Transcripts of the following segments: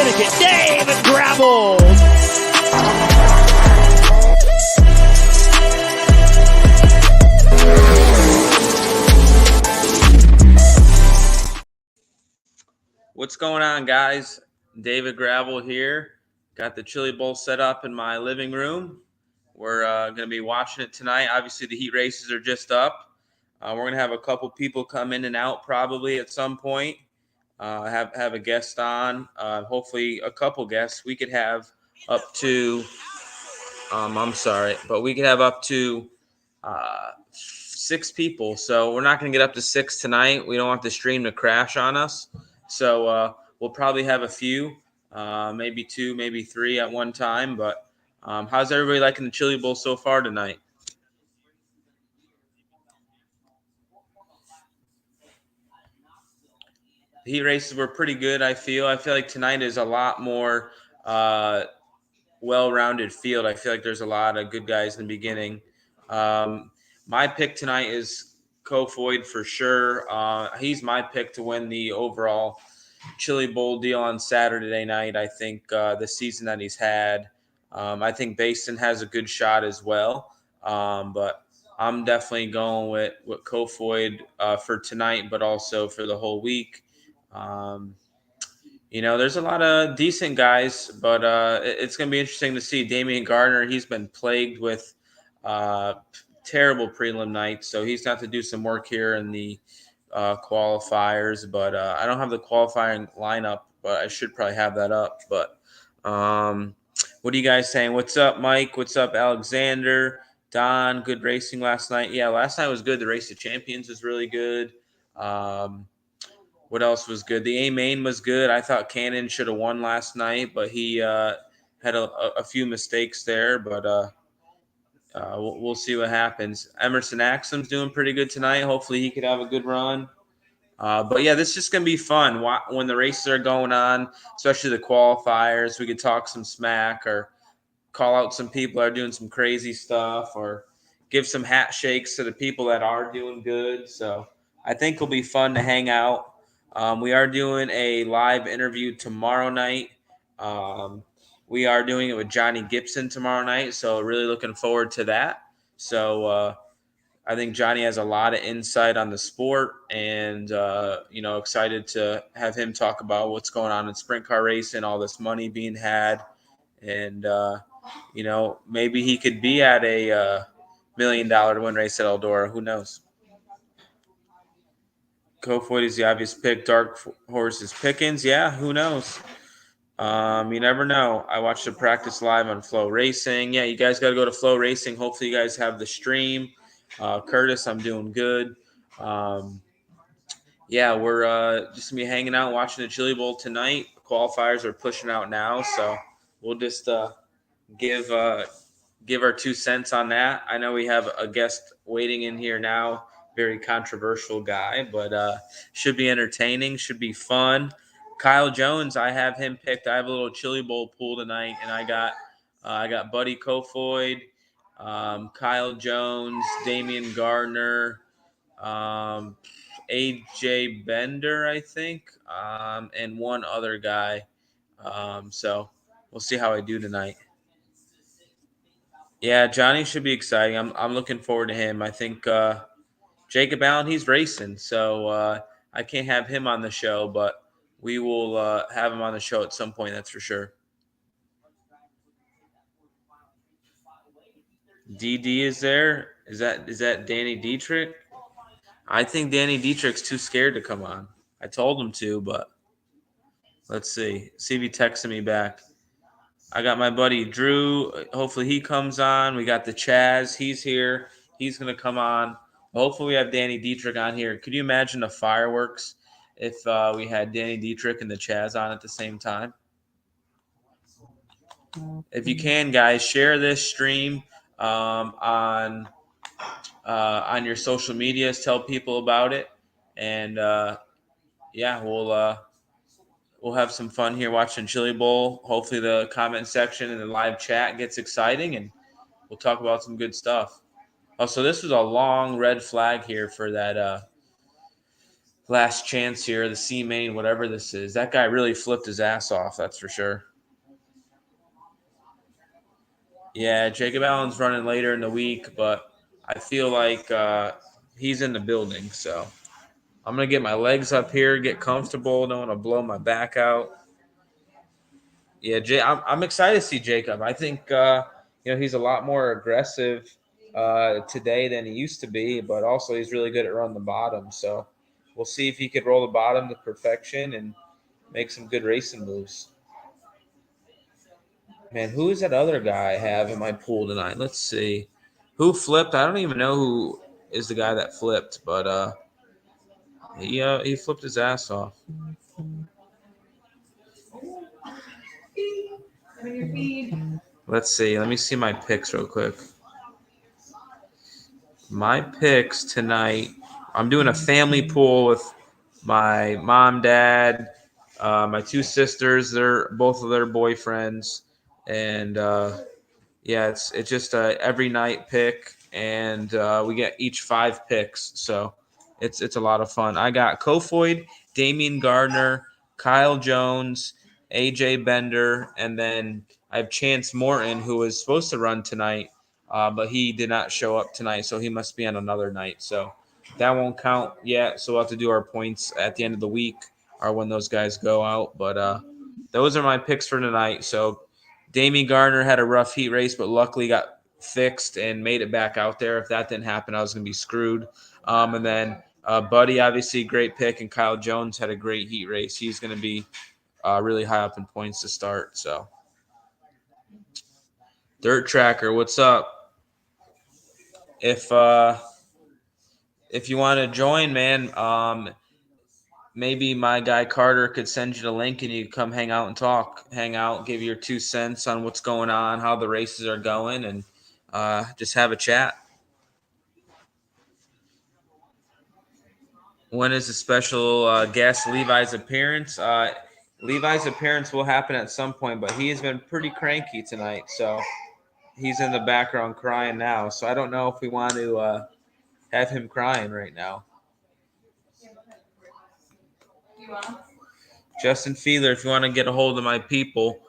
Connecticut, David Gravel. What's going on, guys? David Gravel here. Got the Chili Bowl set up in my living room. We're going to be watching it tonight. Obviously, the heat races are just up. We're going to have a couple people come in and out probably at some point. Have a guest on. Hopefully, a couple guests. We could have up to. I'm sorry, but we could have up to 6 people. So we're not going to get up to 6 tonight. We don't want the stream to crash on us. So we'll probably have a few, maybe 2, maybe 3 at one time. But how's everybody liking the Chili Bowl so far tonight? The heat races were pretty good, I feel. I feel like tonight is a lot more well-rounded field. I feel like there's a lot of good guys in the beginning. My pick tonight is Kofoid for sure. He's my pick to win the overall Chili Bowl deal on Saturday night. I think the season that he's had. I think Basin has a good shot as well. But I'm definitely going with Kofoid for tonight, but also for the whole week. There's a lot of decent guys, but it's going to be interesting to see. Damian Gardner, he's been plagued with terrible prelim nights, so he's got to do some work here in the qualifiers. But I don't have the qualifying lineup, but I should probably have that up. But what are you guys saying? What's up, Mike? What's up, Alexander? Don, good racing last night. Yeah, last night was good. The Race of Champions was really good. What else was good? The A-Main was good. I thought Cannon should have won last night, but he had a few mistakes there. But we'll see what happens. Emerson Axsom's doing pretty good tonight. Hopefully he could have a good run. But, yeah, this is just going to be fun when the races are going on, especially the qualifiers. We could talk some smack or call out some people that are doing some crazy stuff or give some hat shakes to the people that are doing good. So I think it'll be fun to hang out. We are doing a live interview tomorrow night. We are doing it with Johnny Gibson tomorrow night, so really looking forward to that. So I think Johnny has a lot of insight on the sport and, excited to have him talk about what's going on in sprint car racing, all this money being had. And, maybe he could be at a $1 million win race at Eldora. Who knows? Kofoid is the obvious pick. Dark Horse is Pickens. Yeah, who knows? You never know. I watched the practice live on Flow Racing. Yeah, you guys got to go to Flow Racing. Hopefully you guys have the stream. Curtis, I'm doing good. We're just going to be hanging out watching the Chili Bowl tonight. Qualifiers are pushing out now, so we'll just give our 2 cents on that. I know we have a guest waiting in here now. Very controversial guy, but should be entertaining, should be fun. Kyle Jones, I have him picked. I have a little Chili Bowl pool tonight, and I got Buddy Kofoid, Kyle Jones, Damian Gardner, AJ Bender, I think, and one other guy. So we'll see how I do tonight. Yeah, Johnny should be exciting. I'm looking forward to him. I think Jacob Allen, he's racing, so I can't have him on the show, but we will have him on the show at some point, that's for sure. DD is there. Is that Danny Dietrich? I think Danny Dietrich's too scared to come on. I told him to, but let's see. See if he texted me back. I got my buddy Drew. Hopefully he comes on. We got the Chaz. He's here. He's going to come on. Hopefully we have Danny Dietrich on here. Could you imagine the fireworks if we had Danny Dietrich and the Chaz on at the same time? If you can, guys, share this stream on your social medias. Tell people about it. And, we'll have some fun here watching Chili Bowl. Hopefully the comment section and the live chat gets exciting, and we'll talk about some good stuff. Oh, so this was a long red flag here for that last chance here, the C main, whatever this is. That guy really flipped his ass off, that's for sure. Yeah, Jacob Allen's running later in the week, but I feel like he's in the building. So I'm going to get my legs up here, get comfortable. Don't want to blow my back out. Yeah, I'm excited to see Jacob. I think he's a lot more aggressive today than he used to be, but also he's really good at running the bottom. So we'll see if he could roll the bottom to perfection and make some good racing moves. Man, who is that other guy I have in my pool tonight? Let's see. Who flipped? I don't even know who is the guy that flipped, but he flipped his ass off. Let's see. Let me see my picks real quick. My picks tonight. I'm doing a family pool with my mom, dad, my two sisters. They're both of their boyfriends, and yeah, it's just a every night pick, and we get each 5 picks, so it's a lot of fun. I got Kofoid, Damian Gardner, Kyle Jones, AJ Bender, and then I have Chance Morton, who was supposed to run tonight, but he did not show up tonight, so he must be on another night. So that won't count yet. So we'll have to do our points at the end of the week or when those guys go out. But those are my picks for tonight. So Damian Gardner had a rough heat race, but luckily got fixed and made it back out there. If that didn't happen, I was going to be screwed. And then Buddy, obviously, great pick, and Kyle Jones had a great heat race. He's going to be really high up in points to start. So, Dirt Tracker, what's up? If you want to join, man, maybe my guy Carter could send you the link and you could come hang out and talk, hang out, give your 2 cents on what's going on, how the races are going, and just have a chat. When is a special guest Levi's appearance? Levi's appearance will happen at some point, but he has been pretty cranky tonight, so he's in the background crying now. So I don't know if we want to have him crying right now. Justin Fiedler, if you want to get a hold of my people,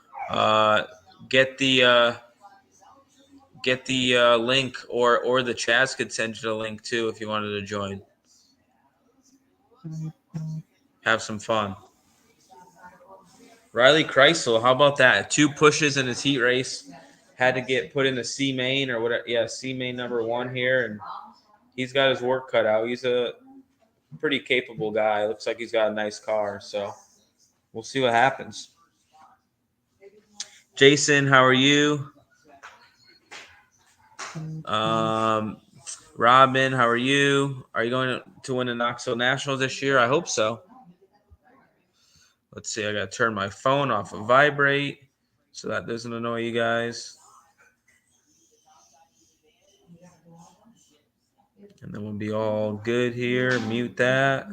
get the link, or the Chaz could send you the link too if you wanted to join. Have some fun. Riley Kreisel, how about that? 2 pushes in his heat race. Had to get put in the C main or whatever. Yeah, C main number 1 here, and he's got his work cut out. He's a pretty capable guy. Looks like he's got a nice car, so we'll see what happens. Jason, how are you? Robin, how are you? Are you going to win the Knoxville Nationals this year? I hope so. Let's see. I got to turn my phone off of vibrate so that doesn't annoy you guys. And then we'll be all good here. Mute that.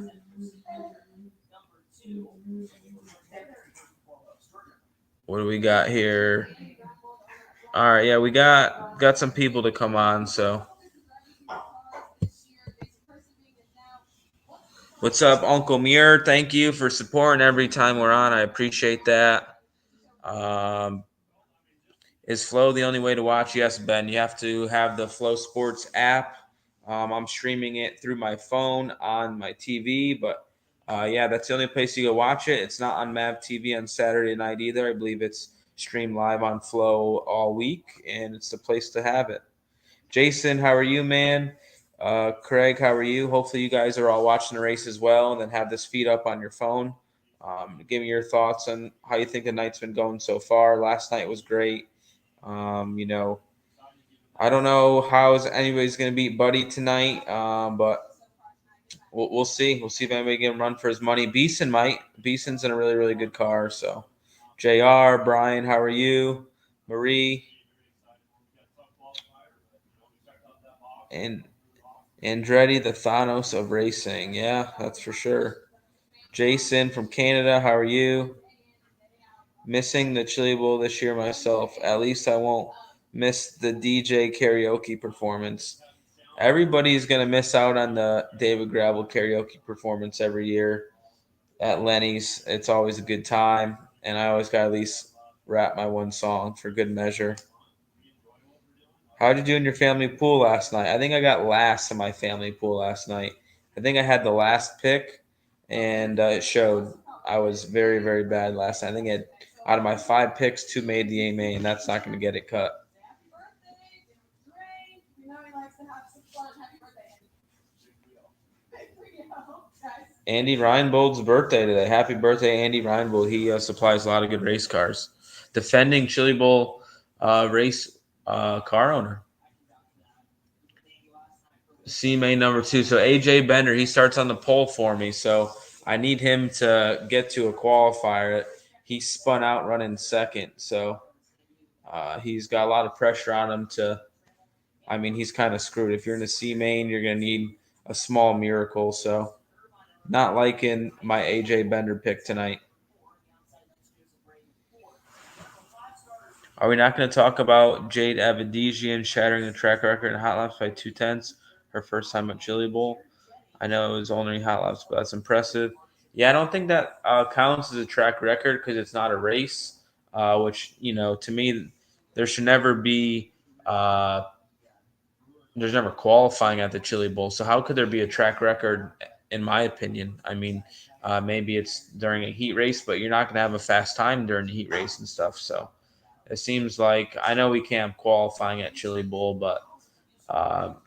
What do we got here? All right, yeah, we got some people to come on, so. What's up, Uncle Muir? Thank you for supporting every time we're on. I appreciate that. Is Flow the only way to watch? Yes, Ben. You have to have the Flow Sports app. I'm streaming it through my phone on my TV, but yeah, that's the only place you can watch it. It's not on Mav TV on Saturday night either. I believe it's streamed live on Flow all week, and it's the place to have it. Jason, how are you, man? Craig, how are you? Hopefully you guys are all watching the race as well, and then have this feed up on your phone. Give me your thoughts on how you think the night's been going so far. Last night was great. I don't know how anybody's going to beat Buddy tonight, but we'll see. We'll see if anybody can run for his money. Beeson might. Beeson's in a really, really good car. So, JR, Brian, how are you? Marie. And Andretti, the Thanos of racing. Yeah, that's for sure. Jason from Canada, how are you? Missing the Chili Bowl this year myself. At least I won't miss the DJ karaoke performance. Everybody's going to miss out on the David Gravel karaoke performance every year at Lenny's. It's always a good time, and I always got to at least rap my one song for good measure. How'd you do in your family pool last night? I think I got last in my family pool last night. I think I had the last pick, and it showed. I was very, very bad last night. I think out of my 5 picks, 2 made the AMA, and that's not going to get it cut. Andy Reinbold's birthday today. Happy birthday, Andy Reinbold. He supplies a lot of good race cars. Defending Chili Bowl race car owner. C main number 2. So AJ Bender, he starts on the pole for me. So I need him to get to a qualifier. He spun out running second. So he's got a lot of pressure on him he's kind of screwed. If you're in the C main, you're going to need a small miracle. So not liking my AJ Bender pick tonight. Are we not going to talk about Jade Avedijian shattering the track record in hot laps by 2/10? Her first time at Chili Bowl. I know it was only hot laps, but that's impressive. Yeah, I don't think that counts as a track record because it's not a race, which, to me, there should never be there's never qualifying at the Chili Bowl. So how could there be a track record, in my opinion? I mean, maybe it's during a heat race, but you're not going to have a fast time during the heat race and stuff. So it seems like I know we can't have qualifying at Chili Bowl, but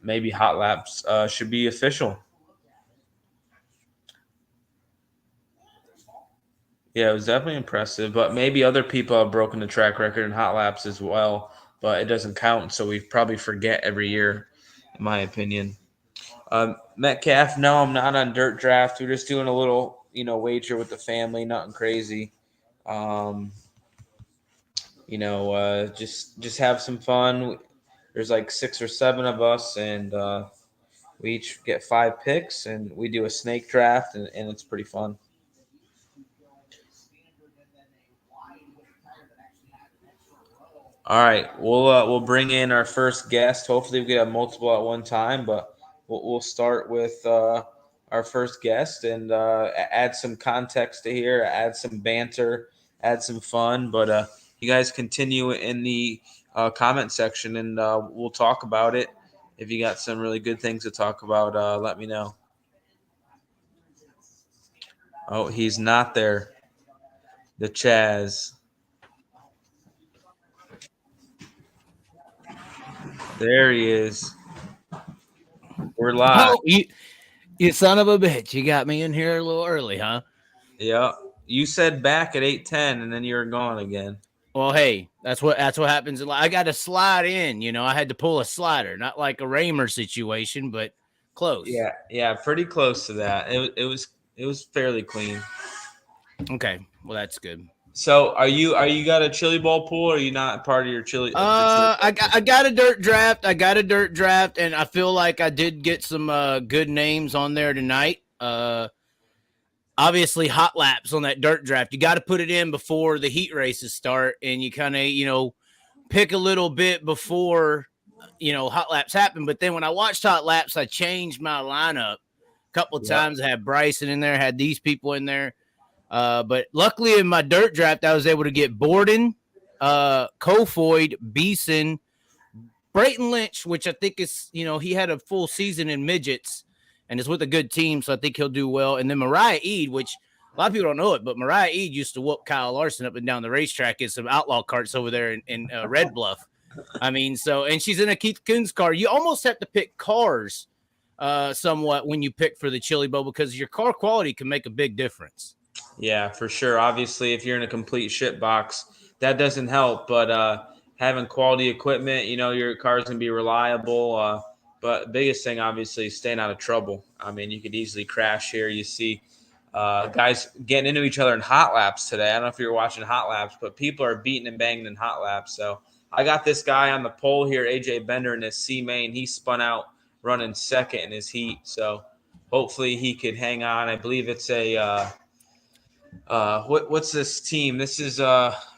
maybe hot laps should be official. Yeah, it was definitely impressive, but maybe other people have broken the track record in hot laps as well, but it doesn't count, so we probably forget every year, in my opinion. Metcalf, no, I'm not on Dirt Draft. We're just doing a little, wager with the family, nothing crazy. Just have some fun. There's like 6 or 7 of us, and we each get 5 picks, and we do a snake draft, and it's pretty fun. All right, we'll bring in our first guest. Hopefully, we can have multiple at one time, but we'll start with our first guest and add some context to here, add some banter, add some fun. But you guys continue in the comment section, and we'll talk about it. If you got some really good things to talk about, let me know. Oh, he's not there. The Chaz. There he is. We're live. Oh, you son of a bitch. You got me in here a little early, huh? Yeah. You said back at 8:10 and then you were gone again. Well, hey, that's what happens. I got to slide in, I had to pull a slider, not like a Raymer situation, but close. Yeah, pretty close to that. It was fairly clean. Okay, well that's good. So are you got a Chili Bowl pool, or are you not part of your Chili? I got a dirt draft. And I feel like I did get some good names on there tonight. Obviously hot laps on that dirt draft. You got to put it in before the heat races start, and you kind of, pick a little bit before, hot laps happen. But then when I watched hot laps, I changed my lineup a couple of times. I had Bryson in there, had these people in there. But luckily in my dirt draft, I was able to get Borden, Kofoid, Beeson, Brayton Lynch, which I think is, he had a full season in midgets and is with a good team, so I think he'll do well. And then Mariah Eid, which a lot of people don't know it, but Mariah Eid used to whoop Kyle Larson up and down the racetrack in some outlaw carts over there in Red Bluff. And she's in a Keith Kunz car. You almost have to pick cars somewhat when you pick for the Chili Bowl because your car quality can make a big difference. Yeah, for sure. Obviously, if you're in a complete shit box, that doesn't help. But having quality equipment, your car's going to be reliable. But biggest thing, obviously, is staying out of trouble. I mean, you could easily crash here. You see guys getting into each other in hot laps today. I don't know if you're watching hot laps, but people are beating and banging in hot laps. So I got this guy on the pole here, AJ Bender, in his C main. He spun out running second in his heat. So hopefully he could hang on. I believe it's a What's this team? This is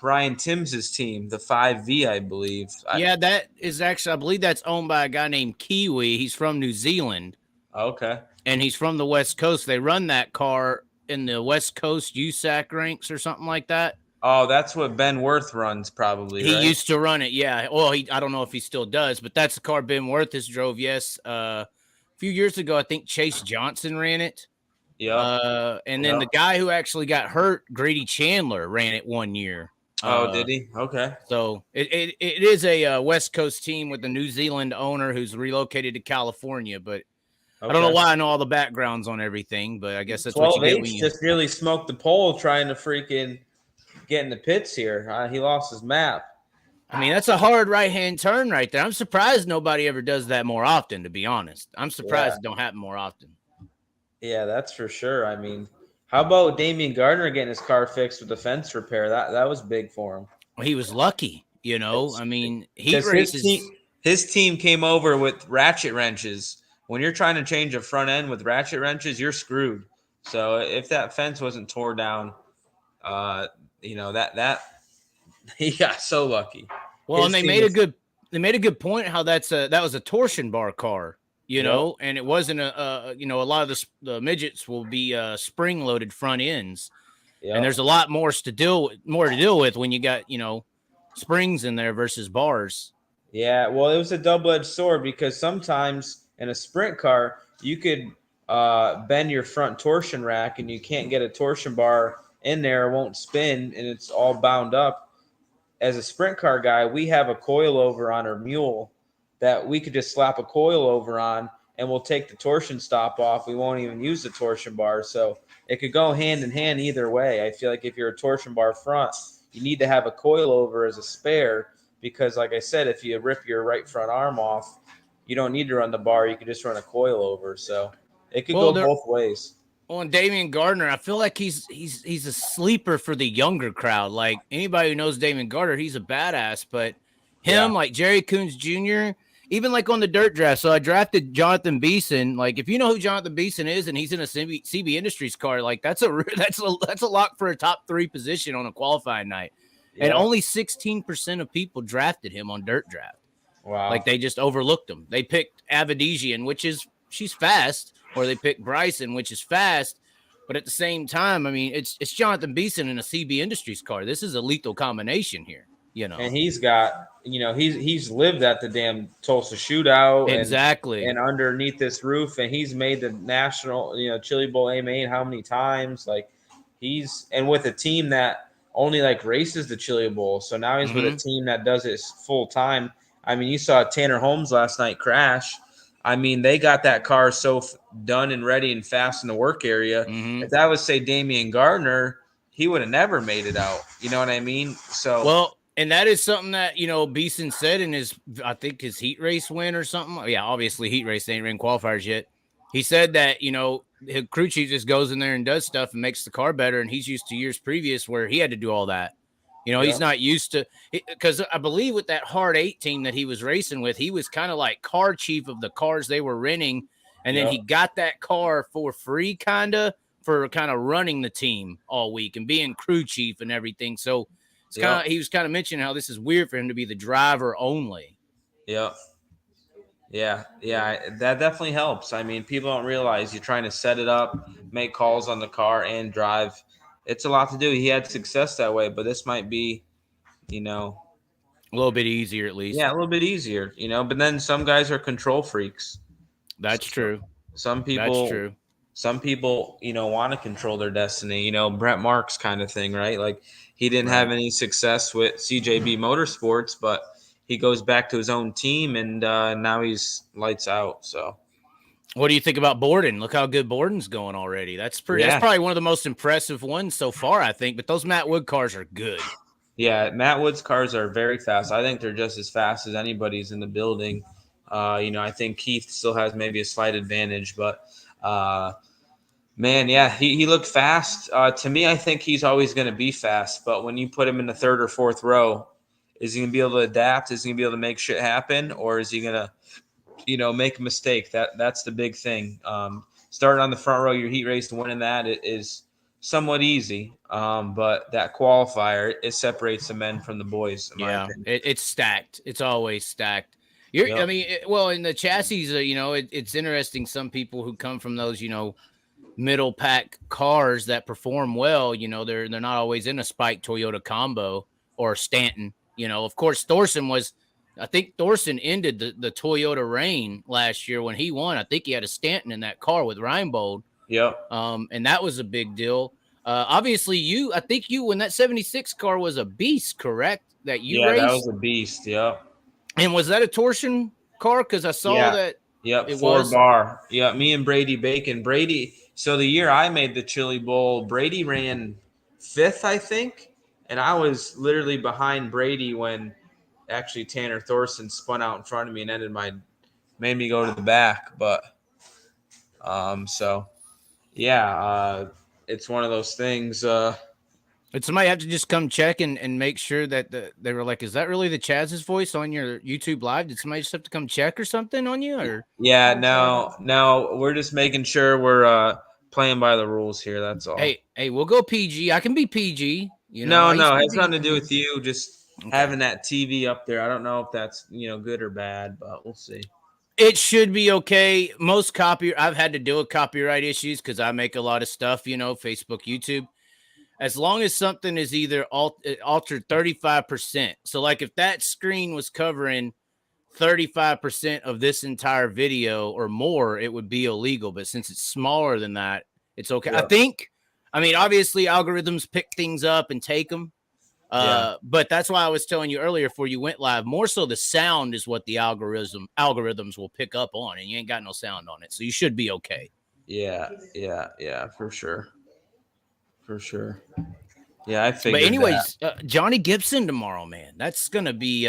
Ryan Timms' team, the 5V, I believe. Yeah, that is actually, I believe that's owned by a guy named Kiwi. He's from New Zealand. Okay. And he's from the West Coast. They run that car in the West Coast USAC ranks or something like that. Oh, that's what Ben Worth runs, probably. He right? used to run it, yeah. Well, I don't know if he still does, but that's the car Ben Worth has drove. Yes, a few years ago, I think Chase Johnson ran it. Yeah. And then the guy who actually got hurt, Grady Chandler, ran it one year. Oh, did he? Okay. So it is a West Coast team with a New Zealand owner who's relocated to California, but I don't know why I know all the backgrounds on everything, but I guess that's what you get when you just nearly smoked the pole trying to freaking get in the pits here. He lost his map. I mean, that's a hard right-hand turn right there. I'm surprised nobody ever does that more often, to be honest. I'm surprised it don't happen more often. Yeah, that's for sure. I mean, how about Damian Gardner getting his car fixed with a fence repair? That was big for him. Well, he was lucky, you know. I mean, heat races. His team came over with ratchet wrenches. When you're trying to change a front end with ratchet wrenches, you're screwed. So if that fence wasn't tore down, you know that he got so lucky. Well, and they made a good point how that was a torsion bar car, you know, and it wasn't a lot of the midgets will be spring loaded front ends, and there's a lot more to deal with when you got springs in there versus bars. Yeah, well, it was a double-edged sword because sometimes in a sprint car you could bend your front torsion rack and you can't get a torsion bar in there, it won't spin, and it's all bound up. As a sprint car guy, we have a coilover on our mule that we could just slap a coilover on and we'll take the torsion stop off. We won't even use the torsion bar. So it could go hand in hand either way. I feel like if you're a torsion bar front, you need to have a coilover as a spare because, like I said, if you rip your right front arm off, you don't need to run the bar. You can just run a coilover. So it could go both ways. Well, and Damian Gardner, I feel like he's a sleeper for the younger crowd. Like anybody who knows Damian Gardner, he's a badass. But him, like Jerry Coons Jr., even like on the dirt draft. So I drafted Jonathan Beeson. Like if you know who Jonathan Beeson is, and he's in a CB Industries car, like that's a lock for a top 3 position on a qualifying night. Yeah. And only 16% of people drafted him on dirt draft. Wow! Like they just overlooked him. They picked Avedisian, she's fast. Or they pick Bryson, which is fast, but at the same time, I mean, it's Jonathan Beeson in a CB Industries car. This is a lethal combination here, you know. And he's got, he's lived at the damn Tulsa shootout, exactly, and underneath this roof, and he's made the national, Chili Bowl A-Main how many times? Like and with a team that only like races the Chili Bowl, so now he's with a team that does it full time. I mean, you saw Tanner Holmes last night crash. I mean, they got that car so done and ready and fast in the work area. If that was, say, Damian Gardner, he would have never made it out. You know what I mean? So well, and that is something that Beeson said in his heat race win or something. Yeah, obviously heat race, they ain't ran qualifiers yet. He said that his crew chief just goes in there and does stuff and makes the car better, and he's used to years previous where he had to do all that. He's not used to – because I believe with that Hard 8 team that he was racing with, he was kind of like car chief of the cars they were renting, and then he got that car for free for running the team all week and being crew chief and everything. So it's he was kind of mentioning how this is weird for him to be the driver only. Yeah. Yeah, that definitely helps. I mean, people don't realize you're trying to set it up, make calls on the car, and drive – it's a lot to do. He had success that way, but this might be, a little bit easier at least. Yeah, a little bit easier, But then some guys are control freaks. That's true. Some people, want to control their destiny. Brent Marks kind of thing, right? Like he didn't have any success with CJB Motorsports, but he goes back to his own team, and now he's lights out. So. What do you think about Borden? Look how good Borden's going already. That's probably one of the most impressive ones so far, I think. But those Matt Wood cars are good. Yeah, Matt Wood's cars are very fast. I think they're just as fast as anybody's in the building. I think Keith still has maybe a slight advantage, but man, yeah, he looked fast. To me, I think he's always going to be fast. But when you put him in the third or fourth row, is he going to be able to adapt? Is he going to be able to make shit happen, or is he going to make a mistake? That's the big thing. Starting on the front row, your heat race, winning that is somewhat easy. But that qualifier, it separates the men from the boys, in my Yeah, opinion. it's stacked. It's always stacked. Yep. I mean, well, in the chassis, it's interesting. Some people who come from those, middle pack cars that perform well, they're not always in a Spike Toyota combo or Stanton. Of course, I think Thorson ended the Toyota reign last year when he won. I think he had a Stanton in that car with Reinbold. Yep. And that was a big deal. Obviously, I think when that 76 car was a beast, correct? That you raced? That was a beast. Yep. And was that a torsion car? Because I saw that. Yep, it 4 was. bar. Yeah, me and Brady Bacon. So the year I made the Chili Bowl, Brady ran 5th, I think. And I was literally behind Brady when actually Tanner Thorson spun out in front of me and made me go to the back. But so yeah, it's one of those things. Did somebody have to just come check and make sure that they were like, is that really the Chaz's voice on your YouTube live? Did somebody just have to come check or something on you? Or yeah, no, we're just making sure we're playing by the rules here. That's all. Hey, we'll go PG. I can be PG. No, it has nothing to do with you. Just having that TV up there. I don't know if that's good or bad, but we'll see. It should be okay. I've had to deal with copyright issues because I make a lot of stuff, Facebook, YouTube. As long as something is either altered 35%. So like if that screen was covering 35% of this entire video or more, it would be illegal. But since it's smaller than that, it's okay. Yep. Obviously algorithms pick things up and take them. But that's why I was telling you earlier before you went live, more so the sound is what the algorithms will pick up on, and you ain't got no sound on it. So you should be okay. Yeah, for sure. For sure. Yeah, I figured. But anyways, Johnny Gibson tomorrow, man. That's going to be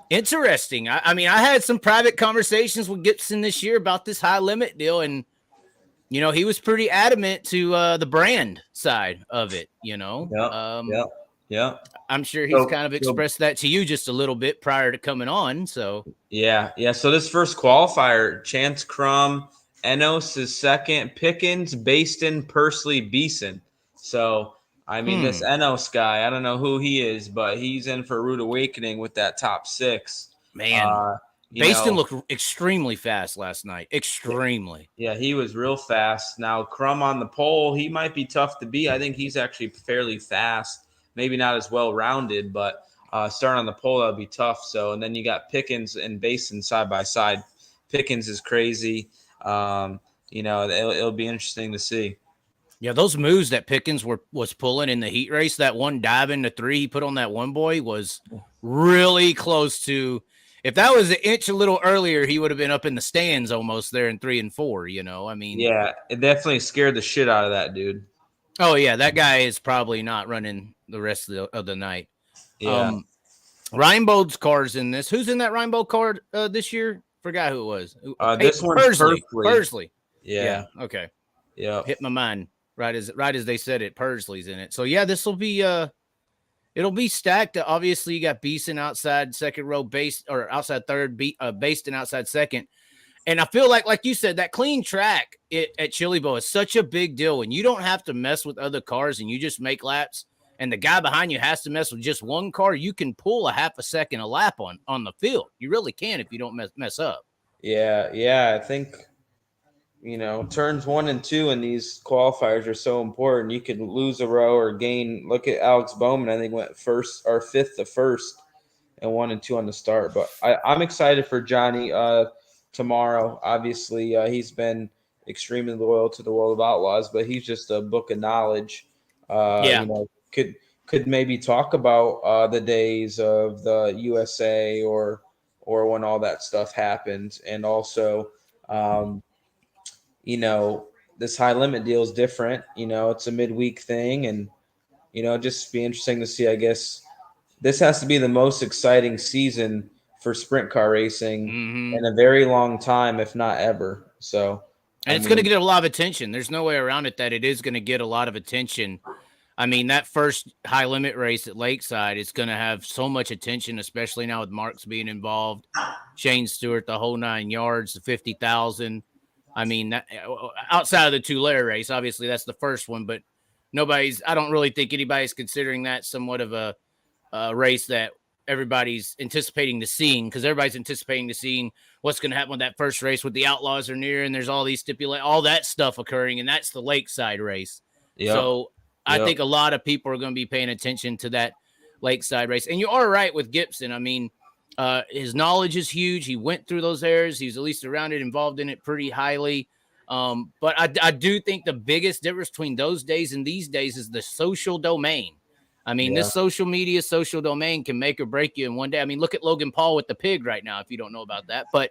interesting. I had some private conversations with Gibson this year about this high limit deal, and he was pretty adamant to the brand side of it, Yeah. I'm sure he's kind of expressed that to you just a little bit prior to coming on. So yeah. So this first qualifier, Chance Crum, Enos is second, Pickens, Baston, Pursley, Beeson. So this Enos guy, I don't know who he is, but he's in for a rude awakening with that top 6. Man, Baston looked extremely fast last night. Extremely. Yeah, he was real fast. Now Crum on the pole, he might be tough to beat. I think he's actually fairly fast. Maybe not as well-rounded, but starting on the pole, that would be tough. So, and then you got Pickens and Basin side by side. Pickens is crazy. It'll be interesting to see. Yeah, those moves that Pickens was pulling in the heat race, that one dive into 3 he put on that one boy was really close to. If that was an inch a little earlier, he would have been up in the stands almost there in 3 and 4. Yeah, it definitely scared the shit out of that dude. Oh yeah, that guy is probably not running the rest of the night. Yeah. Reinbold's car's in this. Who's in that Reinbold car this year? Forgot who it was. This one's Pursley. Yeah. Okay. Yeah. Hit my mind right as they said it. Pursley's in it. So yeah, this will be it'll be stacked. Obviously, you got Beeson outside second row, outside third, Baston outside second. And I feel like you said, that clean track at Chili Bowl is such a big deal when you don't have to mess with other cars and you just make laps. And the guy behind you has to mess with just one car. You can pull a half a second a lap on the field. You really can if you don't mess up. Yeah. I think, turns 1 and 2 in these qualifiers are so important. You could lose a row or gain. Look at Alex Bowman. I think went 5th to first and 1 and 2 on the start. But I'm excited for Johnny tomorrow. Obviously, he's been extremely loyal to the World of Outlaws, but he's just a book of knowledge. Could maybe talk about the days of the USA or when all that stuff happened. And also, this high limit deal is different. It's a midweek thing, and just be interesting to see. I guess this has to be the most exciting season for sprint car racing in a very long time, if not ever. So, and it's going to get a lot of attention. There's no way around it that it is going to get a lot of attention. That first high limit race at Lakeside is going to have so much attention, especially now with Marks being involved, Shane Stewart, the whole 9 yards, the 50,000. I mean, outside of the Tulare race, obviously that's the first one, but I don't really think anybody's considering that somewhat of a race that everybody's anticipating to seeing, because everybody's anticipating to seeing what's going to happen with that first race with the Outlaws are near, and there's all these all that stuff occurring, and that's the Lakeside race. Yep. So I think a lot of people are going to be paying attention to that Lakeside race. And you are right with Gibson. I mean, his knowledge is huge. He went through those areas. He's at least around it, involved in it pretty highly. But I do think the biggest difference between those days and these days is the social domain. I mean, this social media, social domain can make or break you in one day. I mean, look at Logan Paul with the pig right now, if you don't know about that. But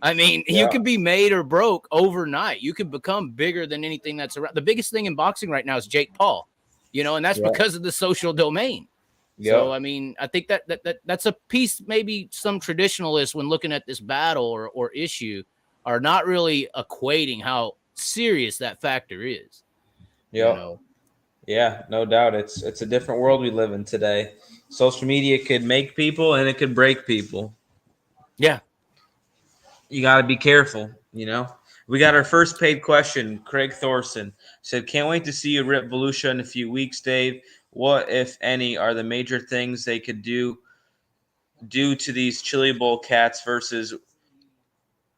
I mean, you could be made or broke overnight. You could become bigger than anything that's around. The biggest thing in boxing right now is Jake Paul, and that's because of the social domain. So, I mean, I think that's a piece, maybe some traditionalists, when looking at this battle or issue, are not really equating how serious that factor is. Yeah, no doubt. It's a different world we live in today. Social media could make people and it could break people. Yeah. You got to be careful, We got our first paid question. Craig Thorson said, "Can't wait to see you rip Volusia in a few weeks, Dave. What, if any, are the major things they could do to these Chili Bowl cats versus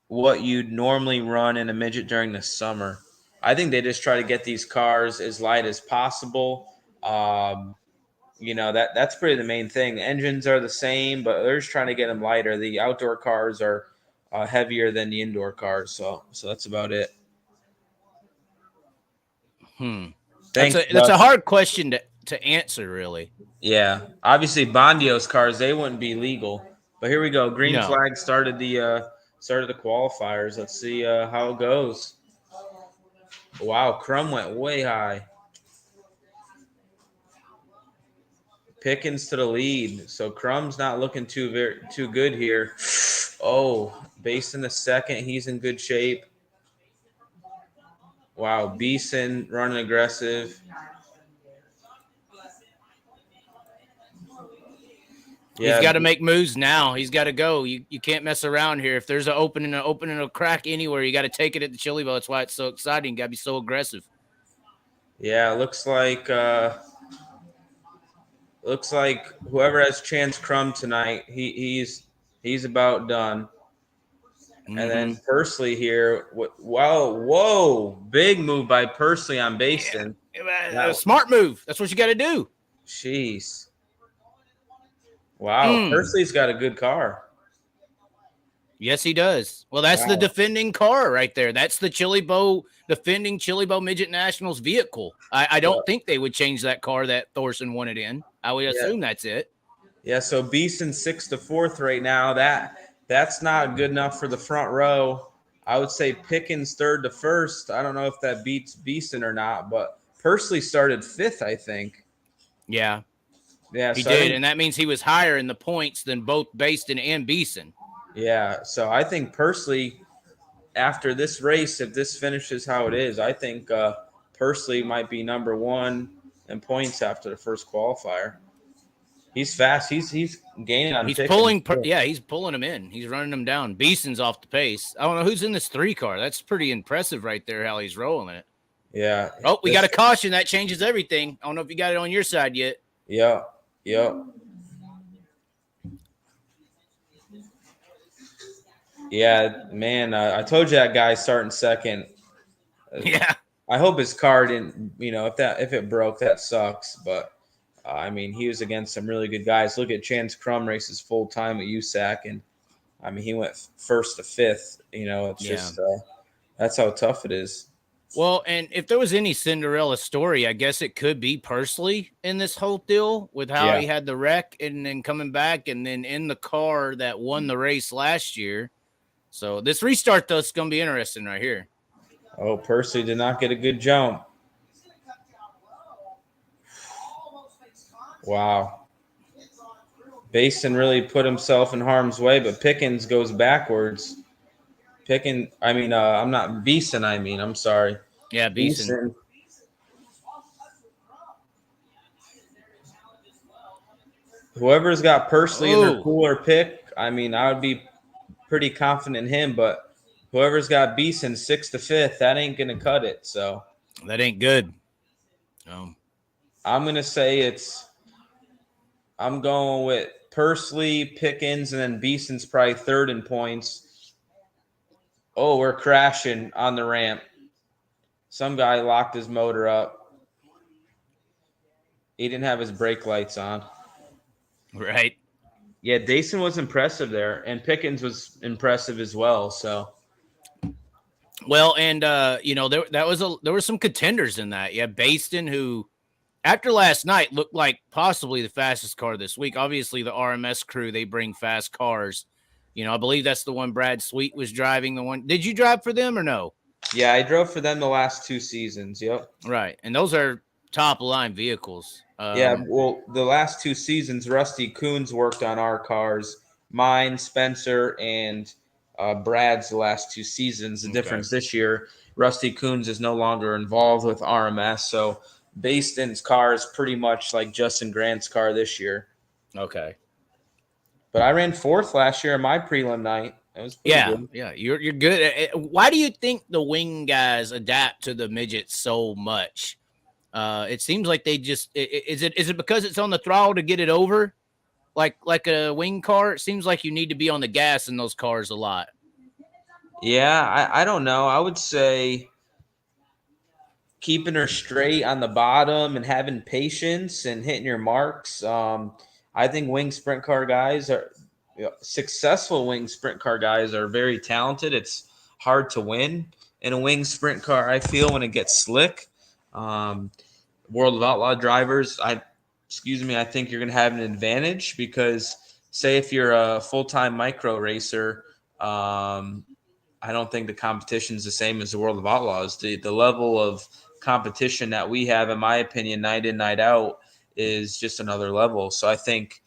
what you'd normally run in a midget during the summer?" I think they just try to get these cars as light as possible. That's pretty the main thing. The engines are the same, but they're just trying to get them lighter. The outdoor cars are heavier than the indoor cars, so that's about it. That's a hard question to answer, really. Yeah, obviously Bondio's cars, they wouldn't be legal, but here we go. Green flag started the qualifiers. Let's see how it goes. Wow, Crum went way high. Pickens to the lead, so Crum's not looking too good here. Oh, Basin the second, he's in good shape. Wow, Beeson running aggressive. Yeah, he's got to make moves now. He's got to go. You can't mess around here. If there's an opening, a crack anywhere, you got to take it at the Chili Bowl. That's why it's so exciting. You got to be so aggressive. Yeah, it looks like whoever has Chance Crum tonight, he's about done. Mm-hmm. And then Pursley here. Whoa, big move by Pursley on Basin. Yeah, smart move. That's what you got to do. Jeez. Wow, Pursley's got a good car. Yes, he does. Well, that's the defending car right there. That's the defending Chili Bowl Midget Nationals vehicle. I don't think they would change that car that Thorson wanted in. I would assume that's it. Yeah, so Beeson 6th to 4th right now. That's not good enough for the front row. I would say Pickens 3rd to 1st. I don't know if that beats Beeson or not, but Pursley started 5th, I think. Yeah. Yeah, he did, and that means he was higher in the points than both Baston and Beeson. Yeah, so I think Pursley, after this race, if this finishes how it is, I think Pursley might be number 1 in points after the first qualifier. He's fast. He's gaining on. He's pulling. He's pulling them in. He's running them down. Beeson's off the pace. I don't know who's in this 3 car. That's pretty impressive right there. How he's rolling it. Yeah. Oh, we got a caution. That changes everything. I don't know if you got it on your side yet. Yeah. Yeah, man. I told you that guy's starting 2nd. Yeah. I hope his car didn't. If it broke, that sucks. But I mean, he was against some really good guys. Look at Chance Crum races full time at USAC, and I mean, he went 1st to 5th. It's just that's how tough it is. Well, and if there was any Cinderella story, I guess it could be Pursley in this whole deal with how he had the wreck and then coming back and then in the car that won the race last year. So this restart, though, is going to be interesting right here. Oh, Pursley did not get a good jump. Wow. Basin really put himself in harm's way, but Pickens goes backwards. Beeson, I'm sorry. Yeah, Beeson. Whoever's got Pursley in their cooler pick, I mean, I would be pretty confident in him, but whoever's got Beeson 6th to 5th, that ain't gonna cut it. So that ain't good. I'm gonna say I'm going with Pursley, Pickens, and then Beeson's probably third in points. Oh, we're crashing on the ramp. Some guy locked his motor up. He didn't have his brake lights on. Right. Yeah, Dason was impressive there, and Pickens was impressive as well. So, well, and there were some contenders in that. Yeah, Baston, who after last night looked like possibly the fastest car this week. Obviously, the RMS crew, they bring fast cars. I believe that's the one Brad Sweet was driving. The one, did you drive for them or no? Yeah, I drove for them the last 2 seasons. Yep. Right, and those are top line vehicles. Yeah, well, the last 2 seasons, Rusty Coons worked on our cars. Mine, Spencer, and Brad's the last 2 seasons. The difference this year, Rusty Coons is no longer involved with RMS, so Baston's car is pretty much like Justin Grant's car this year. Okay. But I ran 4th last year in my prelim night. It was pretty good. Yeah, you're good. Why do you think the wing guys adapt to the midgets so much? It seems like they just is it because it's on the throttle to get it over, like a wing car? It seems like you need to be on the gas in those cars a lot. Yeah, I don't know. I would say keeping her straight on the bottom and having patience and hitting your marks. I think wing sprint car guys are successful. Wing sprint car guys are very talented. It's hard to win in a wing sprint car, I feel, when it gets slick. World of Outlaw drivers, I think you're going to have an advantage because, say, if you're a full-time micro racer, I don't think the competition is the same as the World of Outlaws. The level of competition that we have, in my opinion, night in, night out, is just another level. So I think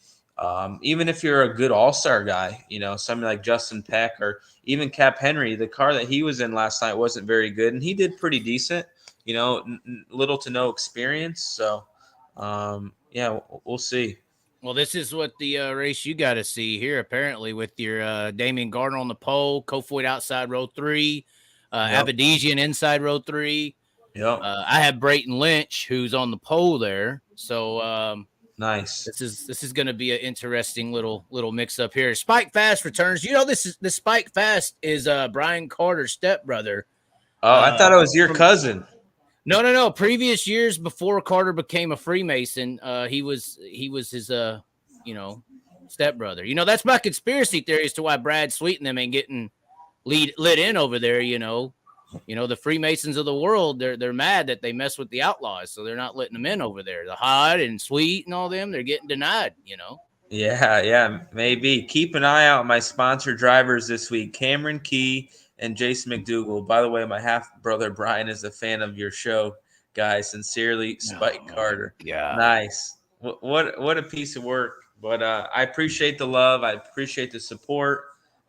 even if you're a good all-star guy, somebody like Justin Peck or even Cap Henry, the car that he was in last night wasn't very good, and he did pretty decent, little to no experience. So, yeah, we'll see. Well, this is what the race you got to see here, apparently, with your Damian Gardner on the pole, Kofoid outside row 3, Avedisian inside row 3. Yep. I have Brayton Lynch, who's on the pole there. So nice. This is going to be an interesting little mix up here. Spike Fast returns. The Spike Fast is Brian Carter's stepbrother. Oh, I thought it was your cousin. No. Previous years before Carter became a Freemason, he was his stepbrother. That's my conspiracy theory as to why Brad Sweet and them ain't getting lit in over there. The Freemasons of the world, they're mad that they mess with the Outlaws, so they're not letting them in over there. The Hod and Sweet and all them, they're getting denied. Yeah, maybe. Keep an eye out on my sponsored drivers this week: Cameron Key and Jason McDougall. By the way, my half brother Brian is a fan of your show, guys. Sincerely, Spike Carter. Yeah, nice. What a piece of work. But I appreciate the love. I appreciate the support.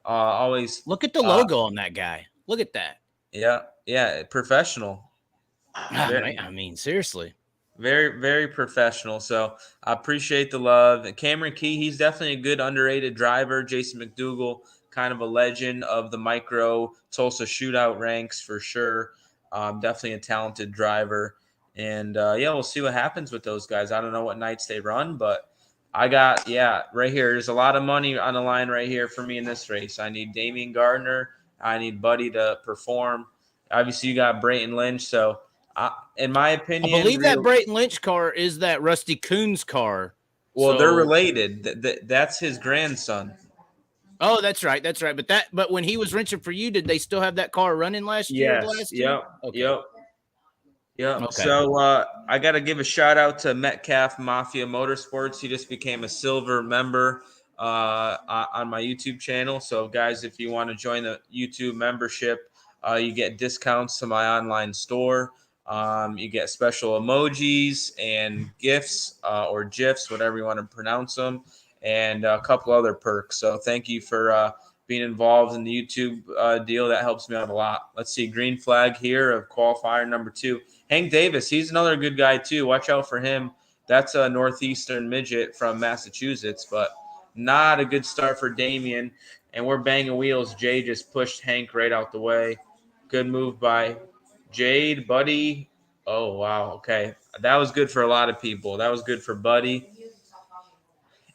Always look at the logo on that guy. Look at that. Yeah, professional. I mean, seriously. Very, very professional. So I appreciate the love. And Cameron Key, he's definitely a good underrated driver. Jason McDougall, kind of a legend of the micro Tulsa shootout ranks for sure. Definitely a talented driver. And we'll see what happens with those guys. I don't know what nights they run, but I got, right here. There's a lot of money on the line right here for me in this race. I need Damian Gardner. I need Buddy to perform. Obviously, you got Brayton Lynch. So, in my opinion, I believe that Brayton Lynch car is that Rusty Coons car. Well, they're related. That's his grandson. Oh, that's right. But when he was wrenching for you, did they still have that car running last year? Yep. Okay. Yep. Okay. So I got to give a shout out to Metcalf Mafia Motorsports. He just became a silver member on my YouTube channel. So, guys, if you want to join the YouTube membership, you get discounts to my online store. You get special emojis and gifts or GIFs, whatever you want to pronounce them, and a couple other perks. So thank you for being involved in the YouTube deal. That helps me out a lot. Let's see. Green flag here of qualifier number 2. Hank Davis, he's another good guy too. Watch out for him. That's a Northeastern midget from Massachusetts, but not a good start for Damian. and we're banging wheels. Jay just pushed Hank right out the way. Good move by Jade, Buddy. Oh, wow. Okay. That was good for a lot of people. That was good for Buddy.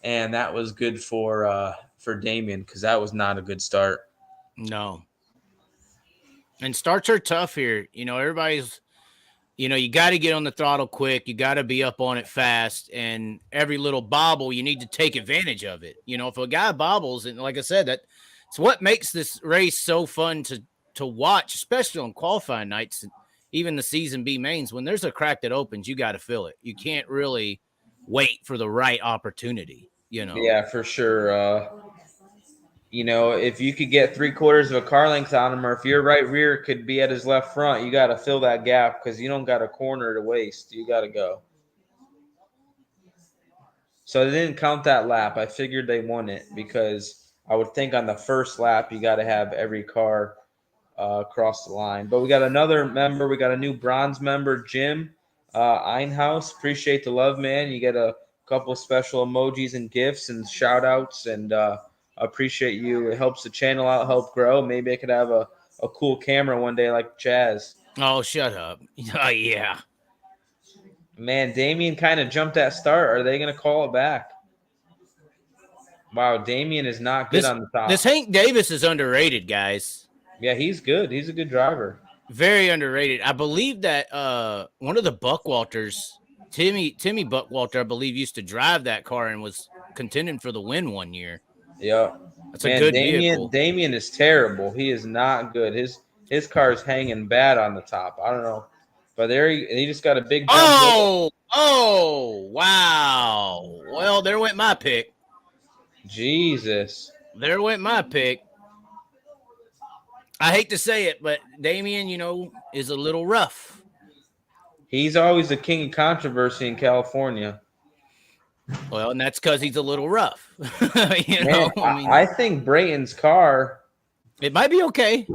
And that was good for Damien because that was not a good start. No. And starts are tough here. Everybody's, you got to get on the throttle quick. You got to be up on it fast. And every little bobble, you need to take advantage of it. If a guy bobbles, and like I said, that's what makes this race so fun to watch, especially on qualifying nights, even the season B mains. When there's a crack that opens, you got to fill it. You can't really wait for the right opportunity. Yeah, for sure. If you could get 3/4 of a car length on him, or if your right rear could be at his left front, you got to fill that gap because you don't got a corner to waste. You got to go. So they didn't count that lap. I figured they won it because I would think on the first lap you got to have every car across the line. But we got another member. We got a new bronze member, Jim Einhaus. Appreciate the love, man. You get a couple special emojis and gifts and shout outs, and appreciate you. It helps the channel out, help grow. Maybe I could have a cool camera one day like Chaz. Oh, shut up. Yeah. Man, Damien kind of jumped that start. Are they going to call it back? Wow, Damien is not good on the top. This Hank Davis is underrated, guys. Yeah, he's good. He's a good driver. Very underrated. I believe that one of the Buckwalters, Timmy Buckwalter, I believe, used to drive that car and was contending for the win one year. Yeah. That's a good vehicle. Damien is terrible. He is not good. His car is hanging bad on the top. I don't know. But there he just got a big jump. Oh, wow. Well, there went my pick. Jesus. There went my pick. I hate to say it, but Damien, is a little rough. He's always the king of controversy in California. Well, and that's because he's a little rough. I think Brayton's car. It might be okay.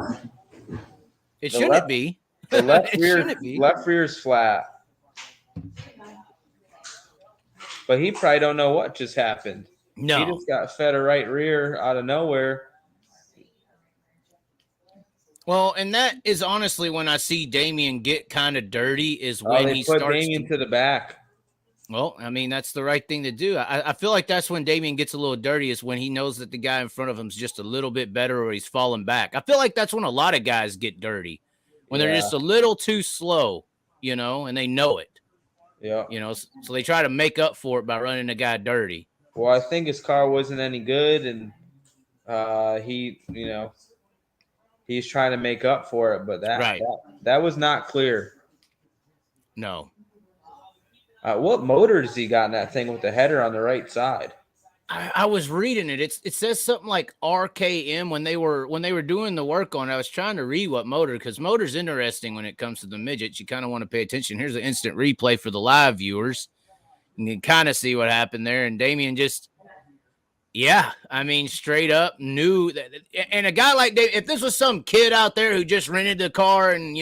It shouldn't be. The left rear's flat. But he probably don't know what just happened. No. He just got fed a right rear out of nowhere. Well, and that is honestly when I see Damien get kind of dirty is when he starts Damien to the back. Well, I mean, that's the right thing to do. I feel like that's when Damien gets a little dirty is when he knows that the guy in front of him is just a little bit better or he's falling back. I feel like that's when a lot of guys get dirty, when they're just a little too slow, and they know it. Yeah. So they try to make up for it by running the guy dirty. Well, I think his car wasn't any good, and he's trying to make up for it, but that was not clear. No. What motor does he got in that thing with the header on the right side? I was reading it. It says something like RKM when they were doing the work on it. I was trying to read what motor, because motor's interesting when it comes to the midgets. You kind of want to pay attention. Here's an instant replay for the live viewers. You can kind of see what happened there. And Damien just, straight up knew that. And a guy like Dave, if this was some kid out there who just rented the car and,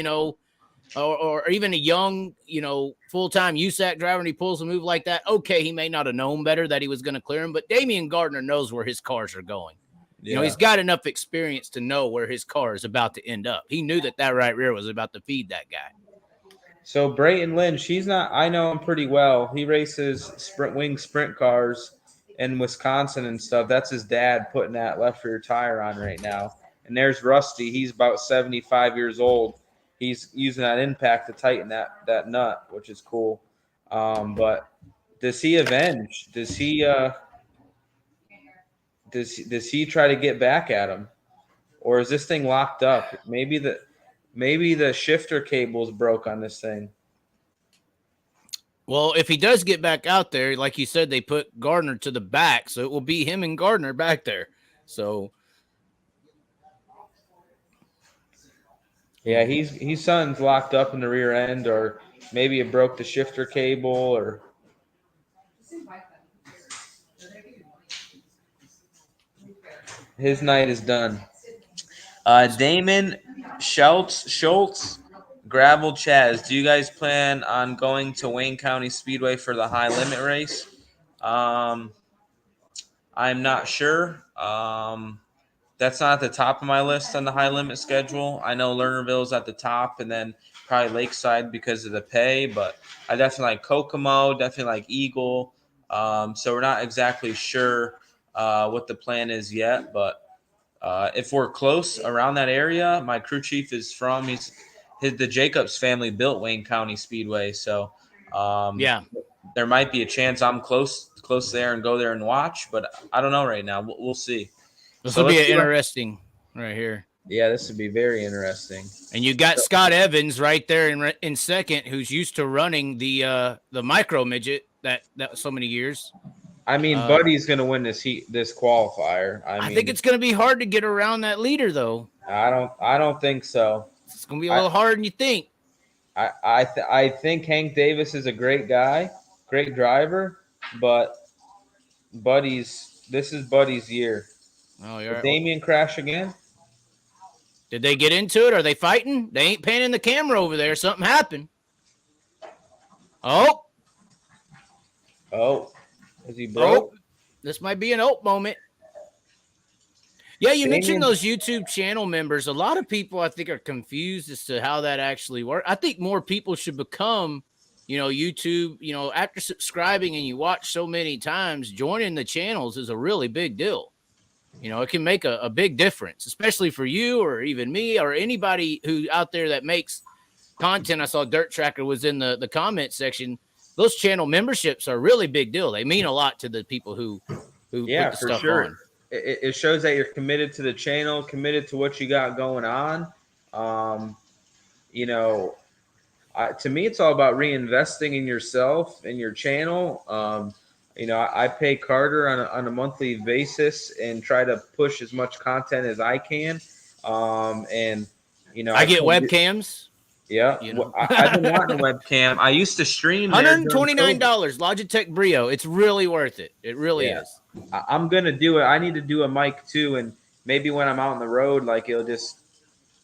or even a young, full-time USAC driver, and he pulls a move like that, okay, he may not have known better that he was going to clear him, but Damien Gardner knows where his cars are going. Yeah. He's got enough experience to know where his car is about to end up. He knew that right rear was about to feed that guy. So Brayton Lynch, I know him pretty well. He races sprint cars in Wisconsin and stuff. That's his dad putting that left rear tire on right now. And there's Rusty. He's about 75 years old. He's using that impact to tighten that nut, which is cool. But does he avenge? Does he try to get back at him, or is this thing locked up? Maybe the shifter cable's broke on this thing. Well, if he does get back out there, like you said, they put Gardner to the back, so it will be him and Gardner back there. So. Yeah, he's something's locked up in the rear end, or maybe it broke the shifter cable, or his night is done. Damon Schultz, Gravel Chaz, do you guys plan on going to Wayne County Speedway for the high limit race? I'm not sure. That's not at the top of my list on the high limit schedule. I know Lernerville's at the top, and then probably Lakeside because of the pay. But I definitely like Kokomo, definitely like Eagle. So we're not exactly sure what the plan is yet. But if we're close around that area, my crew chief is from. The Jacobs family built Wayne County Speedway, so Yeah. there might be a chance I'm close there and go there and watch. But I don't know right now. We'll see. This So will be let's see what- interesting right here. Yeah, this would be very interesting. And you got Scott Evans right there in second, who's used to running the micro midget that so many years. I mean, Buddy's going to win this qualifier. I think it's going to be hard to get around that leader, though. I don't think so. It's going to be a little harder than you think. I think Hank Davis is a great guy, great driver, but this is Buddy's year. Oh, Did Damian crash again? Did they get into it? Are they fighting? They ain't panning the camera over there. Something happened. Oh, is he broke? This might be an moment. Yeah, you mentioned those YouTube channel members. A lot of people, I think, are confused as to how that actually works. I think more people should become, YouTube, after subscribing and you watch so many times, joining the channels is a really big deal. It can make a big difference, especially for you or even me or anybody who out there that makes content. I saw Dirt Tracker was in the comment section. Those channel memberships are a really big deal. They mean a lot to the people who put the stuff on. It shows that you're committed to the channel, committed to what you got going on. To me, it's all about reinvesting in yourself and your channel. I pay Carter on a monthly basis and try to push as much content as I can. I get webcams. Yeah, I've been wanting a webcam. I used to stream. $129, Logitech Brio. It's really worth it. It really is. I'm gonna do it. I need to do a mic too, and maybe when I'm out on the road, like it'll just,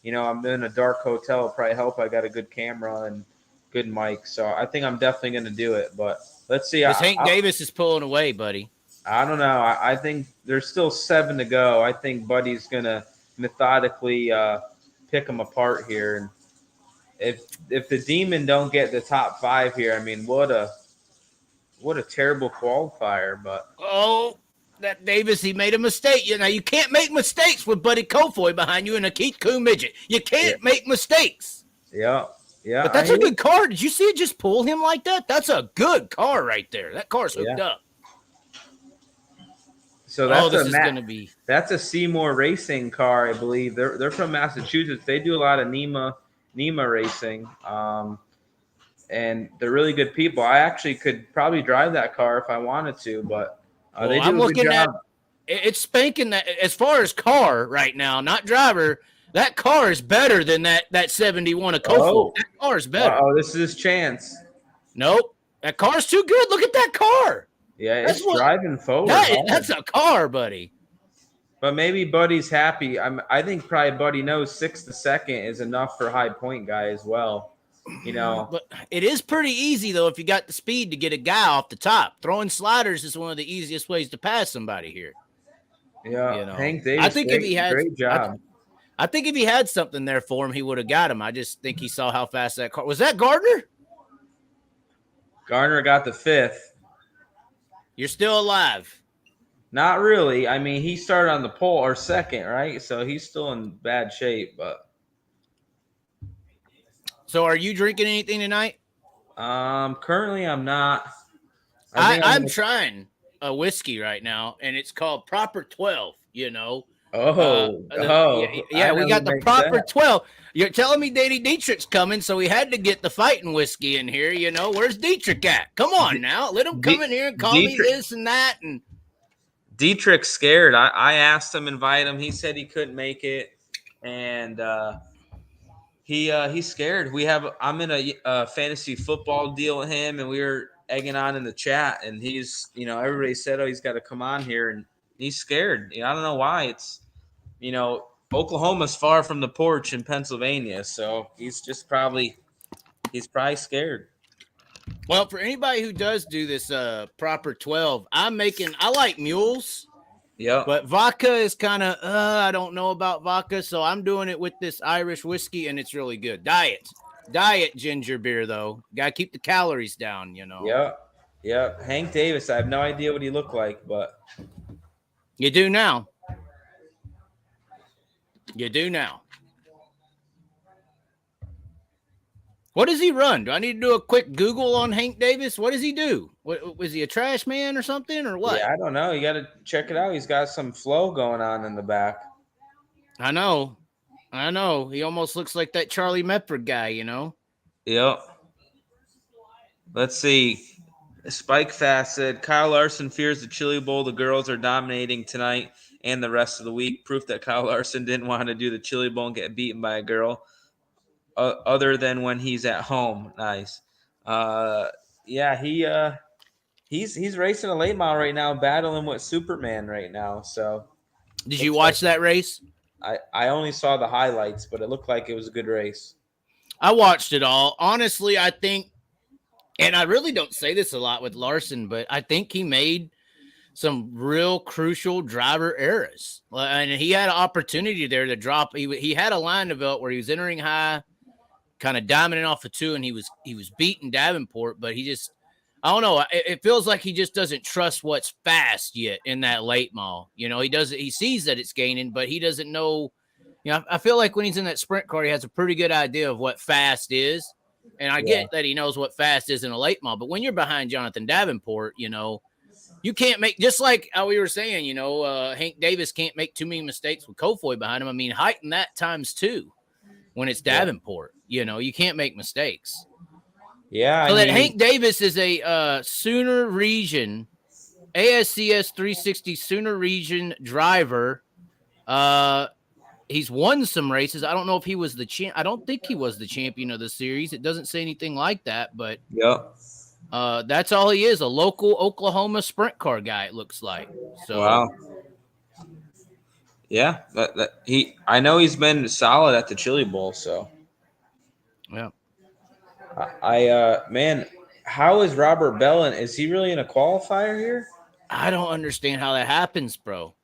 I'm in a dark hotel. It'll probably help. I got a good camera and good mic, so I think I'm definitely gonna do it. But let's see. Hank Davis is pulling away, buddy. I don't know. I think there's still 7 to go. I think Buddy's gonna methodically pick them apart here, and if the Demon don't get the top 5 here, I mean, what a terrible qualifier. But that Davis, he made a mistake. You can't make mistakes with Buddy Kofoid behind you in a Keith Kuhn midget. You can't make mistakes. Yeah. But that's a good car. Did you see it just pull him like that? That's a good car right there. That car's hooked up. So that's that's a Seymour Racing car, I believe. They're from Massachusetts. They do a lot of NEMA racing. And they're really good people. I actually could probably drive that car if I wanted to, but they do a good job. It's spanking that as far as car right now, not driver. That car is better than that 71 of Kofoid. That car is better. This is his chance. Nope. That car's too good. Look at that car. Yeah, it's driving forward. That's a car, buddy. But maybe Buddy's happy. I think probably Buddy knows 6th to 2nd is enough for High Point guy as well. But it is pretty easy, though, if you got the speed to get a guy off the top. Throwing sliders is one of the easiest ways to pass somebody here. Yeah, Hank Davis, I think if he had great job. I think if he had something there for him, he would have got him. I just think he saw how fast that car was. That Gardner? Gardner got the 5th. You're still alive. Not really. I mean, he started on the pole or 2nd, right? So he's still in bad shape, but. So are you drinking anything tonight? Currently I'm not. I'm trying a whiskey right now, and it's called Proper 12, Yeah, we got the Proper 12. You're telling me Danny Dietrich's coming, so we had to get the fighting whiskey in here. Where's Dietrich at? Come on now. Let him come in here and call me this and that. And Dietrich's scared. I asked him, invite him. He said he couldn't make it. And he's scared. I'm in a fantasy football deal with him, and we were egging on in the chat, and he's, everybody said, he's got to come on here, and he's scared. I don't know why. It's, Oklahoma's far from the porch in Pennsylvania, so he's probably scared. Well, for anybody who does do this Proper 12, I like mules, Yep. But vodka is kind of, I don't know about vodka, so I'm doing it with this Irish whiskey, and it's really good. Diet ginger beer, though. Got to keep the calories down, you know. Yep. Yep. Hank Davis. I have no idea what he looked like, but You do now. You do now. What does he run? Do I need to do a quick Google on Hank Davis? What does he do? Was he a trash man or something, or what? yeah, I don't know. You got to check it out. He's got some flow going on in the back. I know. He almost looks like that Charlie Mepford guy, you know? Yep. Let's see. Spike Fast said Kyle Larson fears the Chili Bowl. The girls are dominating tonight and the rest of the week. Proof that Kyle Larson didn't want to do the Chili Bowl and get beaten by a girl, other than when he's at home. Nice. Yeah, he's racing a late mile right now, battling with Superman right now. So, Did you watch that race? I only saw the highlights, but it looked like it was a good race. I watched it all. Honestly, I think, and I really don't say this a lot with Larson, but I think he made some real crucial driver errors. And he had an opportunity there to drop. He had a line developed where he was entering high, kind of diamonding off of 2, and he was beating Davenport, but he just, I don't know. It feels like he just doesn't trust what's fast yet in that late mile. You know, he sees that it's gaining, but he doesn't know. You know, I feel like when he's in that sprint car, he has a pretty good idea of what fast is. And I get that he knows what fast is in a late mile, but when you're behind Jonathan Davenport, you know, you can't make, just like how we were saying, you know, Hank Davis can't make too many mistakes with Kofoid behind him. I mean, heighten that times 2 when it's Davenport. You know, you can't make mistakes. Yeah. So that Hank Davis is a Sooner Region, ASCS 360 Sooner Region driver. He's won some races. I don't know if he was the champ. I don't think he was the champion of the series. It doesn't say anything like that, but that's all he is, a local Oklahoma sprint car guy, it looks like. So wow. Yeah, I know he's been solid at the Chili Bowl, so yeah. Man, how is Robert Bell? Is he really in a qualifier here? I don't understand how that happens, bro.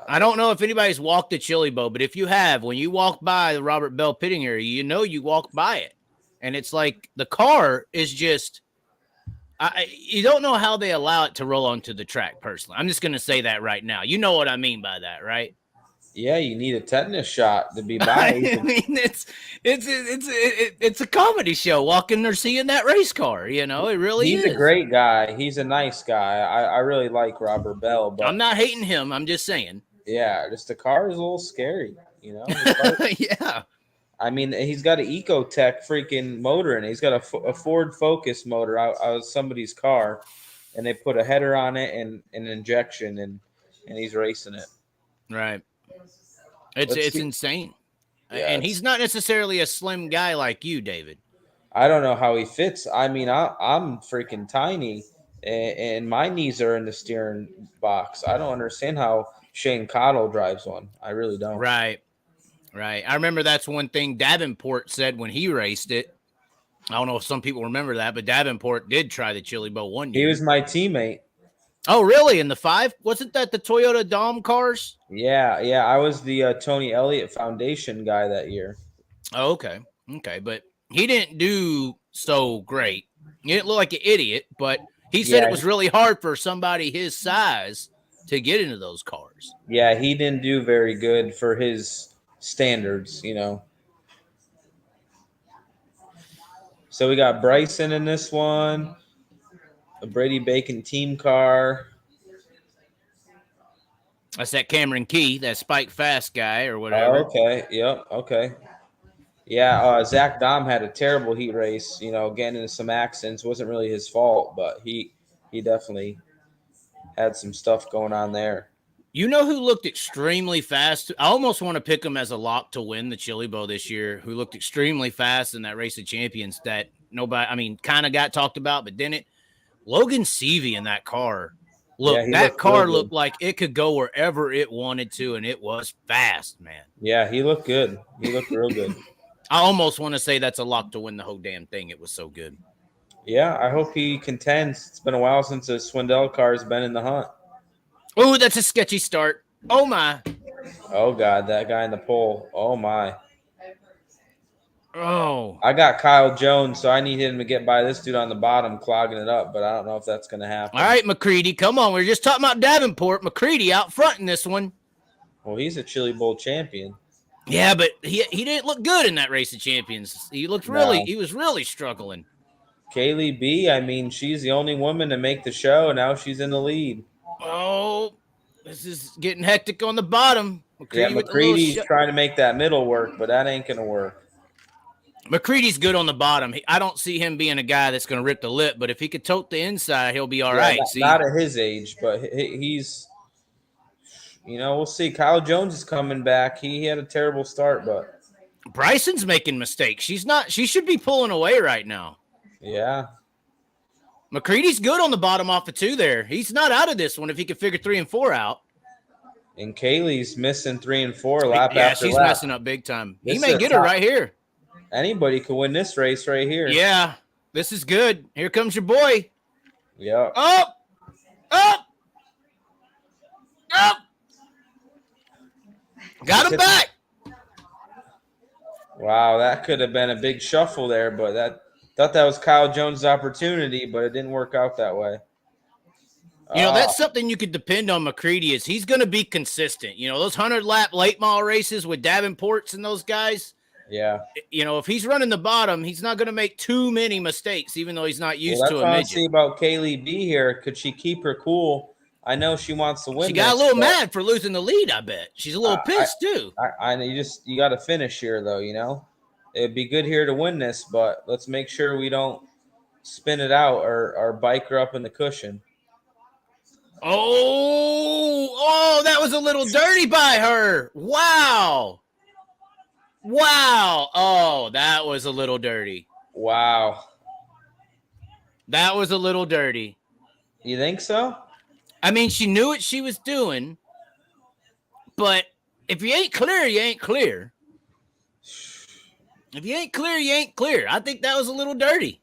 I don't know if anybody's walked the Chili Bowl, but if you have, when you walk by the Robert Bell pitting area, you know you walk by it. And it's like the car is just, you don't know how they allow it to roll onto the track, personally. I'm just going to say that right now. You know what I mean by that, right? Yeah, you need a tetanus shot to be by. I mean, it's a comedy show walking or seeing that race car. You know, it really is. He's a great guy. He's a nice guy. I really like Robert Bell. But I'm not hating him. I'm just saying. Yeah, just the car is a little scary. You know. Yeah. I mean, he's got an Ecotech freaking motor in it. He's got a Ford Focus motor out of somebody's car, and they put a header on it and an injection, and he's racing it. Right. It's insane. Yeah, and he's not necessarily a slim guy like you, David. I don't know how he fits. I mean, I'm freaking tiny, and my knees are in the steering box. I don't understand how Shane Cottle drives one. I really don't. Right. I remember that's one thing Davenport said when he raced it. I don't know if some people remember that, but Davenport did try the Chili Bowl one year. He was my teammate. Oh, really? In the 5? Wasn't that the Toyota Dom cars? Yeah. I was the Tony Elliott Foundation guy that year. Oh, okay. But he didn't do so great. He didn't look like an idiot, but he said it was really hard for somebody his size to get into those cars. Yeah, he didn't do very good for his standards, you know. So we got Bryson in this one. A Brady Bacon team car. That's that Cameron Key, that Spike Fast guy or whatever. Oh, okay. Yep. Okay. Yeah. Zach Dom had a terrible heat race. You know, getting into some accidents wasn't really his fault, but he definitely had some stuff going on there. You know who looked extremely fast? I almost want to pick him as a lock to win the Chili Bowl this year, who looked extremely fast in that race of champions that nobody, I mean, kind of got talked about, but didn't. Logan Seavey in that car. That car looked like it could go wherever it wanted to, and it was fast, man. Yeah, he looked good. He looked real good. I almost want to say that's a lock to win the whole damn thing. It was so good. Yeah, I hope he contends. It's been a while since the Swindell car has been in the hunt. Oh, that's a sketchy start. Oh, my. Oh, God, that guy in the pole. Oh, my. Oh. I got Kyle Jones, so I need him to get by this dude on the bottom, clogging it up, but I don't know if that's going to happen. All right, McCready, come on. We are just talking about Davenport. McCready out front in this one. Well, he's a Chili Bowl champion. Yeah, but he didn't look good in that race of champions. He looked he was really struggling. Kaylee B, I mean, she's the only woman to make the show. Now she's in the lead. Oh, this is getting hectic on the bottom. McCready's trying to make that middle work, but that ain't going to work. McCready's good on the bottom. I don't see him being a guy that's going to rip the lip, but if he could tote the inside, he'll be all right. Not at his age, but he's, we'll see. Kyle Jones is coming back. He had a terrible start, but Bryson's making mistakes. She should be pulling away right now. Yeah. McCready's good on the bottom off of 2 there. He's not out of this one if he can figure 3 and 4 out. And Kaylee's missing 3 and 4 lap after lap. Yeah, she's messing up big time. He may get her right here. Anybody could win this race right here. Yeah, this is good. Here comes your boy. Yeah. Up. Got him back. Wow, that could have been a big shuffle there, but thought that was Kyle Jones' opportunity, but it didn't work out that way. That's something you could depend on McCready is he's going to be consistent. Those 100-lap late model races with Davenports and those guys. Yeah. If he's running the bottom, he's not going to make too many mistakes, even though he's not used to a midget. That's what I see about Kaylee B here. Could she keep her cool? I know she wants to win. She got a little mad for losing the lead, I bet. She's a little pissed, too. I know you got to finish here, though, It'd be good here to win this, but let's make sure we don't spin it out or bike her up in the cushion. Oh, that was a little dirty by her. Wow. Oh, that was a little dirty. Wow. That was a little dirty. You think so? I mean, she knew what she was doing, but if you ain't clear, you ain't clear. If you ain't clear, you ain't clear. I think that was a little dirty.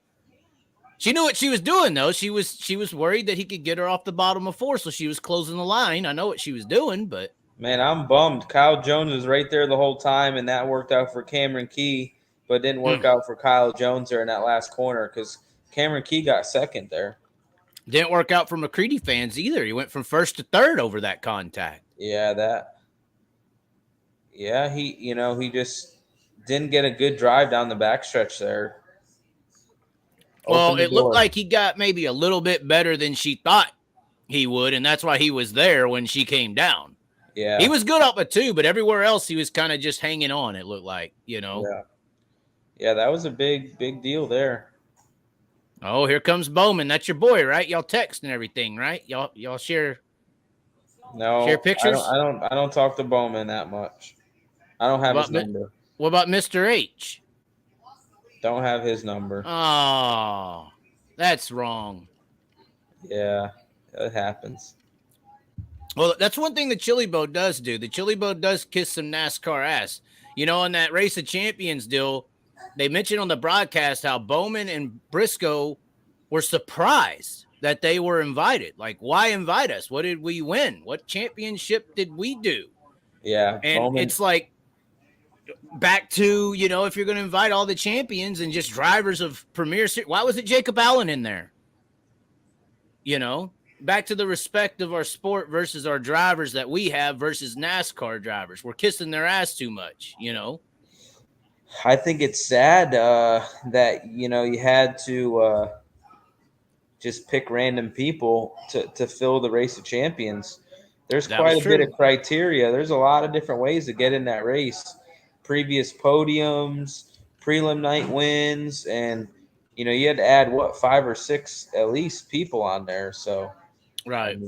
She knew what she was doing, though. She was worried that he could get her off the bottom of 4, so she was closing the line. I know what she was doing, but man, I'm bummed. Kyle Jones was right there the whole time, and that worked out for Cameron Key, but didn't work out for Kyle Jones there in that last corner because Cameron Key got second there. Didn't work out for McCready fans either. He went from 1st to 3rd over that contact. Yeah, he just didn't get a good drive down the backstretch there. Well, it looked like he got maybe a little bit better than she thought he would, and that's why he was there when she came down. Yeah. He was good up at 2, but everywhere else he was kind of just hanging on, it looked like, Yeah, that was a big deal there. Oh, here comes Bowman. That's your boy, right? Y'all text and everything, right? Y'all share pictures? I don't talk to Bowman that much. I don't have his number. What about Mr. H? Don't have his number. Oh, that's wrong. Yeah, it happens. Well, that's one thing the Chili Bow does do. The Chili Bow does kiss some NASCAR ass. In that Race of Champions deal, they mentioned on the broadcast how Bowman and Briscoe were surprised that they were invited. Like, why invite us? What did we win? What championship did we do? Yeah. And Bowman. It's like back to, if you're going to invite all the champions and just drivers of Premier Series, why was it Jacob Allen in there? Back to the respect of our sport versus our drivers that we have versus NASCAR drivers. We're kissing their ass too much, I think it's sad that, you had to just pick random people to fill the Race of Champions. There's quite a bit of criteria. There's a lot of different ways to get in that race. Previous podiums, prelim night wins, and, you had to add, 5 or 6 at least people on there. So, right.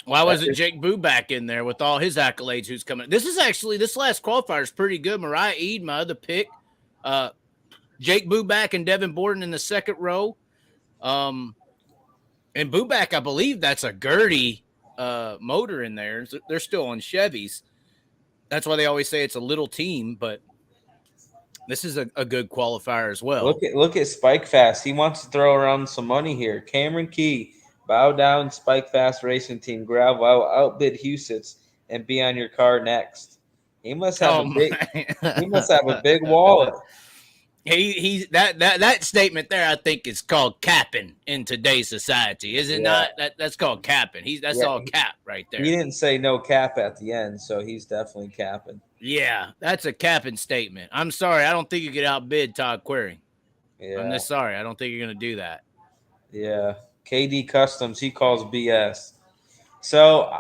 Why wasn't Jake Buback in there with all his accolades? Who's coming? This last qualifier is pretty good. Mariah Eade, my other pick. Jake Buback and Devin Borden in the second row. And Buback, I believe that's a Gertie motor in there. They're still on Chevys. That's why they always say it's a little team, but this is a good qualifier as well. Look at Spike Fast. He wants to throw around some money here. Cameron Key, Bow down, Spike Fast Racing Team. Gravel outbid Husitz and be on your car next. He must have He must have a big wallet. He's that statement there, I think, is called capping in today's society, is it not? That's called capping. That's all cap right there. He didn't say no cap at the end, so he's definitely capping. Yeah, that's a capping statement. I'm sorry, I don't think you could outbid Todd Query. Yeah. I'm just sorry, I don't think you're gonna do that. Yeah, KD Customs, he calls BS. So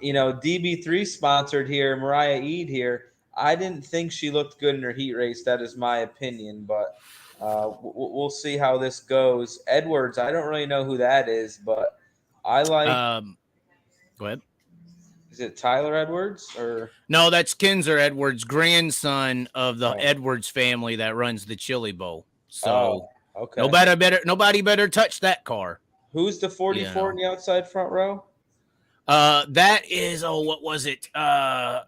DB3 sponsored here, Mariah Eade here. I didn't think she looked good in her heat race. That is my opinion, but we'll see how this goes. Edwards, I don't really know who that is, but I like. Go ahead. Is it Tyler Edwards or no? That's Kinzer Edwards, grandson of the Edwards family that runs the Chili Bowl. So okay, nobody better touch that car. Who's the 44 in the outside front row? That is what was it? Snap.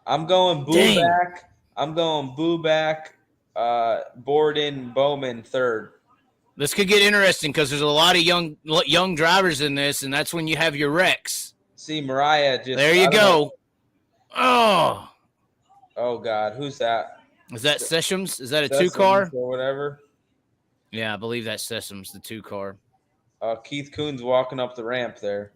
I'm going back. I'm going back. Borden Bowman third. This could get interesting because there's a lot of young drivers in this, and that's when you have your wrecks. See, Mariah just there. You go. Oh God, who's that? Is that Sessions? Is that a 2-car or whatever? Yeah, I believe that's Sessions, the 2-car. Keith Coon's walking up the ramp there.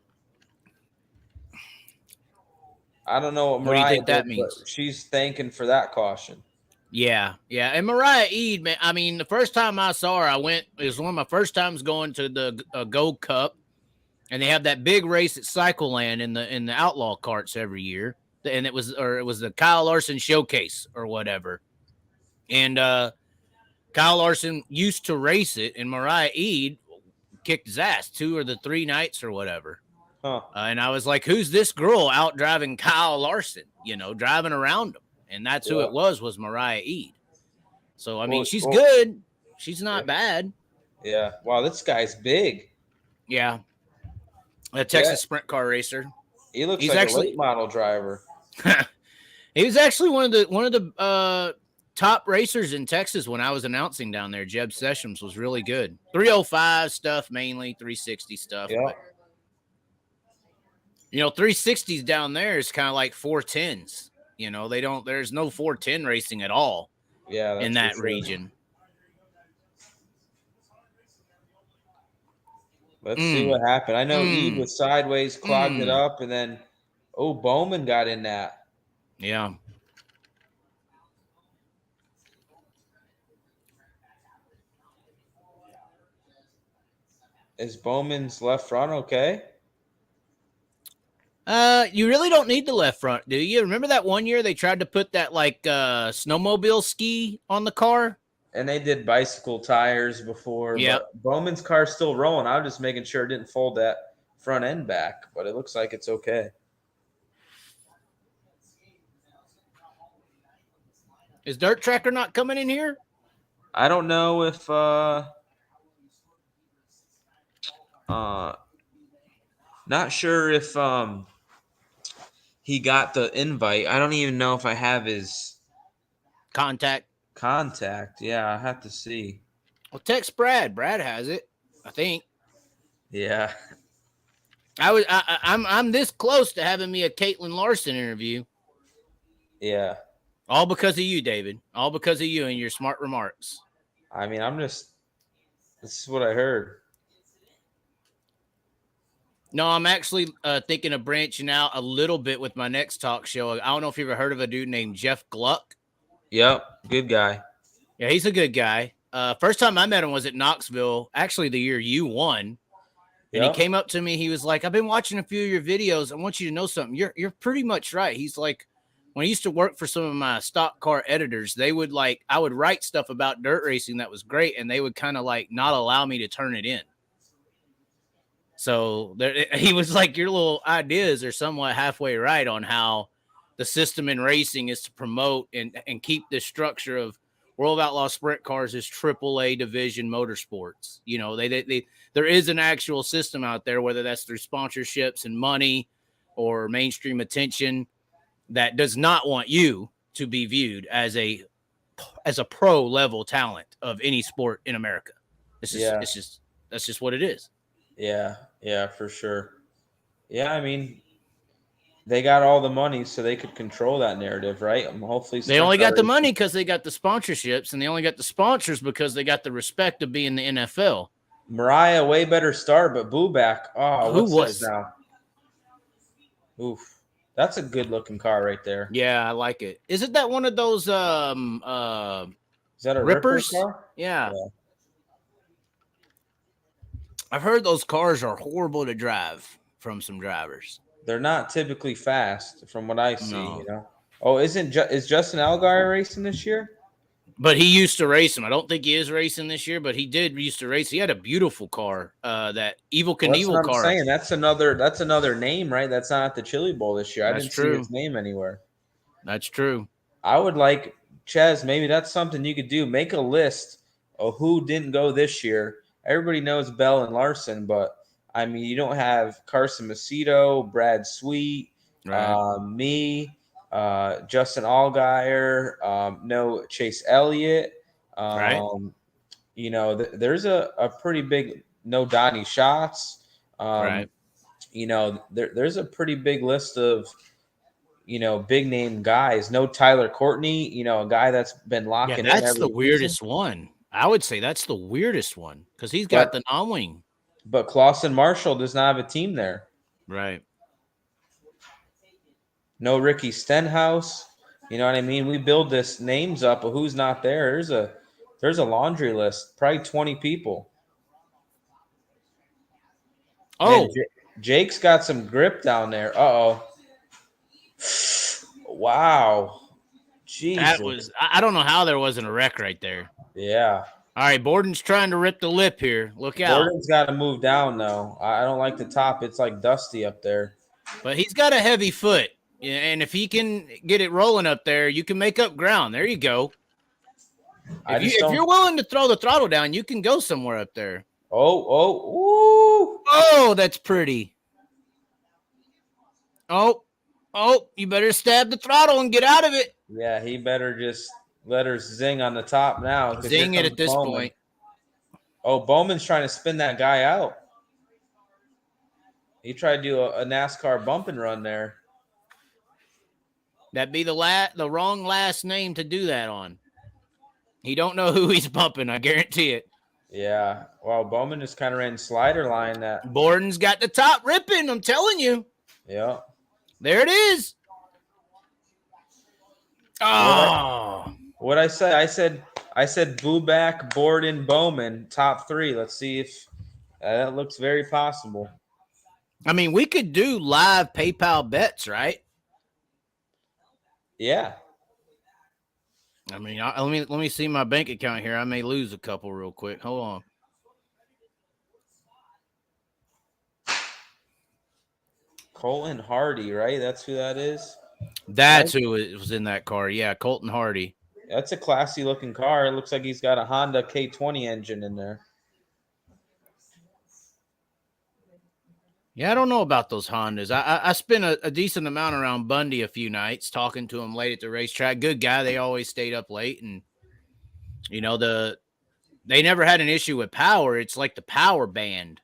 I don't know what Mariah do you think that means? She's thanking for that caution. Yeah. And Mariah Eade, man, I mean, the first time I saw her, it was one of my first times going to the Gold Cup, and they have that big race at Cycle Land in the Outlaw carts every year, and it was the Kyle Larson Showcase or whatever, and Kyle Larson used to race it, and Mariah Eade kicked his ass 2 or 3 nights or whatever. Huh. And I was like, who's this girl out driving Kyle Larson, driving around him? And that's who it was Mariah Eade. So, I mean, she's good. She's not bad. Yeah. Wow, this guy's big. Yeah. A Texas sprint car racer. He looks like a late model driver. He was actually one of the top racers in Texas when I was announcing down there. Jeb Sessions was really good. 305 stuff mainly, 360 stuff. Yeah. But, 360s down there is kind of like 410s. There's no 410 racing at all. Yeah, in that region. Let's see what happened. I know Eade was sideways, clogged it up, and then Bowman got in that. Yeah. Is Bowman's left front okay? You really don't need the left front, do you? Remember that one year they tried to put that snowmobile ski on the car? And they did bicycle tires before. Yeah. Bowman's car's still rolling. I was just making sure it didn't fold that front end back, but it looks like it's okay. Is Dirt Tracker not coming in here? I don't know if not sure if he got the invite. I don't even know if I have his contact. Yeah, I have to see. Well, text Brad. Brad has it, I think. Yeah. I'm this close to having me a Caitlin Larson interview. Yeah. All because of you, David. All because of you and your smart remarks. I mean, this is what I heard. No, I'm actually thinking of branching out a little bit with my next talk show. I don't know if you've ever heard of a dude named Jeff Gluck. Yep, good guy. Yeah, he's a good guy. First time I met him was at Knoxville, actually the year you won. And he came up to me. He was like, I've been watching a few of your videos. I want you to know something. You're pretty much right. He's like, when I used to work for some of my stock car editors, I would write stuff about dirt racing that was great, and they would kind of not allow me to turn it in. So he was like, your little ideas are somewhat halfway right on how the system in racing is to promote and keep this structure of World of Outlaw Sprint Cars as AAA division motorsports. There is an actual system out there, whether that's through sponsorships and money or mainstream attention, that does not want you to be viewed as a pro level talent of any sport in America. That's That's just what it is. Yeah, for sure. Yeah, I mean, they got all the money, so they could control that narrative, right? Hopefully, They only got the money because they got the sponsorships, and they only got the sponsors because they got the respect of being the NFL. Mariah, way better start, but Boo back. Oh, Who what's was this now? Oof, that's a good looking car right there. Yeah, I like it. Isn't that one of those Is that a rippers? Ripper car? Yeah. I've heard those cars are horrible to drive from some drivers. They're not typically fast, from what I see. No. You know. Oh, is Justin Allgaier racing this year? But he used to race him. I don't think he is racing this year, but he did used to race. He had a beautiful car, that Evil Knievel car. I'm saying that's another name, right? That's not at the Chili Bowl this year. I didn't see his name anywhere. That's true. I would like Ches. Maybe that's something you could do. Make a list of who didn't go this year. Everybody knows Bell and Larson, but I mean, you don't have Carson Macedo, Brad Sweet, Right. me. Justin Allgaier, no Chase Elliott. Right. You know, there's a pretty big no Donnie Schatz. Right. You know, there's a pretty big list of, you know, big name guys. No Tyler Courtney, you know, a guy that's been locking in. That's the weirdest one. I would say that's the weirdest one because he's got the non-wing. But Clausen Marshall does not have a team there. Right. No Ricky Stenhouse. You know what I mean? We build this names up of who's not there. There's a laundry list, probably 20 people. Oh, man, Jake's got some grip down there. Uh-oh. Wow. Jesus. That was, I don't know how there wasn't a wreck right there. Yeah. All right, Borden's trying to rip the lip here. Look out. Borden's got to move down, though. I don't like the top. It's like dusty up there. But he's got a heavy foot. And if he can get it rolling up there, you can make up ground. There you go. If you're willing to throw the throttle down, you can go somewhere up there. Oh, that's pretty. Oh, you better stab the throttle and get out of it. Yeah, he better just let her zing on the top now. Zing it at this point. Oh, Bowman's trying to spin that guy out. He tried to do a NASCAR bump and run there. That'd be the wrong last name to do that on. He don't know who he's bumping, I guarantee it. Yeah. Well, Bowman just kind of ran slider line that. Borden's got the top ripping, I'm telling you. Yeah. There it is. Oh. What'd I say? I said Buback, Borden, Bowman, top three. Let's see if that looks very possible. I mean, we could do live PayPal bets, right? Yeah. I mean, let me see my bank account here. I may lose a couple real quick. Hold on. Colton Hardy, right? That's who that is. That's who was in that car. Yeah, Colton Hardy. That's a classy looking car. It looks like he's got a Honda K20 engine in there. Yeah, I don't know about those Hondas. I spent a decent amount around Bundy a few nights talking to him late at the racetrack. Good guy. They always stayed up late, and you know they never had an issue with power. It's like the power band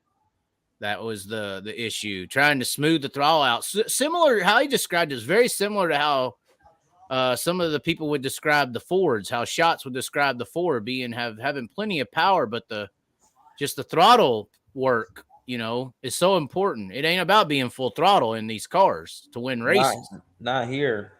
that was the issue. Trying to smooth the throttle out. Similar how he described it is very similar to how some of the people would describe the Fords. How Schatz would describe the Ford having plenty of power, but the throttle work, you know, is so important. It ain't about being full throttle in these cars to win races. Not here.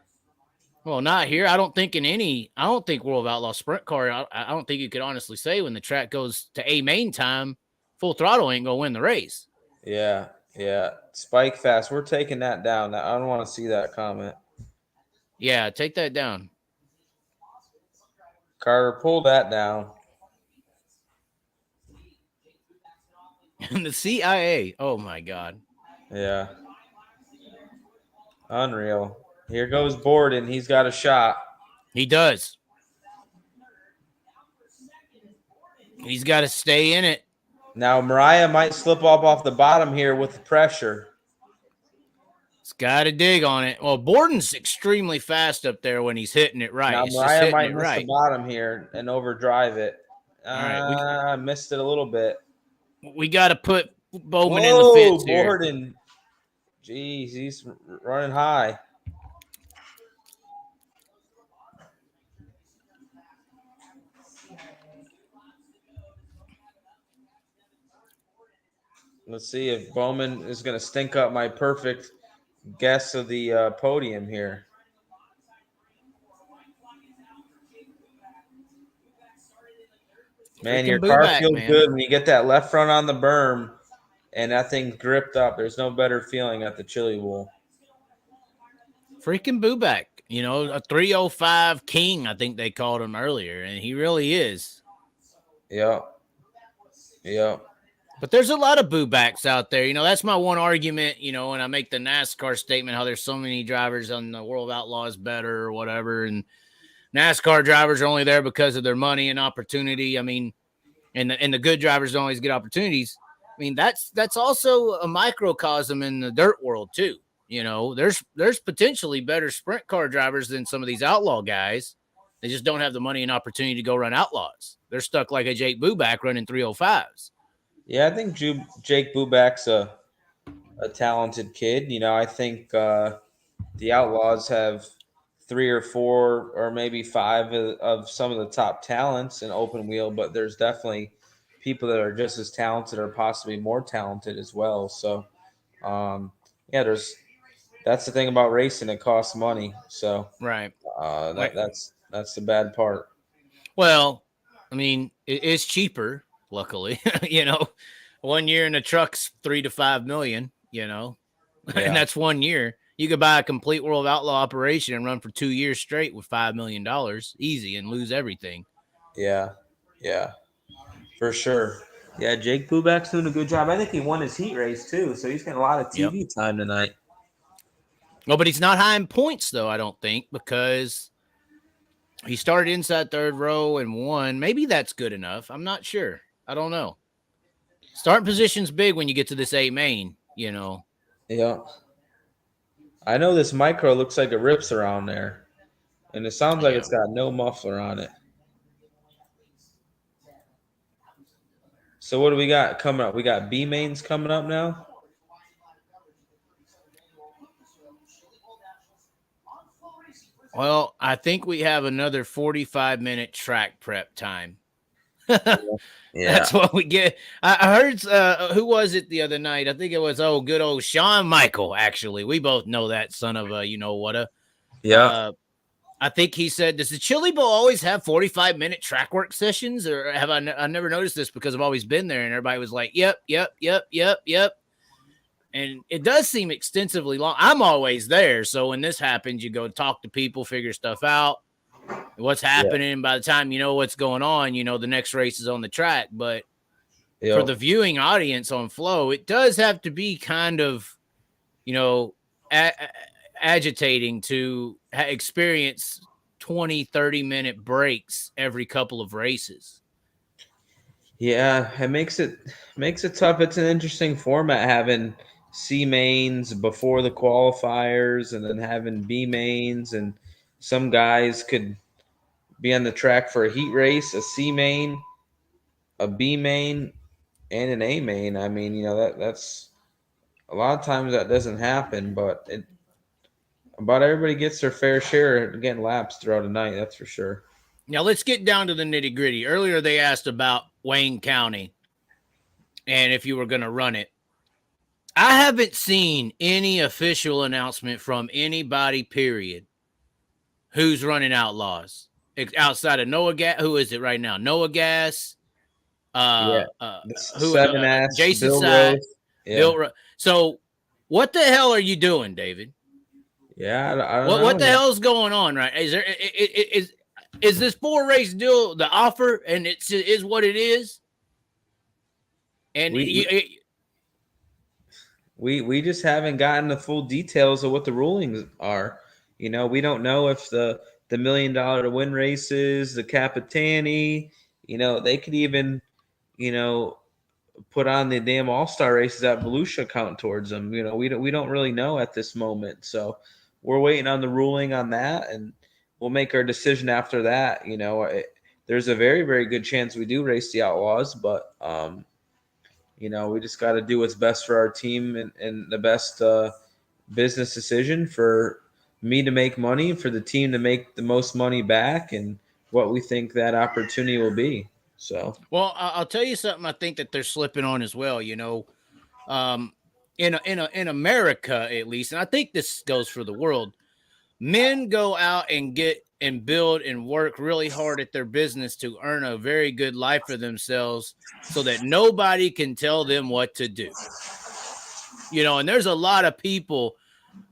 Well, not here. I don't think World of Outlaw sprint car. I don't think you could honestly say when the track goes to A main time, full throttle ain't gonna win the race. Yeah. Spike fast. We're taking that down. I don't want to see that comment. Yeah, take that down. Carter, pull that down. And the CIA. Oh my God. Yeah. Unreal. Here goes Borden. He's got a shot. He does. He's got to stay in it. Now Mariah might slip off the bottom here with the pressure. He's got to dig on it. Well, Borden's extremely fast up there when he's hitting it right. Now He's Mariah might miss the bottom here and overdrive it. All right, I missed it a little bit. We got to put Bowman in the fence here. Borden. Jeez, he's running high. Let's see if Bowman is going to stink up my perfect guess of the podium here. Man, your car feels good when you get that left front on the berm and that thing's gripped up. There's no better feeling at the Chili Bowl. Freaking Booback, you know, a 305 king, I think they called him earlier, and he really is. Yep. But there's a lot of Boobacks out there. You know, that's my one argument, you know, when I make the NASCAR statement, how there's so many drivers on the World of Outlaws better or whatever. And NASCAR drivers are only there because of their money and opportunity. I mean, and the good drivers don't always get opportunities. I mean, that's also a microcosm in the dirt world too. You know, there's potentially better sprint car drivers than some of these outlaw guys. They just don't have the money and opportunity to go run outlaws. They're stuck like a Jake Booback running 305s. Yeah, I think Jake Booback's a talented kid. You know, I think the Outlaws have 3 or 4 or maybe 5 of some of the top talents in open wheel, but there's definitely people that are just as talented or possibly more talented as well. So, yeah, that's the thing about racing. It costs money. So, right. That's the bad part. Well, I mean, it's cheaper, luckily. You know, 1 year in a truck's $3 to $5 million, you know, and that's 1 year. You could buy a complete World Outlaw operation and run for 2 years straight with $5 million easy and lose everything. Yeah, for sure. Yeah, Jake Booback's doing a good job. I think he won his heat race too, so he's getting a lot of TV time tonight. Well, but he's not high in points, though, I don't think, because he started inside third row and won. Maybe that's good enough. I'm not sure. I don't know. Starting position's big when you get to this A main, you know. Yeah. I know this micro looks like it rips around there, and it sounds like it's got no muffler on it. So what do we got coming up? We got B mains coming up now. Well, I think we have another 45-minute track prep time. That's what we get. I heard, who was it the other night? I think it was, good old Shawn Michael, actually. We both know that son of a, you know what? Yeah. I think he said, does the Chili Bowl always have 45-minute track work sessions? Or have I never noticed this because I've always been there? And everybody was like, yep. And it does seem extensively long. I'm always there. So when this happens, you go talk to people, figure stuff out, what's happening. Yeah. By the time you know what's going on, you know, the next race is on the track. But for the viewing audience on Flow, it does have to be kind of, you know, agitating to experience 20, 30-minute breaks every couple of races. Yeah, it makes it tough. It's an interesting format having C mains before the qualifiers and then having B mains, and some guys could be on the track for a heat race, a C main, a B main, and an A main. I mean, you know, that's a lot of times that doesn't happen, but about everybody gets their fair share of getting laps throughout the night. That's for sure. Now let's get down to the nitty gritty. Earlier they asked about Wayne County and if you were going to run it. I haven't seen any official announcement from anybody, period, who's running Outlaws outside of Noah Gas. Who is it right now? Noah Gas. Jason Bill Side, Rose. Yeah. Bill. So, what the hell are you doing, David? Yeah, I don't know. What the hell is going on? Right? Is this 4-race deal the offer, and it is what it is? And we just haven't gotten the full details of what the rulings are. You know, we don't know if the $1 million to win races, the Capitani, you know, they could even, you know, put on the damn all-star races at Volusia count towards them. You know, we don't really know at this moment. So we're waiting on the ruling on that, and we'll make our decision after that. You know, there's a very, very good chance we do race the Outlaws, but, we just got to do what's best for our team and the best business decision for me to make money, for the team to make the most money back, and what we think that opportunity will be. So, well, I'll tell you something. I think that they're slipping on as well. In America at least, and I think this goes for the world. Men go out and get and build and work really hard at their business to earn a very good life for themselves, so that nobody can tell them what to do. And there's a lot of people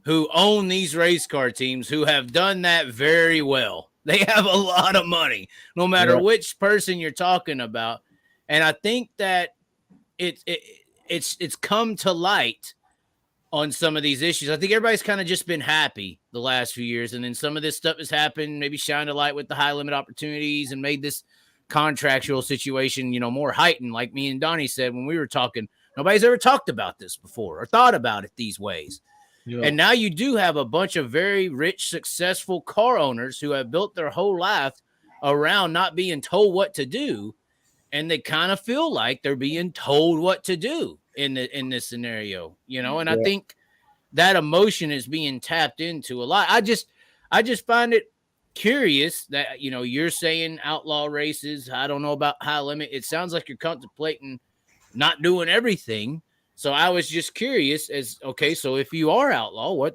who own these race car teams who have done that very well. They have a lot of money, no matter which person you're talking about. And I think that it's come to light on some of these issues. I think everybody's kind of just been happy the last few years. And then some of this stuff has happened, maybe shined a light with the high limit opportunities and made this contractual situation, more heightened. Like me and Donnie said when we were talking, nobody's ever talked about this before or thought about it these ways. Yeah. And now you do have a bunch of very rich, successful car owners who have built their whole life around not being told what to do. And they kind of feel like they're being told what to do in this scenario, and I think that emotion is being tapped into a lot. I just find it curious that, you're saying outlaw races. I don't know about high limit. It sounds like you're contemplating not doing everything. So I was just curious okay, so if you are outlaw,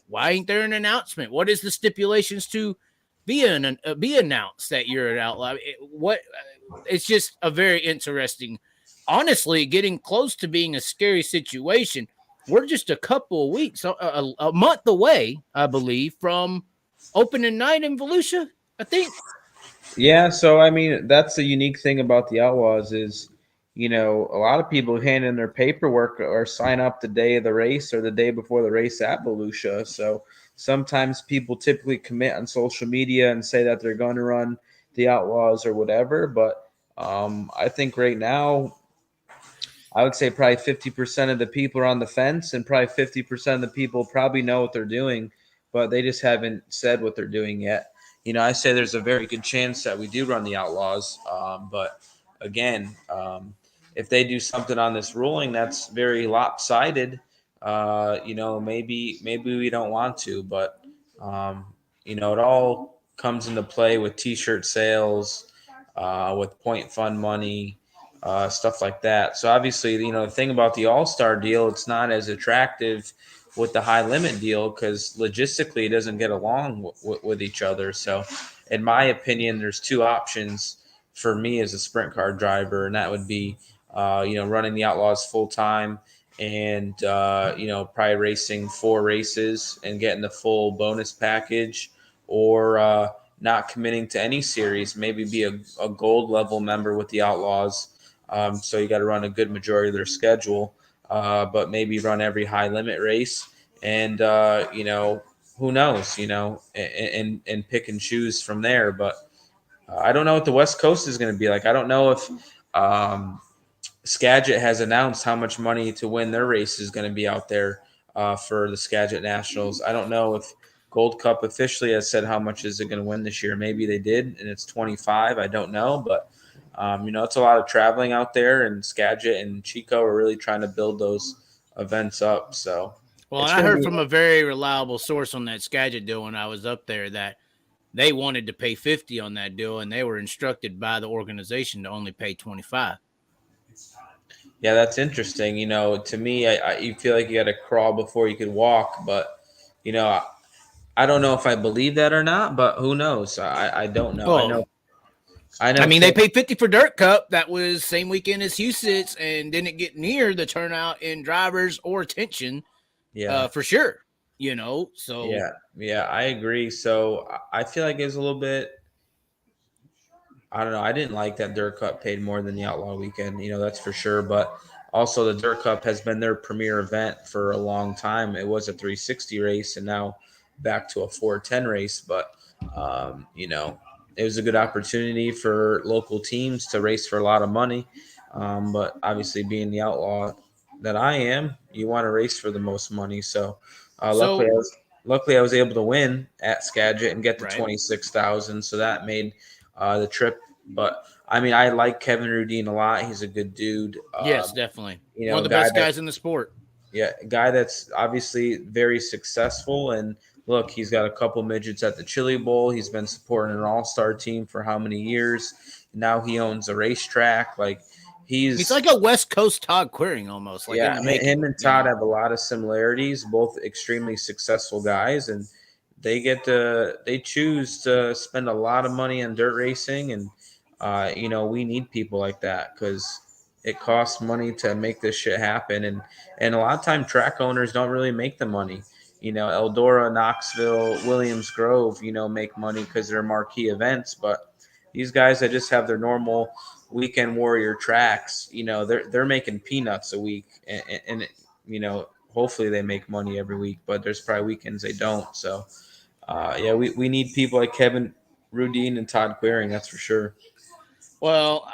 why ain't there an announcement? What is the stipulations to be announced that you're an outlaw? It's just a very interesting, honestly, getting close to being a scary situation. We're just a couple of weeks, a month away, I believe, from opening night in Volusia, I think. Yeah, so I mean, that's the unique thing about the Outlaws is, a lot of people hand in their paperwork or sign up the day of the race or the day before the race at Volusia. So sometimes people typically commit on social media and say that they're going to run the Outlaws or whatever. But I think right now, I would say probably 50% of the people are on the fence, and probably 50% of the people probably know what they're doing, but they just haven't said what they're doing yet. I say there's a very good chance that we do run the Outlaws. But again, if they do something on this ruling that's very lopsided, maybe we don't want to, but it all comes into play with T-shirt sales, with point fund money, stuff like that. So obviously, the thing about the All-Star deal, it's not as attractive with the high limit deal because logistically it doesn't get along with each other. So in my opinion, there's two options for me as a sprint car driver, and that would be running the Outlaws full time and probably racing 4 races and getting the full bonus package, or not committing to any series, maybe be a gold level member with the Outlaws. So you got to run a good majority of their schedule, but maybe run every high limit race, and who knows, and pick and choose from there. But I don't know what the West Coast is going to be like. I don't know if Skagit has announced how much money to win their race is going to be out there for the Skagit Nationals. I don't know if Gold Cup officially has said how much is it going to win this year. Maybe they did, and it's 25. I don't know, but it's a lot of traveling out there, and Skagit and Chico are really trying to build those events up. So, well, and I heard from a very reliable source on that Skagit deal when I was up there that they wanted to pay 50 on that deal, and they were instructed by the organization to only pay 25. Yeah, that's interesting. To me, you feel like you got to crawl before you could walk, but I don't know if I believe that or not. But who knows? I don't know. Well, I know. I mean, they paid 50 for Dirt Cup. That was same weekend as Houston's, and didn't get near the turnout in drivers or attention. Yeah, for sure. So yeah, I agree. So I feel like it's a little bit. I don't know. I didn't like that Dirt Cup paid more than the Outlaw Weekend. That's for sure. But also, the Dirt Cup has been their premier event for a long time. It was a 360 race, and now back to a 410 race. But it was a good opportunity for local teams to race for a lot of money. But obviously, being the outlaw that I am, you want to race for the most money. So luckily, I was able to win at Skagit and get the 26,000. So that made the trip. But I mean, I like Kevin Rudeen a lot. He's a good dude. Yes, definitely. You know, One of the guy best that, guys in the sport. yeah, a guy that's obviously very successful. And look, he's got a couple midgets at the Chili Bowl. He's been supporting an all-star team for how many years? Now he owns a racetrack. Like He's like a West Coast Todd Quiring almost. Like yeah, in the making, him and Todd have a lot of similarities, both extremely successful guys, and they choose to spend a lot of money on dirt racing. And you know, we need people like that because it costs money to make this shit happen. And a lot of time track owners don't really make the money. You know, Eldora, Knoxville, Williams Grove, you know, make money because they're marquee events, but these guys that just have their normal weekend warrior tracks, you know, they're making peanuts a week, and you know, hopefully they make money every week, but there's probably weekends they don't. So yeah, we need people like Kevin Rudeen and Todd Quiring, that's for sure. Well,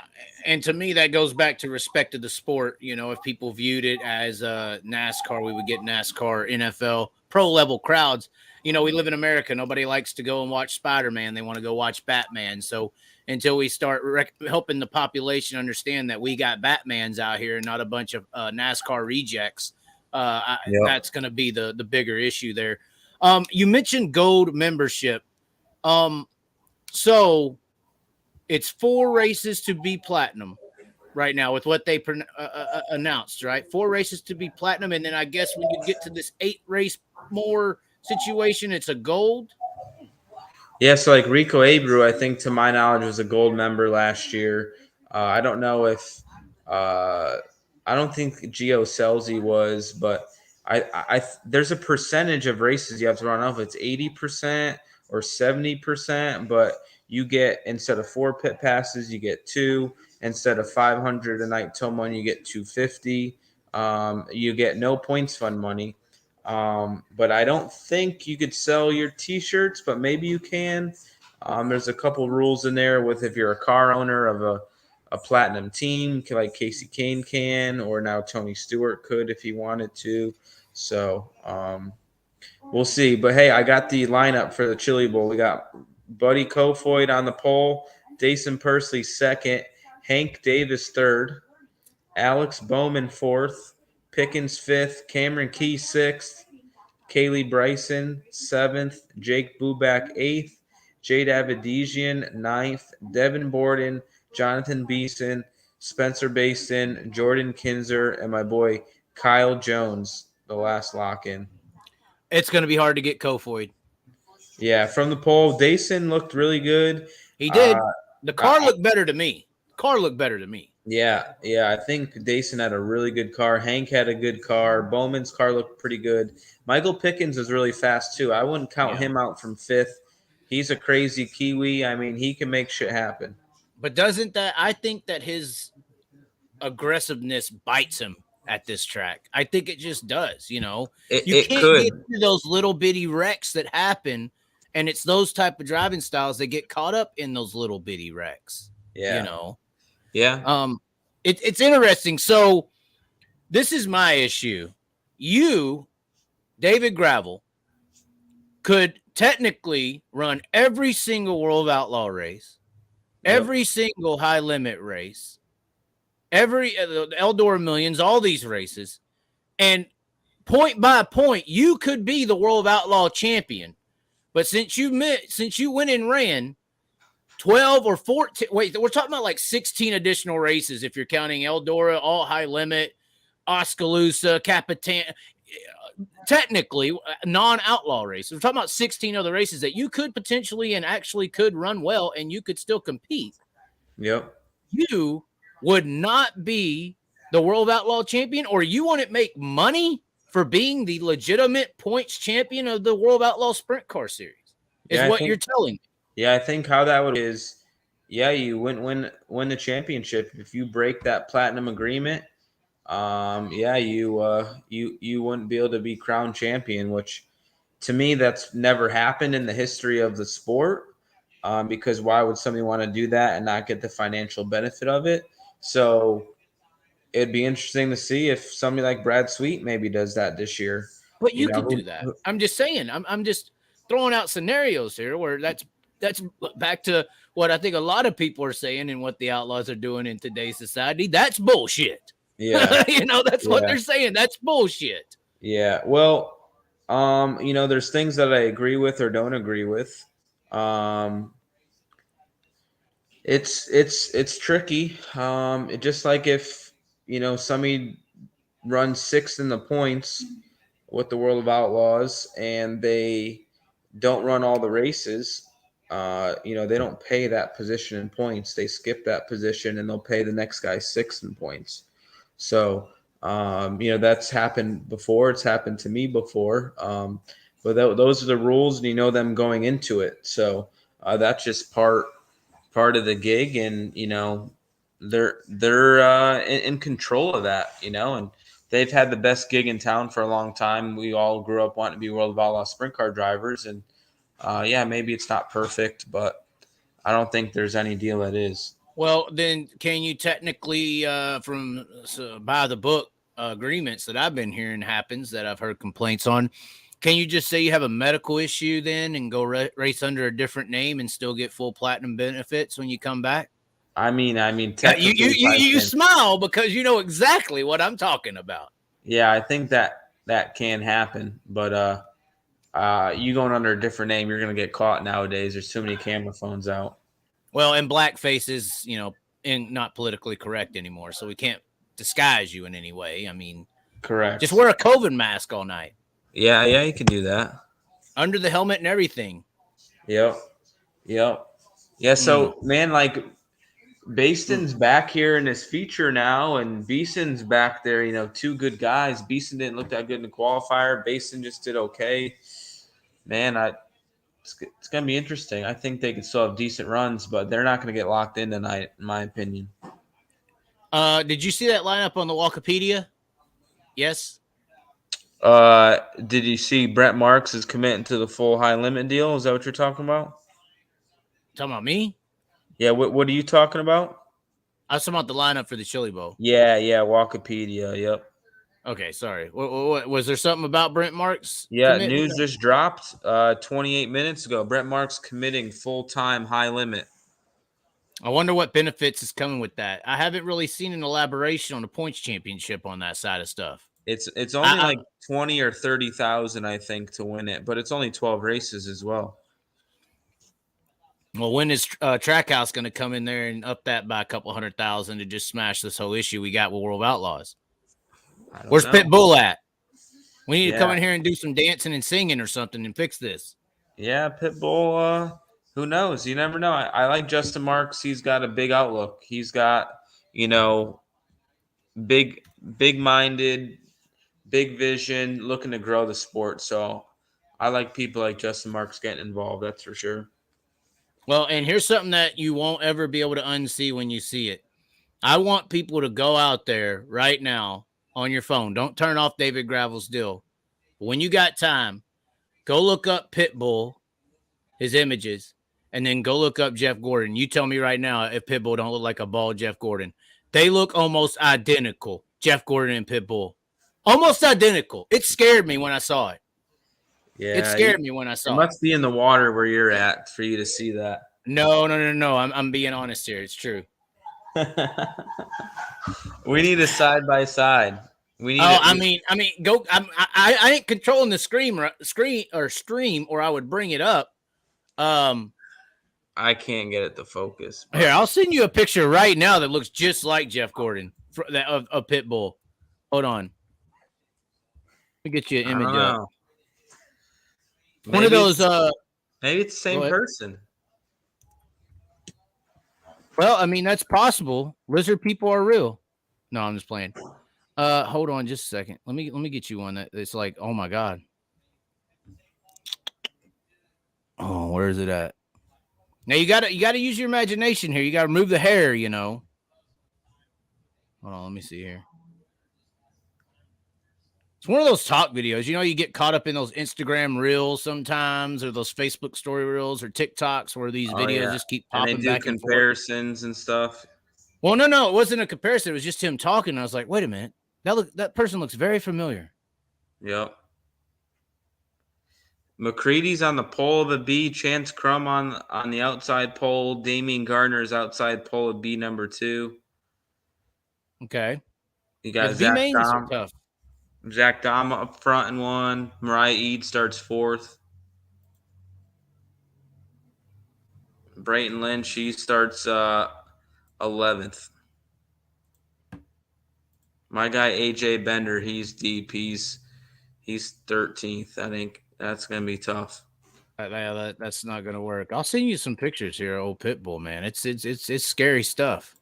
and to me, that goes back to respect of the sport. You know, if people viewed it as NASCAR, we would get NASCAR, NFL, pro level crowds. You know, we live in America. Nobody likes to go and watch Spider-Man. They want to go watch Batman. So until we start helping the population understand that we got Batmans out here and not a bunch of NASCAR rejects, that's going to be the bigger issue there. You mentioned gold membership. So it's 4 races to be platinum right now with what they announced, right? 4 races to be platinum. And then I guess when you get to this 8 race more situation, it's a gold. Yeah, so like Rico Abreu, I think to my knowledge was a gold member last year. I don't know if I don't think Gio Scelzi was, but I there's a percentage of races you have to run off. It's 80% or 70%, but you get, instead of 4 pit passes, you get 2. Instead of 500 a night tow money, you get 250. You get no points fund money. But I don't think you could sell your T-shirts, but maybe you can. There's a couple rules in there with if you're a car owner of a platinum team, like Casey Kane can, or now Tony Stewart could if he wanted to. So we'll see. But hey, I got the lineup for the Chili Bowl. We got Buddy Kofoid on the pole, Dason Pursley second, Hank Davis third, Alex Bowman fourth, Pickens fifth, Cameron Key sixth, Kaylee Bryson seventh, Jake Buback eighth, Jade Avedisian ninth, Devin Borden, Jonathan Beeson, Spencer Baston, Jordan Kinzer, and my boy Kyle Jones, the last lock-in. It's going to be hard to get Kofoid. Yeah, from the pole, Dason looked really good. He did. The car looked better to me. Yeah, I think Dason had a really good car. Hank had a good car. Bowman's car looked pretty good. Michael Pickens is really fast too. I wouldn't count him out from 5th. He's a crazy Kiwi. I mean, he can make shit happen. But doesn't that, I think that his aggressiveness bites him at this track. I think it just does, you know. You can't get to those little bitty wrecks that happen, and it's those type of driving styles that get caught up in those little bitty wrecks. Yeah. You know. Yeah. It's interesting. So this is my issue. You, David Gravel, could technically run every single World of Outlaw race, every single high limit race, every Eldora Millions, all these races, and point by point, you could be the World of Outlaw champion. But since you went and ran 12 or 14, wait, we're talking about like 16 additional races if you're counting Eldora, all high limit, Oskaloosa, Capitan, technically non-outlaw races. We're talking about 16 other races that you could potentially and actually could run well, and you could still compete. Yep. You would not be the World Outlaw champion, or you wouldn't make money for being the legitimate points champion of the World Outlaw Sprint Car Series, is what you're telling me. Yeah, I think how that would is, you wouldn't win the championship if you break that platinum agreement. You wouldn't be able to be crowned champion, which to me that's never happened in the history of the sport. Because why would somebody want to do that and not get the financial benefit of it? So it'd be interesting to see if somebody like Brad Sweet maybe does that this year. But you could do that. I'm just saying. I'm just throwing out scenarios here where that's that's back to what I think a lot of people are saying and what the Outlaws are doing in today's society. That's bullshit. Yeah. That's what they're saying. That's bullshit. Yeah. Well, there's things that I agree with or don't agree with. It's tricky. It just like if somebody runs sixth in the points with the World of Outlaws and they don't run all the races. They don't pay that position in points. They skip that position and they'll pay the next guy sixth in points. So that's happened before. It's happened to me before. But those are the rules, and them going into it. So that's just part of the gig, and they're in control of that. And they've had the best gig in town for a long time. We all grew up wanting to be World of Outlaws sprint car drivers, and maybe it's not perfect, but I don't think there's any deal that is. Well, then can you technically, by the book agreements that I've been hearing happens that I've heard complaints on, can you just say you have a medical issue then and go race under a different name and still get full platinum benefits when you come back? I mean, you smile because you know exactly what I'm talking about. Yeah, I think that can happen, but you going under a different name, you're gonna get caught nowadays. There's too many camera phones out. Well, and blackface is, not politically correct anymore, so we can't disguise you in any way. I mean, correct. Just wear a COVID mask all night. Yeah, you can do that. Under the helmet and everything. Yep. Yeah, so, man, like, Baston's back here in this feature now, and Beeson's back there, two good guys. Beeson didn't look that good in the qualifier. Baston just did okay. Man, it's going to be interesting. I think they could still have decent runs, but they're not going to get locked in tonight, in my opinion. Did you see that lineup on the Wikipedia? Yes. Did you see Brent Marks is committing to the full high limit deal? Is that what you're talking about? Talking about me? Yeah. What are you talking about? I was talking about the lineup for the Chili Bowl. Yeah. Wikipedia. Yep. Okay, sorry. What was there something about Brent Marks? Yeah, news just dropped 28 minutes ago. Brent Marks committing full-time high limit. I wonder what benefits is coming with that. I haven't really seen an elaboration on the points championship on that side of stuff. It's only like 20 or 30,000, I think, to win it, but it's only 12 races as well. Well, when is Trackhouse going to come in there and up that by a couple 100,000 to just smash this whole issue we got with World of Outlaws? Where's Pitbull at? We need to come in here and do some dancing and singing or something and fix this. Yeah, Pitbull. Who knows? You never know. I like Justin Marks. He's got a big outlook. He's got, big-minded, big vision, looking to grow the sport. So I like people like Justin Marks getting involved. That's for sure. Well, and here's something that you won't ever be able to unsee when you see it. I want people to go out there right now on your phone. Don't turn off David Gravel's deal. But when you got time, go look up Pitbull, his images, and then go look up Jeff Gordon. You tell me right now if Pitbull don't look like a bald Jeff Gordon. They look almost identical, Jeff Gordon and Pitbull. Almost identical. It scared me when I saw it. Yeah, it scared me when I saw it. It must be in the water where you're at for you to see that. No. I'm being honest here. It's true. We need a side by side. We need. I mean, go. I ain't controlling the stream, or I would bring it up. I can't get it to focus. But... Here, I'll send you a picture right now that looks just like Jeff Gordon of Pitbull. Hold on. Let me get you an image up. One of those. Maybe it's the same person. Well, I mean, that's possible. Lizard people are real. No, I'm just playing. Hold on just a second. Let me get you one that's like, oh my God. Oh, where is it at? Now you gotta use your imagination here. You gotta remove the hair, Hold on, let me see here. It's one of those talk videos. You get caught up in those Instagram reels sometimes, or those Facebook story reels, or TikToks, where these videos just keep popping and they do back and comparisons and stuff. Well, no, it wasn't a comparison. It was just him talking. I was like, wait a minute, that person looks very familiar. Yep. McCready's on the pole of the B. Chance Crum on the outside pole. Damian Gardner's outside pole of B number 2. Okay. You Yeah, got the B mains are Dom. tough. Zach Dom up front in 1. Mariah Eade starts 4th. Brayton Lynch, she starts 11th. My guy AJ Bender, he's deep. He's 13th. I think that's gonna be tough. That's not going to work. I'll send you some pictures here, old Pitbull, man. It's scary stuff.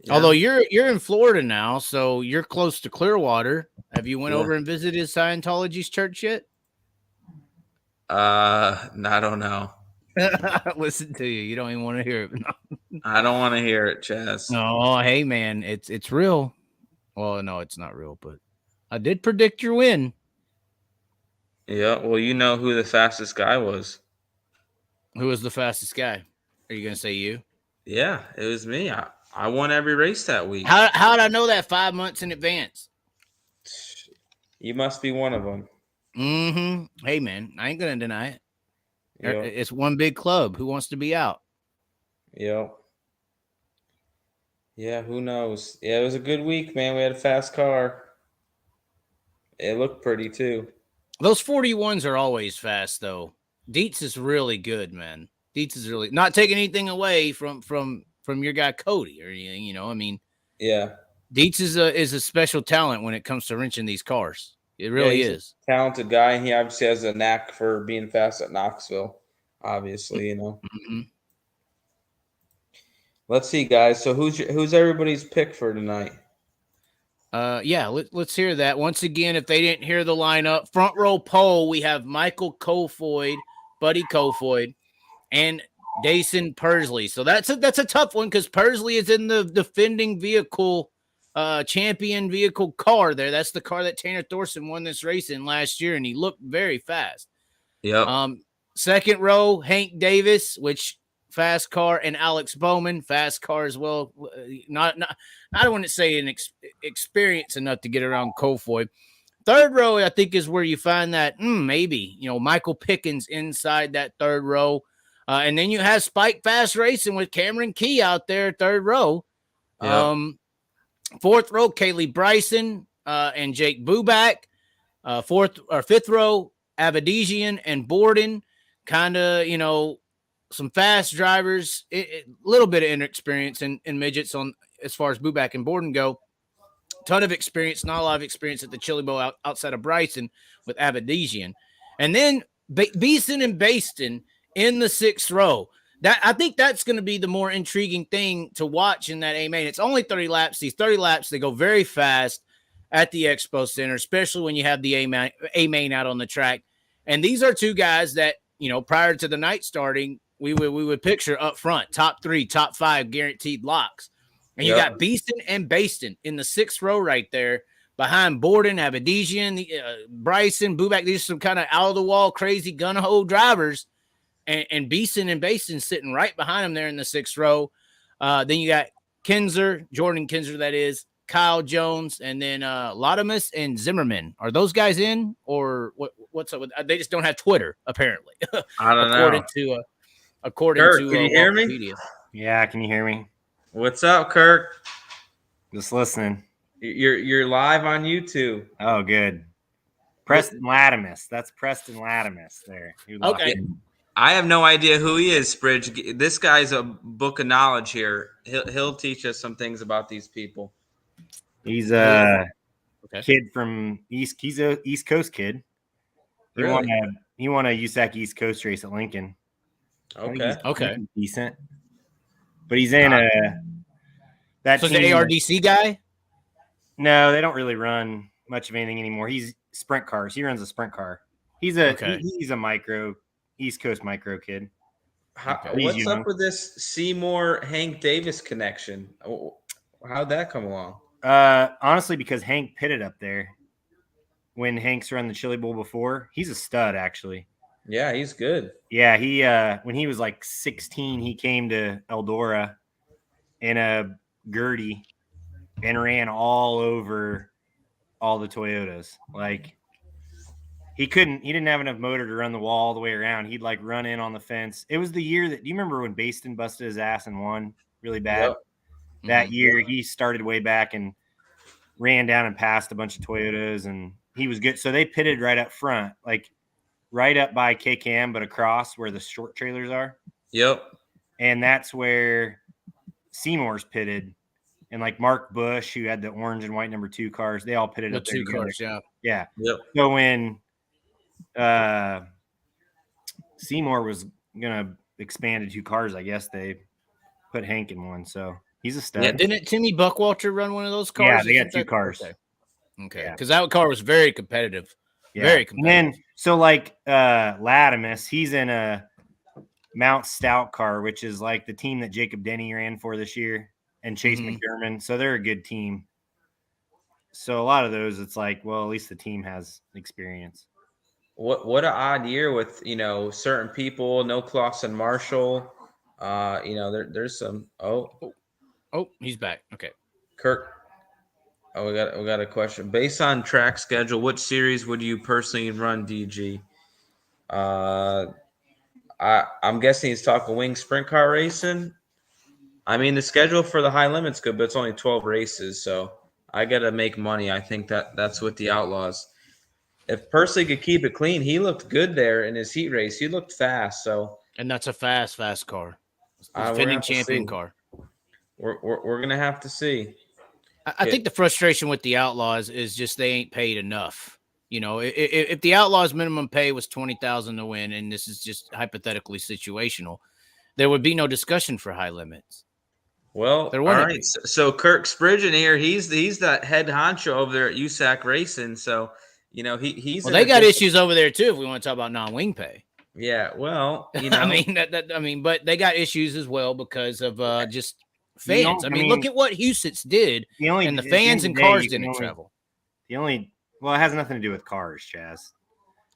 Yeah. Although you're in Florida now, so you're close to Clearwater. Have you went Yeah. over and visited Scientology's church yet? I don't know. Listen to you. You don't even want to hear it. I don't want to hear it, Chaz. No, hey man, it's real. Well, no, it's not real, but I did predict your win. Yeah, well, you know who the fastest guy was. Who was the fastest guy? Are you gonna say you? Yeah, it was me. I won every race that week. How did I know that 5 months in advance? You must be one of them. Mm-hmm. Hey man, I ain't gonna deny it. Yep. It's one big club. Who wants to be out? Yep. Yeah, who knows? Yeah, it was a good week, man. We had a fast car. It looked pretty too. Those 41s are always fast, though. Dietz is really good, man. Dietz is really not taking anything away from your guy Cody or anything. You know, I mean, Yeah. Dietz is a special talent when it comes to wrenching these cars. It really is. A talented guy, and he obviously has a knack for being fast at Knoxville. Obviously, you know. Mm-hmm. Let's see, guys. So who's everybody's pick for tonight? Yeah, let's hear that. Once again, if they didn't hear the lineup, front row poll, we have Michael Kofoid, Buddy Kofoid, and Dason Persley. So that's a tough one because Persley is in the defending vehicle champion vehicle car there. That's the car that Tanner Thorson won this race in last year, and he looked very fast. Yep. Second row, Hank Davis, which fast car, and Alex Bowman, fast car as well. Not I don't want to say an experience enough to get around Kofoid. Third row, I think, is where you find that maybe, Michael Pickens inside that third row. And then you have Spike Fast Racing with Cameron Key out there, third row. Yep. Fourth row, Kaylee Bryson and Jake Buback. Fifth row, Avedisian and Borden. Kind of, some fast drivers, a little bit of inexperience in midgets on as far as Buback and Borden go. Ton of experience, not a lot of experience at the Chili Bowl outside of Bryson with Avedisian. And then Beeson and Baston in the sixth row. I think that's going to be the more intriguing thing to watch in that A-Main. It's only 30 laps. These 30 laps, they go very fast at the Expo Center, especially when you have the A-Main out on the track. And these are two guys that, prior to the night starting, we would picture up front, top 3, top 5 guaranteed locks. And you got Beeston and Baston in the sixth row right there behind Borden, Avedisian, Bryson, Buback. These are some kind of out-of-the-wall, crazy gun-ho drivers. And Beeson and Baston sitting right behind them there in the sixth row. Then you got Kinzer, Jordan Kinzer, that is, Kyle Jones, and then Lotimus and Zimmerman. Are those guys in, or what's up with? They just don't have Twitter, apparently. I don't know. According Kirk, to can you hear me? Wikipedia. Yeah, can you hear me? What's up, Kirk? Just listening. You're live on YouTube. Oh, good. Preston Latimus. That's Preston Latimus there. Okay. I have no idea who he is, Spridge. This guy's a book of knowledge here. He'll teach us some things about these people. He's a kid from East. He's a East Coast kid. Really? He won a USAC East Coast race at Lincoln. Okay. He's decent. But he's in that. So the ARDC guy? No, they don't really run much of anything anymore. He's sprint cars. He runs a sprint car. He's a micro East Coast micro kid. What's up with this Seymour Hank Davis connection? How'd that come along? Honestly, because Hank pitted up there when Hank's run the Chili Bowl before. He's a stud, actually. Yeah, he's good. Yeah, he when he was like 16, he came to Eldora in a Gertie and ran all over all the Toyotas. Like He didn't have enough motor to run the wall all the way around. He'd like run in on the fence. It was the year do you remember when Baston busted his ass and won really bad? Yep. That year he started way back and ran down and passed a bunch of Toyotas, and he was good. So they pitted right up front, like right up by KKM, but across where the short trailers are. Yep. And that's where Seymour's pitted. And like Mark Bush, who had the orange and white number 2 cars, they all pitted The up there 2 together. cars, yeah. Yeah. Yep. So when Seymour was gonna expand to 2 cars, I guess they put Hank in one. So he's a stud. Yeah, didn't Timmy Buckwalter run one of those cars? Yeah, they got 2 cars. Okay, because that car was very competitive. Yeah. Very competitive. And then so like Latimus, he's in a Mount Stout car, which is like the team that Jacob Denny ran for this year, and Chase McDermott. So they're a good team. So a lot of those, it's like, well, at least the team has experience. What an odd year with, certain people, no Clausen Marshall. There's some. Oh, he's back. Okay. Kirk. Oh, we got a question. Based on track schedule, which series would you personally run, DG? I'm guessing he's talking wing sprint car racing. I mean, the schedule for the high limit's good, but it's only 12 races, so I got to make money. I think that's with the Outlaws. If Percy could keep it clean, he looked good there in his heat race. He looked fast. So, and that's a fast car. Defending champion car. We're gonna have to see. I think the frustration with the Outlaws is just they ain't paid enough. If the Outlaws minimum pay was $20,000 to win, and this is just hypothetically situational, there would be no discussion for high limits. Well, all right. So Kirk Spridgen here, he's that head honcho over there at USAC Racing. So, he's. Well, they got issues over there too. If we want to talk about non-wing pay. Yeah. Well, but they got issues as well because of just fans. Look at what Huset's did, and the fans and cars didn't travel. It has nothing to do with cars, Chaz.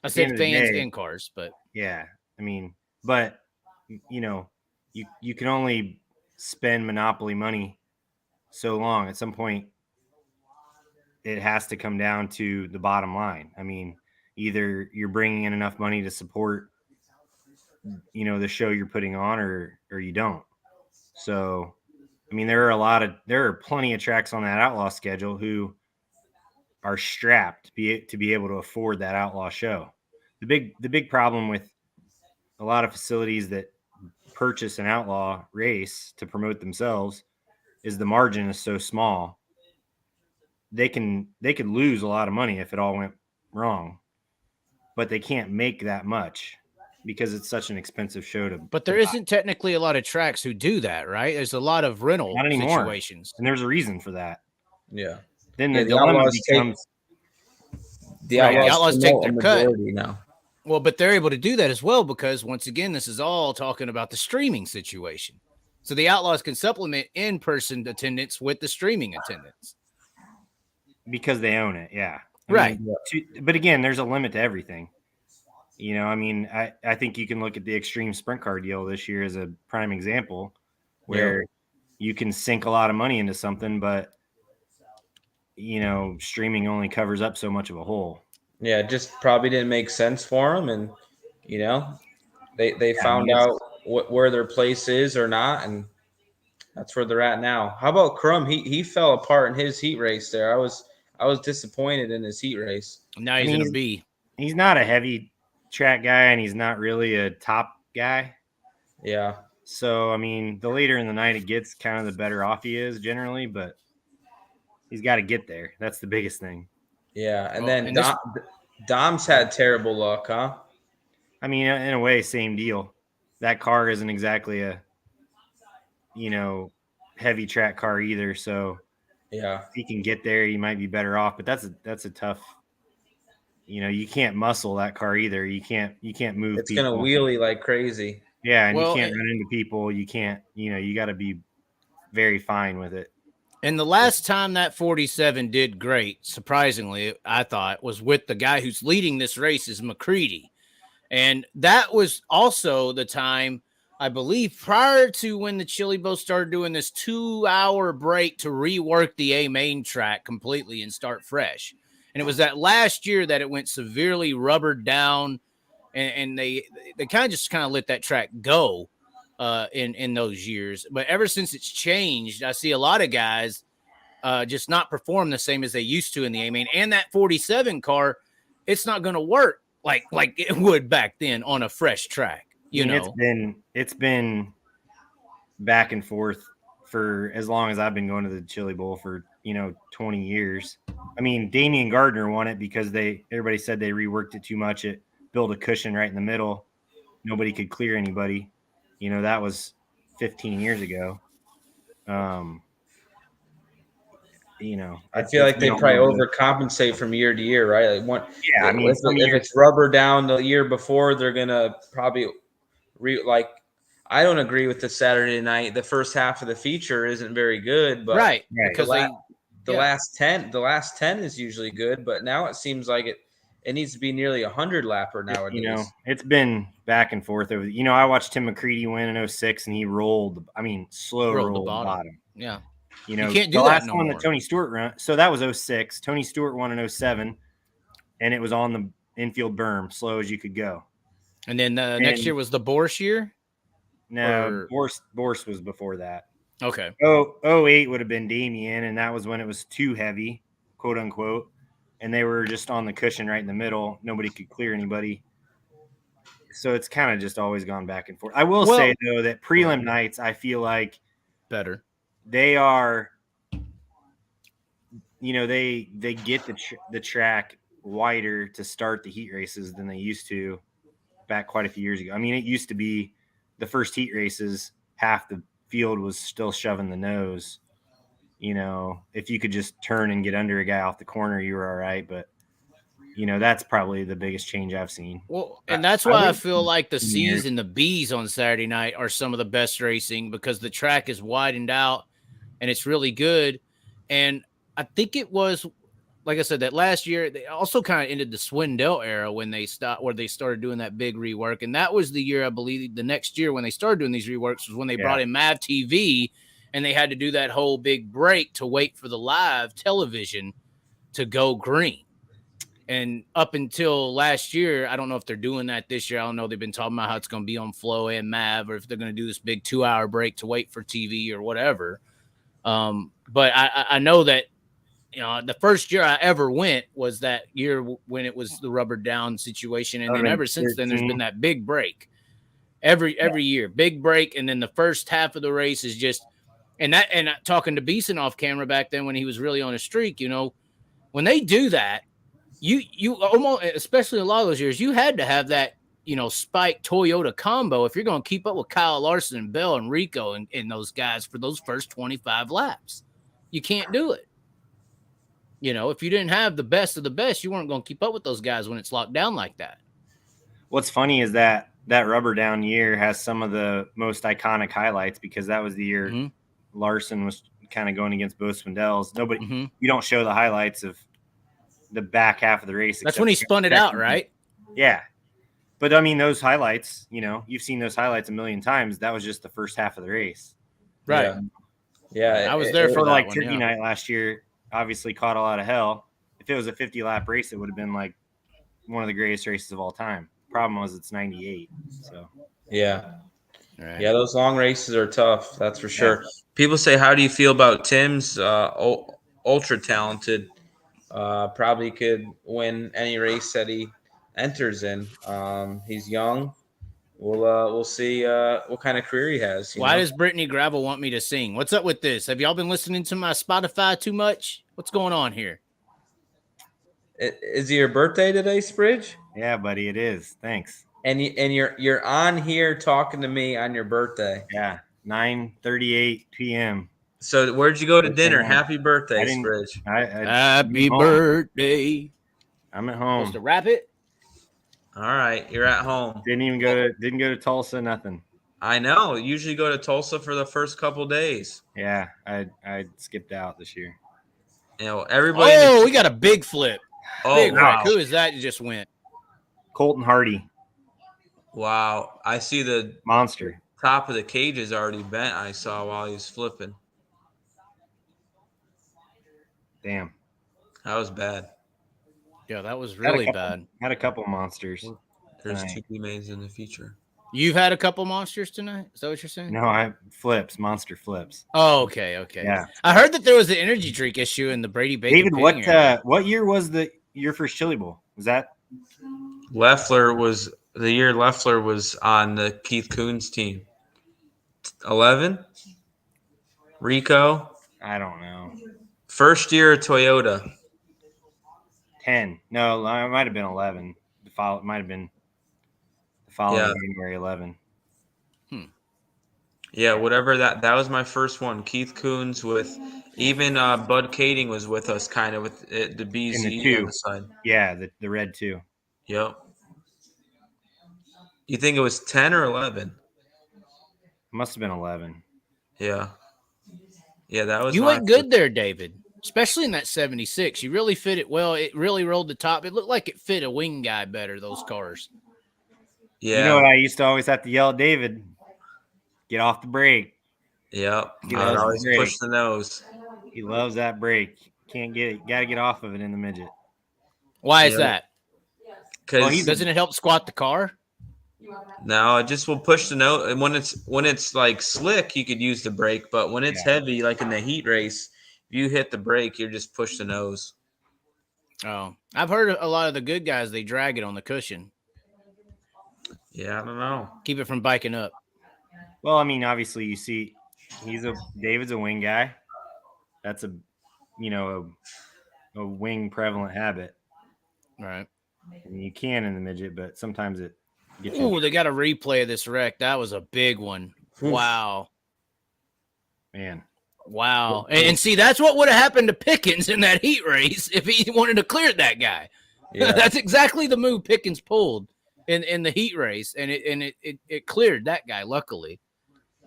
I said fans and cars, but yeah, but you can only spend monopoly money so long. At some point, it has to come down to the bottom line. Either you're bringing in enough money to support, the show you're putting on, or you don't. So, there are plenty of tracks on that Outlaw schedule who are strapped to be able to afford that Outlaw show. The big problem with a lot of facilities that purchase an Outlaw race to promote themselves is the margin is so small. They could lose a lot of money if it all went wrong, but they can't make that much because it's such an expensive show to. But there isn't technically a lot of tracks who do that, right? There's a lot of rental situations, and there's a reason for that. Yeah. Then the dilemma becomes the Outlaws take their cut now. Well, but they're able to do that as well because, once again, this is all talking about the streaming situation. So the Outlaws can supplement in-person attendance with the streaming attendance. Because they own it, yeah. Right. But again, there's a limit to everything. I think you can look at the Extreme Sprint Car deal this year as a prime example where you can sink a lot of money into something, but, streaming only covers up so much of a hole. Yeah, it just probably didn't make sense for them. And, they found out where their place is or not. And that's where they're at now. How about Crum? He fell apart in his heat race there. I was disappointed in his heat race. Now he's going to be. He's not a heavy track guy, and he's not really a top guy. Yeah. So, the later in the night it gets, kind of the better off he is generally, but he's got to get there. That's the biggest thing. Yeah, and Dom's had terrible luck, huh? In a way, same deal. That car isn't exactly a, heavy track car either. So, yeah, if he can get there, he might be better off. But that's a tough. You can't muscle that car either. You can't move. It's gonna wheelie like crazy. Yeah, and you can't run into people. You can't. You got to be very fine with it. And the last time that 47 did great, surprisingly, I thought, was with the guy who's leading this race is McCready. And that was also the time, I believe, prior to when the Chili Bowl started doing this 2-hour break to rework the A main track completely and start fresh. And And it was that last year that it went severely rubbered down, and they kind of let that track go in those years. But ever since it's changed, I see a lot of guys just not perform the same as they used to in the A-Main. And that 47 car, it's not going to work like it would back then on a fresh track. You know, it's been back and forth for as long as I've been going to the Chili Bowl for 20 years. I mean, Damian Gardner won it because everybody said they reworked it too much. It built a cushion right in the middle. Nobody could clear anybody. That was 15 years ago. I feel like they probably overcompensate from year to year, right? Like if it's rubber down the year before, they're gonna probably I don't agree with the Saturday night. The first half of the feature isn't very good, but right because the last 10 is usually good, but now it seems like it needs to be nearly 100 lapper nowadays. It's been back and forth over. I watched Tim McCready win in 06, and he rolled the bottom. Yeah. You can't do the that last no one more. that Tony Stewart run. So that was 06. Tony Stewart won in 07, and it was on the infield berm, slow as you could go. And then next year was the Borsch year? No, Borsch was before that. Okay. 08 would have been Damien, and that was when it was too heavy, quote unquote. And they were just on the cushion right in the middle. Nobody could clear anybody. So it's kind of just always gone back and forth. I will say, though, that prelim nights, I feel like better. They are, they get the track wider to start the heat races than they used to back quite a few years ago. I mean, it used to be the first heat races, half the field was still shoving the nose. If you could just turn and get under a guy off the corner, you were all right. But, that's probably the biggest change I've seen. Well, and that's why I feel like the C's and the B's on Saturday night are some of the best racing because the track is widened out. And it's really good. And I think it was, like I said, that last year, they also kind of ended the Swindell era when they started doing that big rework. And that was the year, I believe, the next year when they started doing these reworks was when they brought in MAV TV and they had to do that whole big break to wait for the live television to go green. And up until last year, I don't know if they're doing that this year. I don't know. They've been talking about how it's going to be on Flow and MAV or if they're going to do this big 2-hour break to wait for TV or whatever. But I know that, the first year I ever went was that year when it was the rubber down situation. And then ever since then, there's been that big break every year, big break. And then the first half of the race is just, and talking to Beeson off camera back then when he was really on a streak, when they do that, you almost, especially a lot of those years, you had to have that, Spike Toyota combo if you're going to keep up with Kyle Larson and Bell and Rico and those guys for those first 25 laps. You can't do it. If you didn't have the best of the best, you weren't going to keep up with those guys when it's locked down like that. What's funny is that rubber down year has some of the most iconic highlights because that was the year Larson was kind of going against both Swindells. You don't show the highlights of the back half of the race. That's when he spun it out, right? Yeah. But, I mean, those highlights, you've seen those highlights a million times. That was just the first half of the race. Right. Yeah. I was there for that one, Turkey Night last year, obviously caught a lot of hell. If it was a 50-lap race, it would have been like one of the greatest races of all time. Problem was it's 98. So, yeah. Right. Yeah, those long races are tough. That's for sure. People say, how do you feel about Tim's ultra talented? Probably could win any race that he enters in. He's young. We'll see what kind of career he has. Why does Brittany Gravel want me to sing? What's up with this? Have y'all been listening to my Spotify too much? What's going on here? Is it your birthday today, Spridge? Yeah, buddy, it is. Thanks. And you're on here talking to me on your birthday. Yeah, 9:38 p.m. So where'd you go to dinner? Happy birthday, Spridge. Happy birthday. I'm at home. Supposed to wrap it? All right, you're at home. Didn't go to Tulsa, nothing. I know. Usually go to Tulsa for the first couple days. Yeah, I skipped out this year. Everybody. Oh, we got a big flip. Oh, big wow. Wreck. Who is that? Just went. Colton Hardy. Wow, I see the monster. Top of the cage is already bent. I saw while he was flipping. Damn, that was bad. Yeah, that was really bad. Had a couple monsters. There's tonight. 2 mains in the feature. You've had a couple monsters tonight? Is that what you're saying? No, I flips, monster flips. Oh, okay. Yeah. I heard that there was an energy drink issue in the Brady Bacon. David, Ping area. what year was your first Chili Bowl? Was that Leffler was the year Leffler was on the Keith Coons team. 11? Rico? I don't know. First year of Toyota. 10. No, it might have been 11. It might have been the following January 11. Yeah, whatever that was my first one. Keith Coons with even Bud Kading was with us, kind of with the BZ on the side. Yeah, the red 2. Yep. You think it was 10 or 11? Must have been 11. Yeah. Yeah, that was. You went good there, David. Especially in that 76. You really fit it well. It really rolled the top. It looked like it fit a wing guy better, those cars. Yeah. You know what I used to always have to yell at David? Get off the brake. Yep. I'd always push the nose. He loves that brake. Can't get it. Got to get off of it in the midget. Why is that? Because doesn't it help squat the car? No, it just will push the nose. And when it's like slick, you could use the brake. But when it's heavy, like in the heat race, if you hit the brake, you just push the nose. Oh, I've heard a lot of the good guys, they drag it on the cushion. Yeah, I don't know. Keep it from biking up. Well, I mean, obviously, you see, David's a wing guy. That's a wing prevalent habit. Right. I mean, you can in the midget, but sometimes it gets. Oh, they got a replay of this wreck. That was a big one. Wow. Man. Wow. And see, that's what would have happened to Pickens in that heat race if he wanted to clear that guy. Yeah. That's exactly the move Pickens pulled in the heat race, and it cleared that guy, luckily.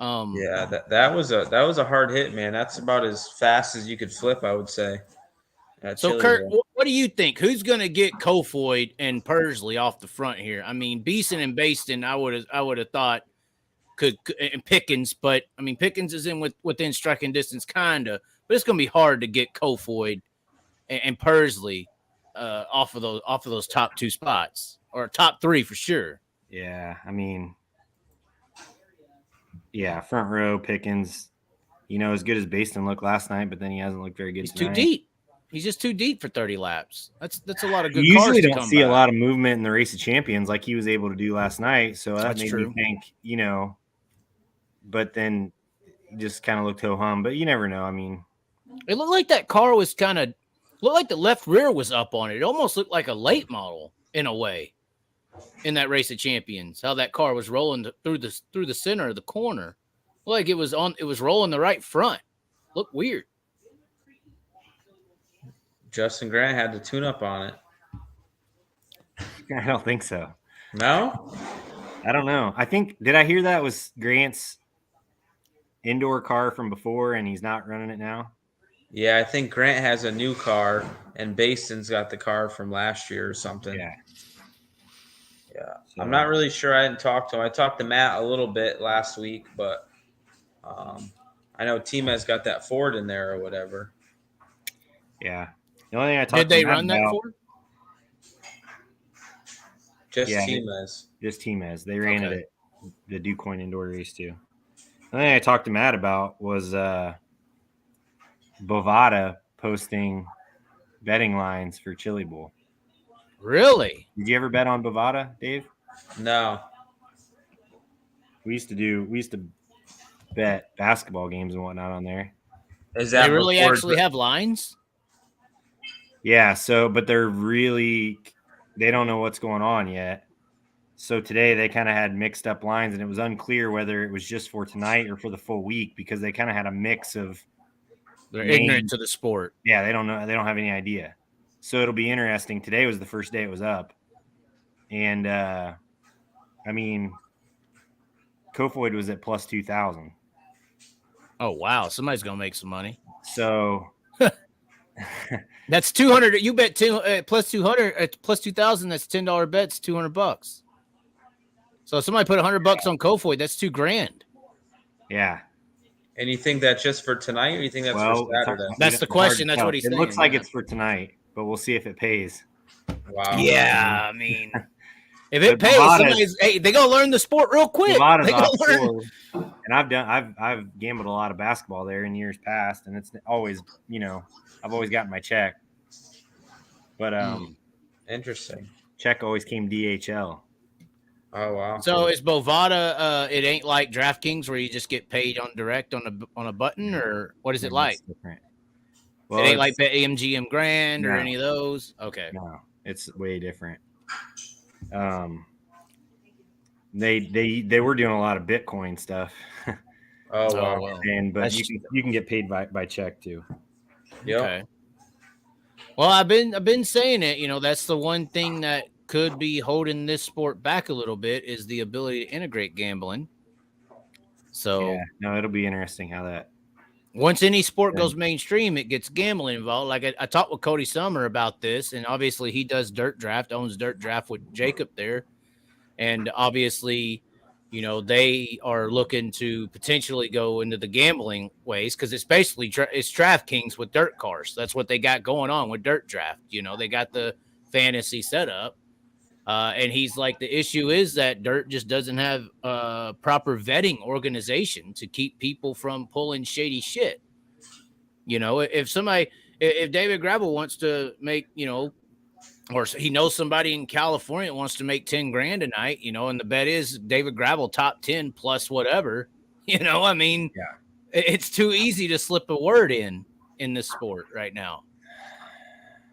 Yeah, that was a hard hit, man. That's about as fast as you could flip, I would say. So, Kurt, what do you think? Who's going to get Kofoid and Persley off the front here? I mean, Beeson and Baston, I would have thought could, and Pickens, but I mean, Pickens is within striking distance, kinda, but it's going to be hard to get Kofoid and Persley off of those top 2 spots, or top 3 for sure. Yeah, I mean, front row Pickens, as good as Baston looked last night, but then he hasn't looked very good. He's tonight. too deep. He's just too deep for 30 laps. That's a lot of good. You cars usually to don't come see back. a lot of movement in the race of champions like he was able to do last night. So that made me think, but then he just kind of looked ho-hum. But you never know. I mean, it looked like that car was looked like the left rear was up on it. It almost looked like a late model in a way in that race of champions. How that car was rolling through the center of the corner, like it was rolling the right front. Looked weird. Justin Grant had the tune-up on it. I don't think so. No? I don't know. Did I hear that was Grant's indoor car from before and he's not running it now? Yeah, I think Grant has a new car and Baston's got the car from last year or something. Yeah. So, I'm not really sure. I didn't talk to him. I talked to Matt a little bit last week, but I know Tima's got that Ford in there or whatever. Yeah. The only thing I talked Did they to run Matt that about, Ford? Just Tima's. Just Tima's. They ran it at the DuQuoin indoor race too. The thing I talked to Matt about was Bovada posting betting lines for Chili Bowl. Really? Did you ever bet on Bovada, Dave? No. We used to bet basketball games and whatnot on there. Is that they really actually have lines? Yeah, but they don't know what's going on yet. So today they kind of had mixed up lines, and it was unclear whether it was just for tonight or for the full week because they kind of had a mix of. They're ignorant to the sport. Yeah, they don't know. They don't have any idea. So it'll be interesting. Today was the first day it was up, and I mean, Kofoid was at plus 2,000. Oh wow, somebody's gonna make some money. So. That's 200. You bet plus 200 plus 2,000. That's $10 bets. $200. So if somebody put $100 on Kofoid, that's $2,000. Yeah. And you think that's just for tonight, or you think that's for Saturday? That's the question. That's what he's saying. It looks like it's for tonight, but we'll see if it pays. Wow. Yeah, I mean, if it But pays, Bovada's- they gonna learn the sport real quick. Bovada's They gonna offshore, and I've gambled a lot of basketball there in years past, and it's always, I've always gotten my check. But Interesting. check always came DHL. Oh wow. So is Bovada? It ain't like DraftKings where you just get paid on direct on a button, or what is it like? It's different. It ain't like the AMGM Grand or No. any of those. Okay. No, it's way different. They were doing a lot of Bitcoin stuff, Oh wow. well. but That's you can get paid by check too. Yep. Okay. Well, I've been saying it. That's the one thing that could be holding this sport back a little bit is the ability to integrate gambling. So Yeah, no, it'll be interesting how that. once any sport goes mainstream, it gets gambling involved. Like I talked with Cody Summer about this, and obviously he does Dirt Draft, owns Dirt Draft with Jacob there, and obviously, they are looking to potentially go into the gambling ways because it's basically it's DraftKings with dirt cars. That's what they got going on with Dirt Draft. They got the fantasy setup, and he's like, the issue is that Dirt just doesn't have a proper vetting organization to keep people from pulling shady shit. If David Gravel wants to make, or he knows somebody in California that wants to make 10 grand a night, and the bet is David Gravel top 10 plus whatever, I mean, it's too easy to slip a word in this sport right now.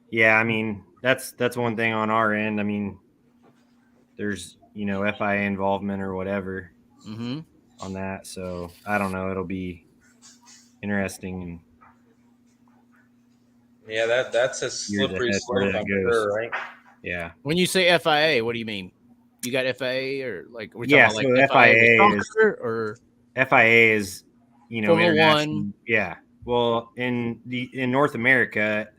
Yeah, I mean, that's one thing on our end. I mean, there's, FIA involvement or whatever on that. So I don't know. It'll be interesting. And yeah, that's a slippery slope, I'm sure, right? Yeah. When you say FIA, what do you mean? You got FIA or like we're talking so about FIA is Formula One. Yeah. Well, in North America,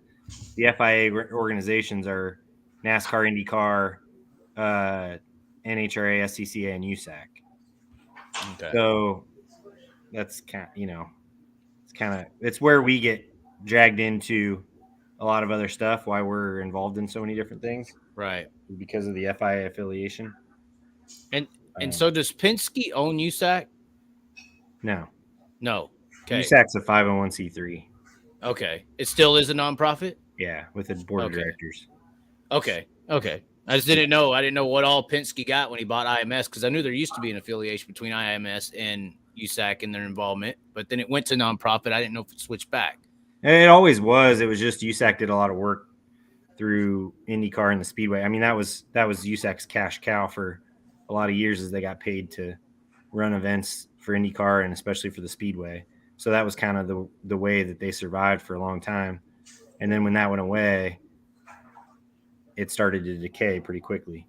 the FIA organizations are NASCAR, IndyCar, NHRA, SCCA, and USAC. Okay. So that's it's where we get dragged into a lot of other stuff. Why we're involved in so many different things, right? Because of the FIA affiliation. And so does Penske own USAC? No. Okay. USAC's a 501c3. Okay. It still is a nonprofit? Yeah, with a board of directors. Okay. I just didn't know. I didn't know what all Penske got when he bought IMS because I knew there used to be an affiliation between IMS and USAC in their involvement, but then it went to nonprofit. I didn't know if it switched back. It always was. It was just USAC did a lot of work through IndyCar and the Speedway. I mean, that was USAC's cash cow for a lot of years as they got paid to run events for IndyCar and especially for the Speedway. So that was kind of the way that they survived for a long time. And then when that went away, it started to decay pretty quickly.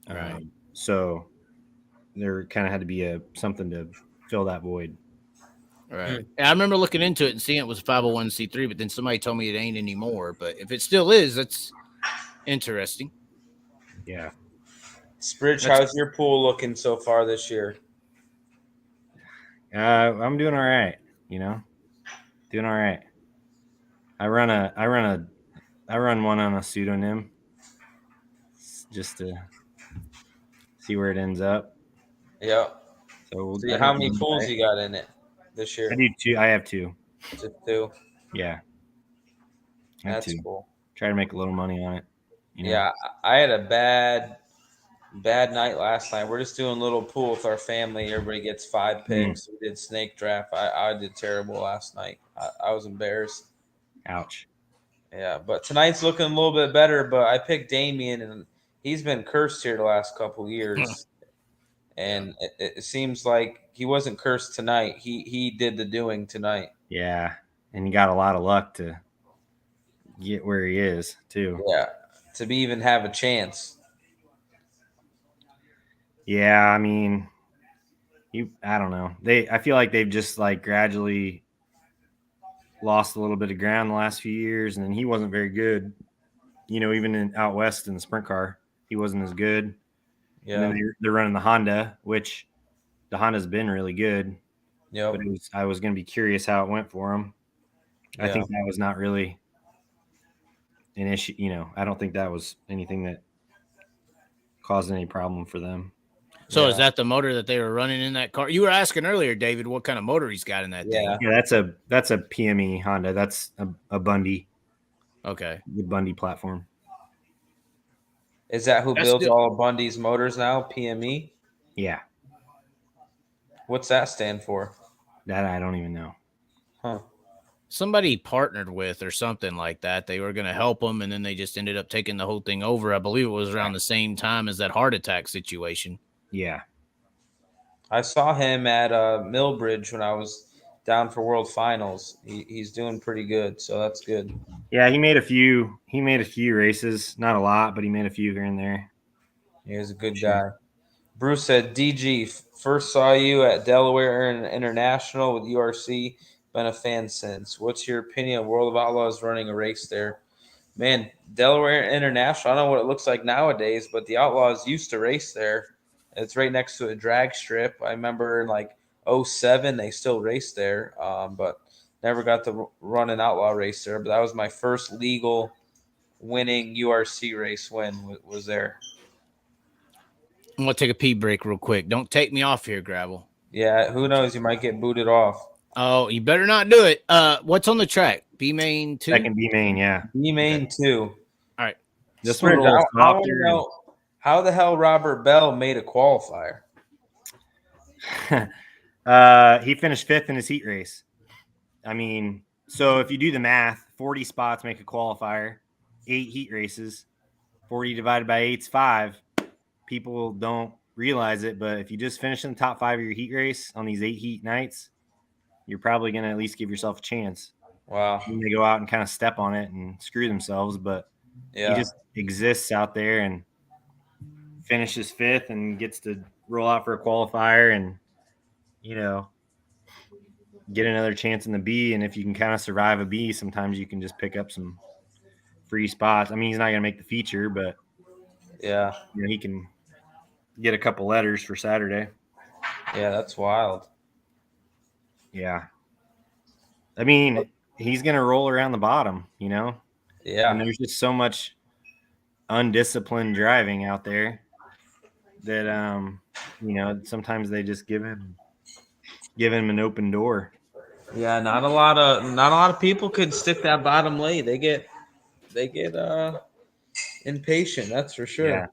Right. So there kind of had to be something to fill that void. Right. And I remember looking into it and seeing it was 501c3, but then somebody told me it ain't anymore. But if it still is, that's interesting. Yeah. Spridge, how's your pool looking so far this year? I'm doing all right. Doing all right. I run one on a pseudonym just to see where it ends up. Yeah. So how many pools you got in it this year? I do two. I have two. Just two. Yeah. That's cool. Try to make a little money on it. Yeah, I had a bad night last night. We're just doing a little pool with our family. Everybody gets 5 picks. We did snake draft. I did terrible last night. I was embarrassed. Ouch. Yeah, but tonight's looking a little bit better. But I picked Damien, and he's been cursed here the last couple years. And it seems like he wasn't cursed tonight. He did the doing tonight. Yeah, and he got a lot of luck to get where he is too. Yeah, to be even have a chance. Yeah, I mean, I don't know. I feel like they've just like gradually lost a little bit of ground the last few years, and then he wasn't very good. Even out west in the sprint car, he wasn't as good. Yeah, and then they're running the Honda, which the Honda's been really good. Yeah, but I was going to be curious how it went for him. Yeah. I think that was not really an issue. I don't think that was anything that caused any problem for them. So is that the motor that they were running in that car? You were asking earlier, David, what kind of motor he's got in that thing. Yeah, that's a PME Honda. That's a Bundy. Okay. The Bundy platform. Is that who builds all of Bundy's motors now? PME? Yeah. What's that stand for? That I don't even know. Huh. Somebody partnered with or something like that. They were going to help them, and then they just ended up taking the whole thing over. I believe it was around the same time as that heart attack situation. Yeah. I saw him at Millbridge when I was down for World Finals. He's doing pretty good, so that's good. Yeah, he made a few races, not a lot, but he made a few here and there. He was a good guy. Bruce said, DG, first saw you at Delaware International with URC. Been a fan since. What's your opinion of World of Outlaws running a race there? Man, Delaware International, I don't know what it looks like nowadays, but the Outlaws used to race there. It's right next to a drag strip. I remember in like 07, they still raced there, but never got to run an Outlaw race there. But that was my first legal winning URC race win was there. I'm going to take a pee break real quick. Don't take me off here, Gravel. Yeah, who knows? You might get booted off. Oh, you better not do it. What's on the track? B main 2? Second B main, yeah. B main 2. All right. This one a little softer. How the hell Robert Bell made a qualifier? He finished 5th in his heat race. I mean, so if you do the math, 40 spots make a qualifier, 8 heat races, 40 divided by 8 is 5. People don't realize it, but if you just finish in the top 5 of your heat race on these 8 heat nights, you're probably going to at least give yourself a chance. Wow. They go out and kind of step on it and screw themselves, but he just exists out there and finishes 5th and gets to roll out for a qualifier and, get another chance in the B. And if you can kind of survive a B, sometimes you can just pick up some free spots. I mean, he's not going to make the feature, but he can get a couple letters for Saturday. Yeah, that's wild. Yeah. I mean, he's going to roll around the bottom, Yeah. And there's just so much undisciplined driving out there that, sometimes they just give him an open door. Yeah, not a lot of people could stick that bottom lane. They get impatient, that's for sure. Yeah.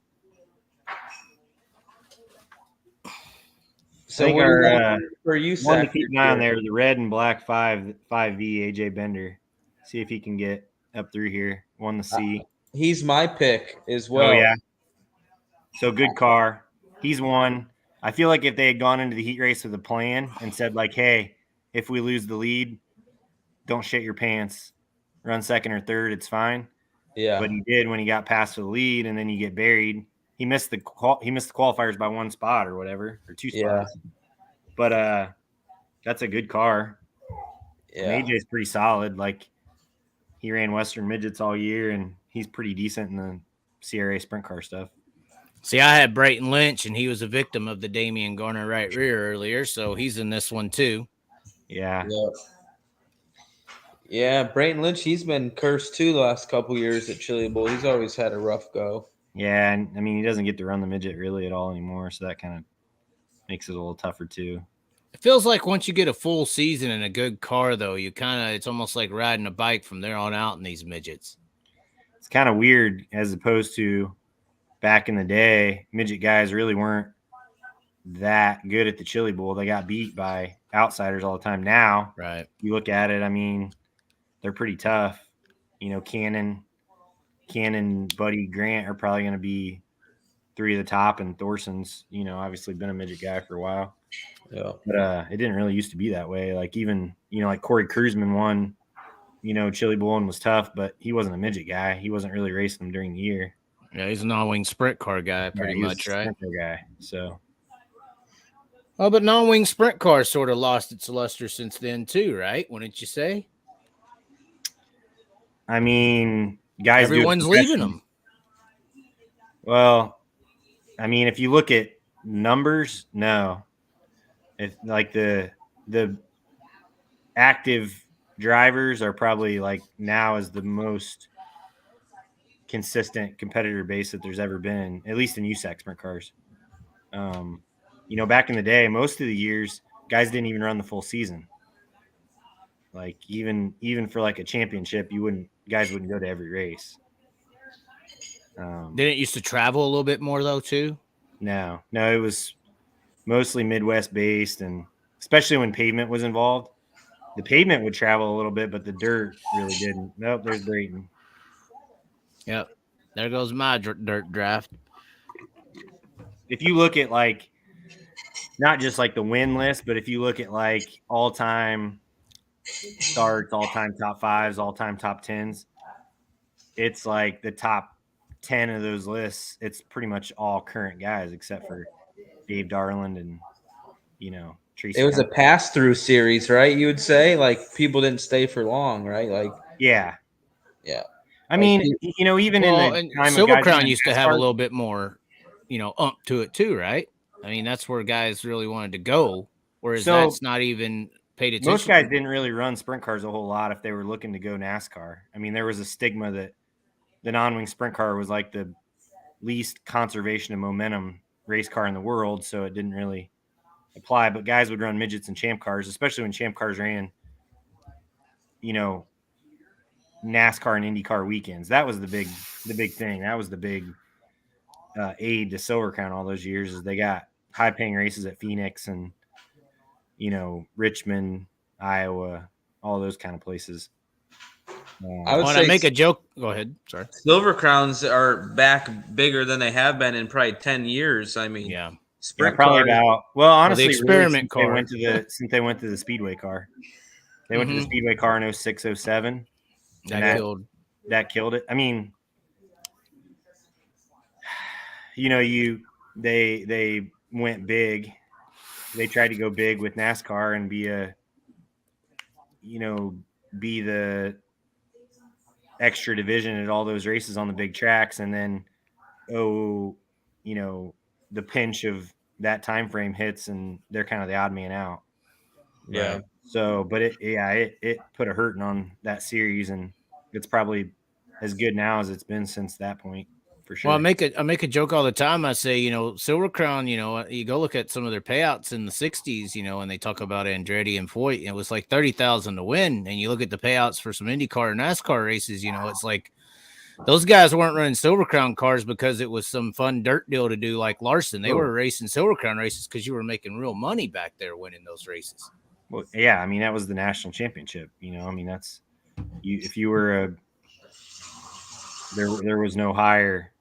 So I think for you, one to keep an eye on there, the red and black 5V AJ Bender. See if he can get up through here. Won the C. He's my pick as well. Oh yeah. So good car. He's won. I feel like if they had gone into the heat race with a plan and said like, hey, if we lose the lead, don't shit your pants. Run second or third, it's fine. Yeah. But he did when he got past the lead, and then you get buried. He missed the qualifiers by 1 spot or whatever, or 2 spots. But that's a good car. Yeah. And AJ's pretty solid. Like he ran Western Midgets all year, and he's pretty decent in the CRA sprint car stuff. See, I had Brayton Lynch, and he was a victim of the Damian Garner right rear earlier, so he's in this one too. Yeah. Yeah, Brayton Lynch, he's been cursed too the last couple years at Chili Bowl. He's always had a rough go. Yeah, and I mean, he doesn't get to run the midget really at all anymore, so that kind of makes it a little tougher too. It feels like once you get a full season in a good car, though, it's almost like riding a bike from there on out in these midgets. It's kind of weird as opposed to back in the day, midget guys really weren't that good at the Chili Bowl. They got beat by outsiders all the time. Now, right? You look at it, I mean, they're pretty tough. Cannon, Buddy, Grant are probably going to be 3 of the top, and Thorson's, obviously been a midget guy for a while. Yeah. But it didn't really used to be that way. Like even, like Corey Cruzman won, Chili Bowl and was tough, but he wasn't a midget guy. He wasn't really racing them during the year. Yeah, he's a non-wing sprint car guy pretty much, right? Sprint car guy, so. Oh, but non-wing sprint cars sort of lost its luster since then too, right? Wouldn't you say? I mean, guys, everyone's leaving them. Well, I mean, if you look at numbers, no. If like the active drivers are probably like now is the most consistent competitor base that there's ever been, at least in USAC sprint cars. Back in the day, most of the years, guys didn't even run the full season. Like even for like a championship, guys wouldn't go to every race. Didn't it used to travel a little bit more though too? No, it was mostly Midwest based, and especially when pavement was involved, the pavement would travel a little bit, but the dirt really didn't. Nope, there's Brayton. Yep, there goes my dirt draft. If you look at like not just like the win list, but if you look at like all-time starts, all-time top fives, all-time top tens, it's like the top 10 of those lists. It's pretty much all current guys except for Dave Darland and Tracy. It was a pass-through series, right? You would say like people didn't stay for long, right? Like yeah. I Like, mean, even in the time Silver of Crown used to have a little bit more, to it too, right? I mean, that's where guys really wanted to go, whereas that's not even paid attention. Most guys didn't really run sprint cars a whole lot if they were looking to go NASCAR. I mean, there was a stigma that the non-wing sprint car was like the least conservation of momentum race car in the world, so it didn't really apply. But guys would run midgets and champ cars, especially when champ cars ran, NASCAR and IndyCar weekends. That was the big thing. That was the big aid to Silver Crown all those years, is they got high-paying races at Phoenix and Richmond, Iowa, all those kind of places. I would say, make a joke. Go ahead. Sorry. Silver Crowns are back bigger than they have been in probably 10 years. I mean, sprint probably about. Well, honestly, the experiment car. Since they went to the Speedway car, they went to the Speedway car in 06, 07. That killed it. I mean, they went big. They tried to go big with NASCAR and be the extra division at all those races on the big tracks, and then the pinch of that time frame hits and they're kind of the odd man out. Yeah. So, but it put a hurting on that series, and it's probably as good now as it's been since that point, for sure. Well, I make a joke all the time. I say, Silver Crown, you go look at some of their payouts in the 60s, and they talk about Andretti and Foyt. It was like $30,000 to win. And you look at the payouts for some IndyCar and NASCAR races, it's like those guys weren't running Silver Crown cars because it was some fun dirt deal to do like Larson. They were racing Silver Crown races because you were making real money back there winning those races. Well, yeah, I mean, that was the national championship, I mean, that's if you were there was no higher.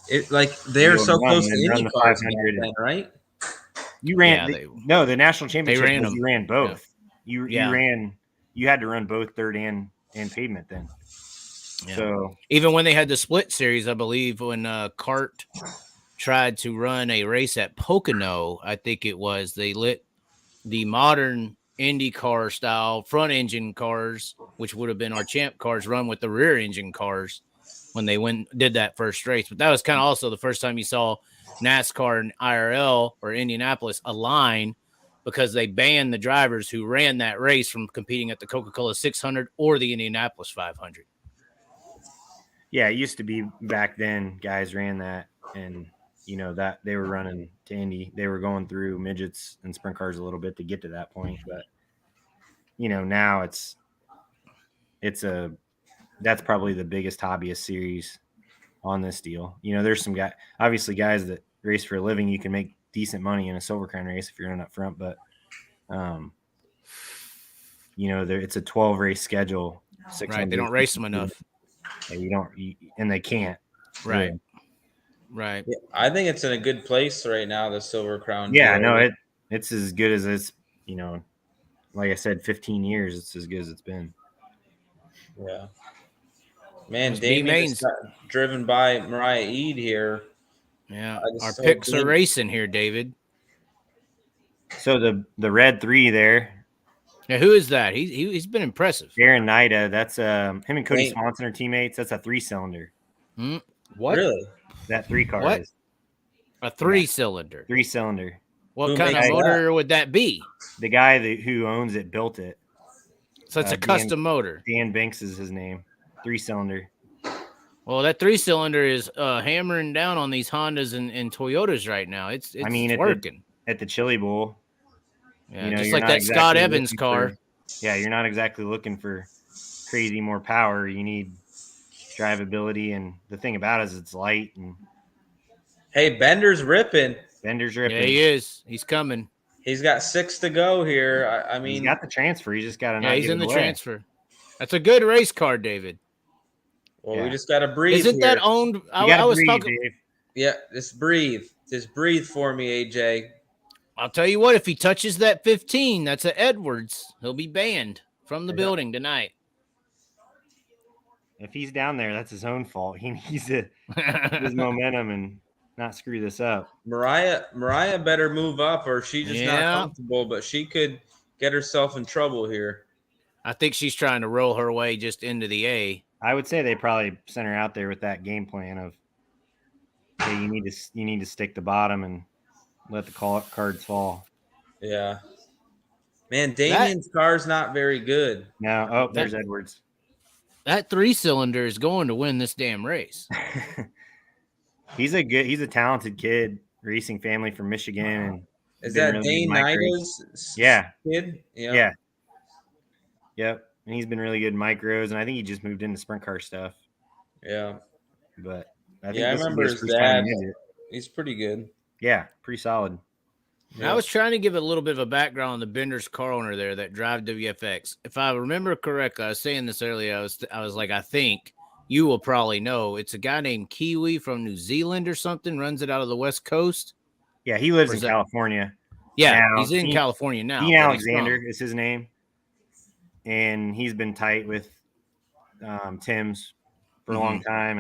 It like they're so close to IndyCar, 500, right? You ran the national championship. You ran both. Yeah. You had to run both dirt and pavement then. Yeah. So even when they had the split series, I believe when CART tried to run a race at Pocono, I think it was, they lit the modern IndyCar style front engine cars, which would have been our champ cars, run with the rear engine cars when they did that first race. But that was kind of also the first time you saw NASCAR and IRL or Indianapolis align, because they banned the drivers who ran that race from competing at the Coca-Cola 600 or the Indianapolis 500. Yeah, it used to be back then guys ran that, and that they were running to Indy. They were going through midgets and sprint cars a little bit to get to that point. But, now that's probably the biggest hobbyist series on this deal. There's some guys that race for a living. You can make decent money in a Silver Crown race if you're in up front, but, it's a 12 race schedule. Right. They don't race them enough. And they can't. Right. Really. Right. Yeah, I think it's in a good place right now, the Silver Crown. Yeah, no, it's as good as it's, like I said, 15 years, it's as good as it's been. Yeah. Man, Damien's driven by Mariah Eade here. Yeah. Our picks are racing here, David. So the red 3 there. Yeah, who is that? He's been impressive. Darren Nida. That's him and Cody Swanson are teammates. That's a 3-cylinder. What? Really? That 3 car what? is a 3-cylinder. 3-cylinder. What kind of motor would that be? The guy who owns it built it. So it's a custom motor. Dan Banks is his name. 3-cylinder. Well, that 3-cylinder is hammering down on these Hondas and Toyotas right now. It's working. At the Chili Bowl, Yeah, just just like that Scott Evans car. You're not exactly looking for crazy more power. You need drivability, and the thing about it is it's light, and Hey, Bender's ripping. Yeah, he is. He's coming. He's got 6 to go here. I mean, he's got the transfer. He's just got to. Yeah, he's in the transfer. That's a good race car, David. Well, we just got to breathe. Isn't that owned? I was talking. Dave. Yeah, just breathe. Just breathe for me, AJ. I'll tell you what. If he touches that 15, that's a Edwards. He'll be banned from the building tonight. If he's down there, that's his own fault. He needs to his momentum and not screw this up. Mariah better move up, or she's just not comfortable. But she could get herself in trouble here. I think she's trying to roll her way just into the A. I would say they probably sent her out there with that game plan of, hey, you need to stick the bottom and let the cards fall. Yeah, man, Damien's car's not very good. No, there's Edwards. That 3-cylinder is going to win this damn race. He's a talented kid, racing family from Michigan. And is that really Dane Nida's kid? Yeah. Yep. And he's been really good in micros, and I think he just moved into sprint car stuff. Yeah. But I remember his dad. He's pretty good. Yeah, pretty solid. Yeah. I was trying to give a little bit of a background on the Bender's car owner there that drive WFX. If I remember correctly, I was saying this earlier. I was like, I think you will probably know. It's a guy named Kiwi from New Zealand or something. Runs it out of the West Coast. Yeah, he lives in California. Yeah, he's in California now. Dean Alexander is his name, and he's been tight with Tim's for a long time,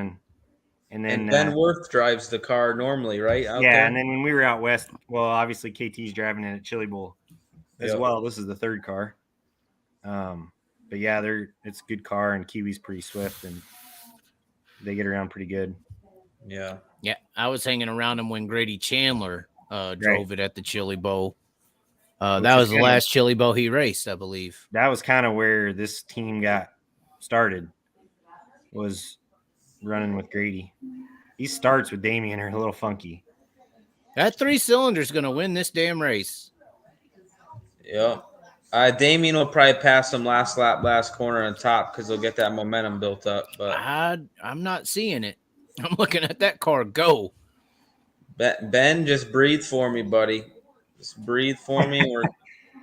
and then Ben Worth drives the car normally, right? There? And then when we were out west, well, obviously KT's driving it at Chili Bowl as well. This is the third car. But yeah, it's a good car, and Kiwi's pretty swift, and they get around pretty good. Yeah. Yeah, I was hanging around him when Grady Chandler drove it at the Chili Bowl. That was the last Chili Bowl he raced, I believe. That was kind of where this team got started, was running with Grady. These starts with Damien are a little funky. That 3-cylinder is going to win this damn race. Yep. Damien will probably pass him last lap, last corner on top because he'll get that momentum built up. But I'm not seeing it. I'm looking at that car go. Ben, just breathe for me, buddy. Just breathe for me. We're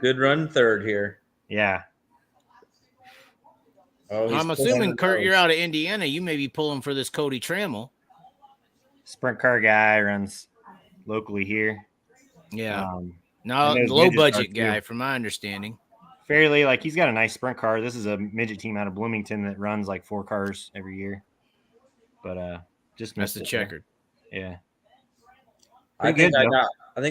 good run third here. Yeah. Oh, I'm assuming, Kurt, you're out of Indiana. You may be pulling for this Cody Trammell. Sprint car guy runs locally here. Yeah. No, low budget guy, from my understanding. Fairly, he's got a nice sprint car. This is a midget team out of Bloomington that runs 4 cars every year. But just that's the checkered. Yeah. I think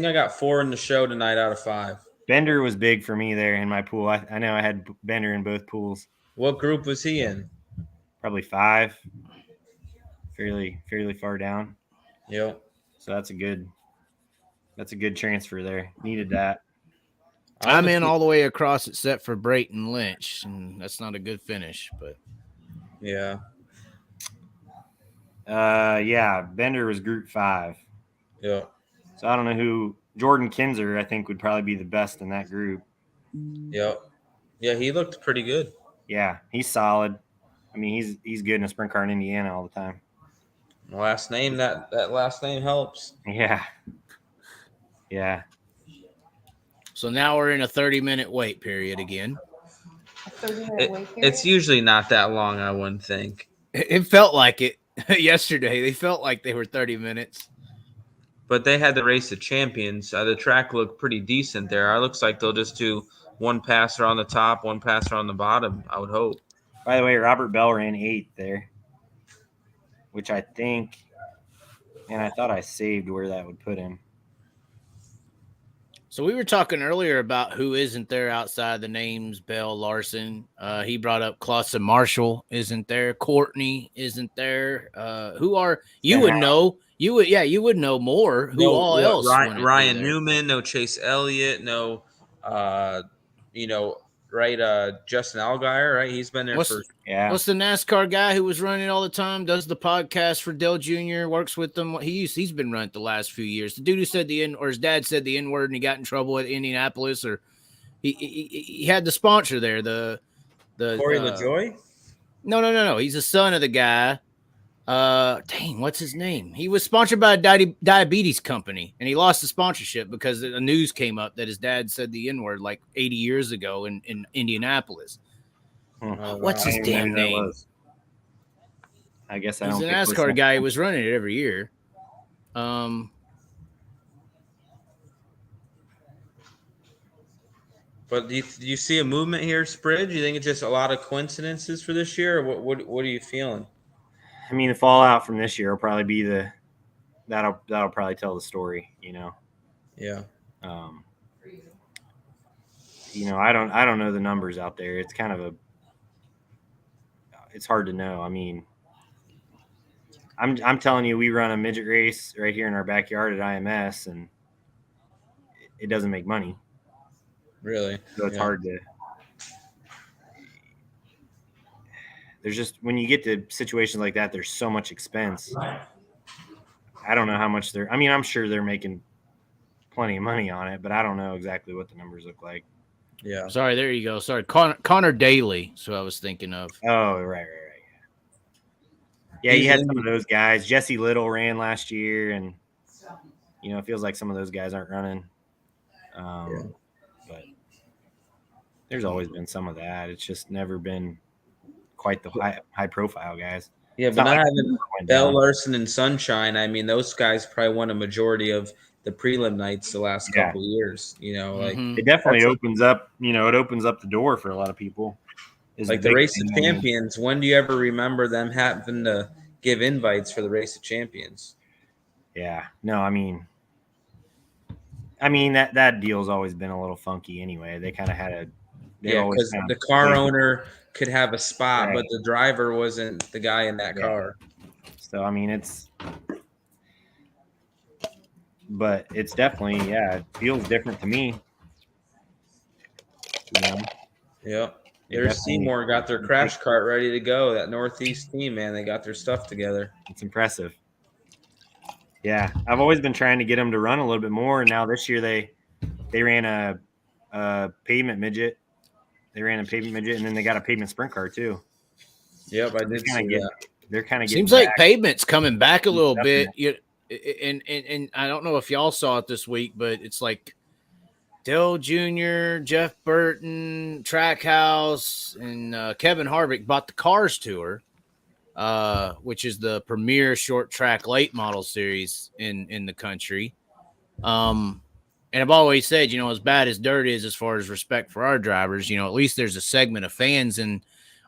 I got 4 in the show tonight out of 5. Bender was big for me there in my pool. I know I had Bender in both pools. What group was he in? Probably 5. Fairly far down. Yep. So that's a good transfer there. Needed that. I'm in all the way across except for Brayton Lynch, and that's not a good finish, but yeah. Bender was group 5. Yeah. So I don't know who. Jordan Kinzer, I think, would probably be the best in that group. Yep. Yeah, he looked pretty good. Yeah, he's solid. I mean, he's good in a sprint car in Indiana all the time. Last name, that last name helps. Yeah. Yeah. So now we're in a 30-minute wait period again. A 30-minute wait period? It's usually not that long, I wouldn't think. It felt like it yesterday. They felt like they were 30 minutes. But they had the race of champions. The track looked pretty decent there. It looks like they'll just do one passer on the top, one passer on the bottom, I would hope. By the way, Robert Bell ran 8th there, which I think, and I thought I saved where that would put him. So we were talking earlier about who isn't there outside the names Bell, Larson. He brought up Clausen Marshall isn't there. Courtney isn't there. Who are you would know? You would know more. Who all else? Ryan Newman, no Chase Elliott, no right? Justin Allgaier, right? He's been there What's for Yeah. what's the NASCAR guy who was running all the time? Does the podcast for Dale Jr. Works with them. He's been running the last few years. The dude who said or his dad said the N word and he got in trouble at Indianapolis, or he had the sponsor there. The Corey LaJoy. No. He's the son of the guy. Dang, what's his name? He was sponsored by a diabetes company, and he lost the sponsorship because the news came up that his dad said the N word like 80 years ago in Indianapolis. What's his damn name? I guess I He's don't. an NASCAR guy who was running it every year. But do you see a movement here, Spridge? You think it's just a lot of coincidences for this year, or what are you feeling? I mean, the fallout from this year will probably be that'll probably tell the story, Yeah. I don't know the numbers out there. It's kind of it's hard to know. I mean, I'm telling you, we run a midget race right here in our backyard at IMS, and it doesn't make money. Really? So it's hard to. There's just when you get to situations like that, there's so much expense. I don't know how much I'm sure they're making plenty of money on it, but I don't know exactly what the numbers look like. Yeah. Sorry, there you go. Sorry, Connor Daly. So I was thinking of. Oh, right. Yeah, you had some of those guys. Jesse Little ran last year, and it feels like some of those guys aren't running. But there's always been some of that. It's just never been quite the high profile guys. Yeah, but not having Bell, Larson, and Sunshine. I mean, those guys probably won a majority of the prelim nights the last couple of years. It definitely opens up. It opens up the door for a lot of people. Like the Race of Champions. When do you ever remember them having to give invites for the Race of Champions? Yeah, no, I mean that deal's always been a little funky anyway. They kind of had because the car owner could have a spot, but the driver wasn't the guy in that car. So I mean, but it's definitely it feels different to me. Yeah. There's Seymour got their crash cart ready to go. That Northeast team, man, they got their stuff together. It's impressive. Yeah, I've always been trying to get them to run a little bit more, and now this year they ran a pavement midget. They ran a pavement midget, and then they got a pavement sprint car too. Yep, I did see that. They're kind of seems like pavement's coming back a little bit. And I don't know if y'all saw it this week, but it's like Dale Jr., Jeff Burton, Trackhouse, and Kevin Harvick bought the Cars Tour, which is the premier short track late model series in the country. And I've always said, as bad as dirt is as far as respect for our drivers, at least there's a segment of fans in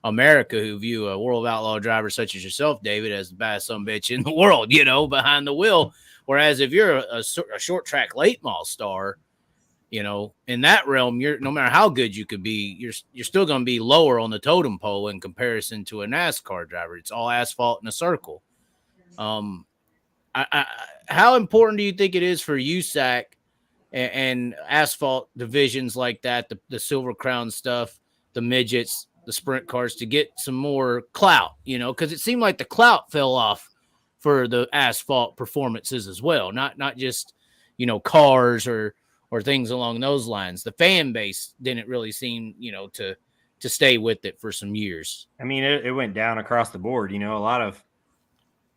America who view a World of Outlaw driver such as yourself, David, as the baddest sumbitch in the world, behind the wheel. Whereas if you're a short track late model star, in that realm, you're no matter how good you could be, you're still going to be lower on the totem pole in comparison to a NASCAR driver. It's all asphalt in a circle. How important do you think it is for USAC and asphalt divisions like that, the Silver Crown stuff, the midgets, the sprint cars, to get some more clout? Because it seemed like the clout fell off for the asphalt performances as well, not just cars or things along those lines. The fan base didn't really seem, to stay with it for some years. I mean, it went down across the board. A lot of,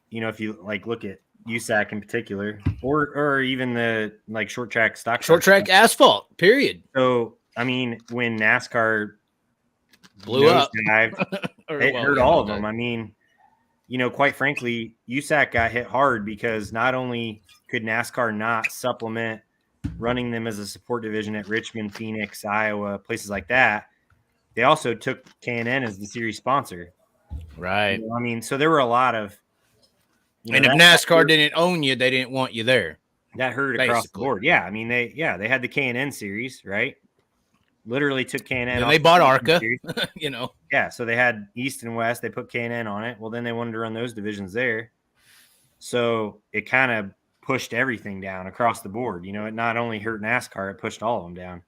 if you look at USAC in particular, or even the short track asphalt, period. So, I mean, when NASCAR blew up, it hurt all of them. I mean, quite frankly, USAC got hit hard because not only could NASCAR not supplement running them as a support division at Richmond, Phoenix, Iowa, places like that, they also took K&N as the series sponsor. Right. I mean, so there were a lot of, and if NASCAR didn't own you, they didn't want you there. That hurt across the board. Yeah. I mean, they had the K&N series, right? Literally took K&N. And they bought ARCA, Yeah. So they had East and West. They put K&N on it. Well, then they wanted to run those divisions there. So it kind of pushed everything down across the board. It not only hurt NASCAR, it pushed all of them down.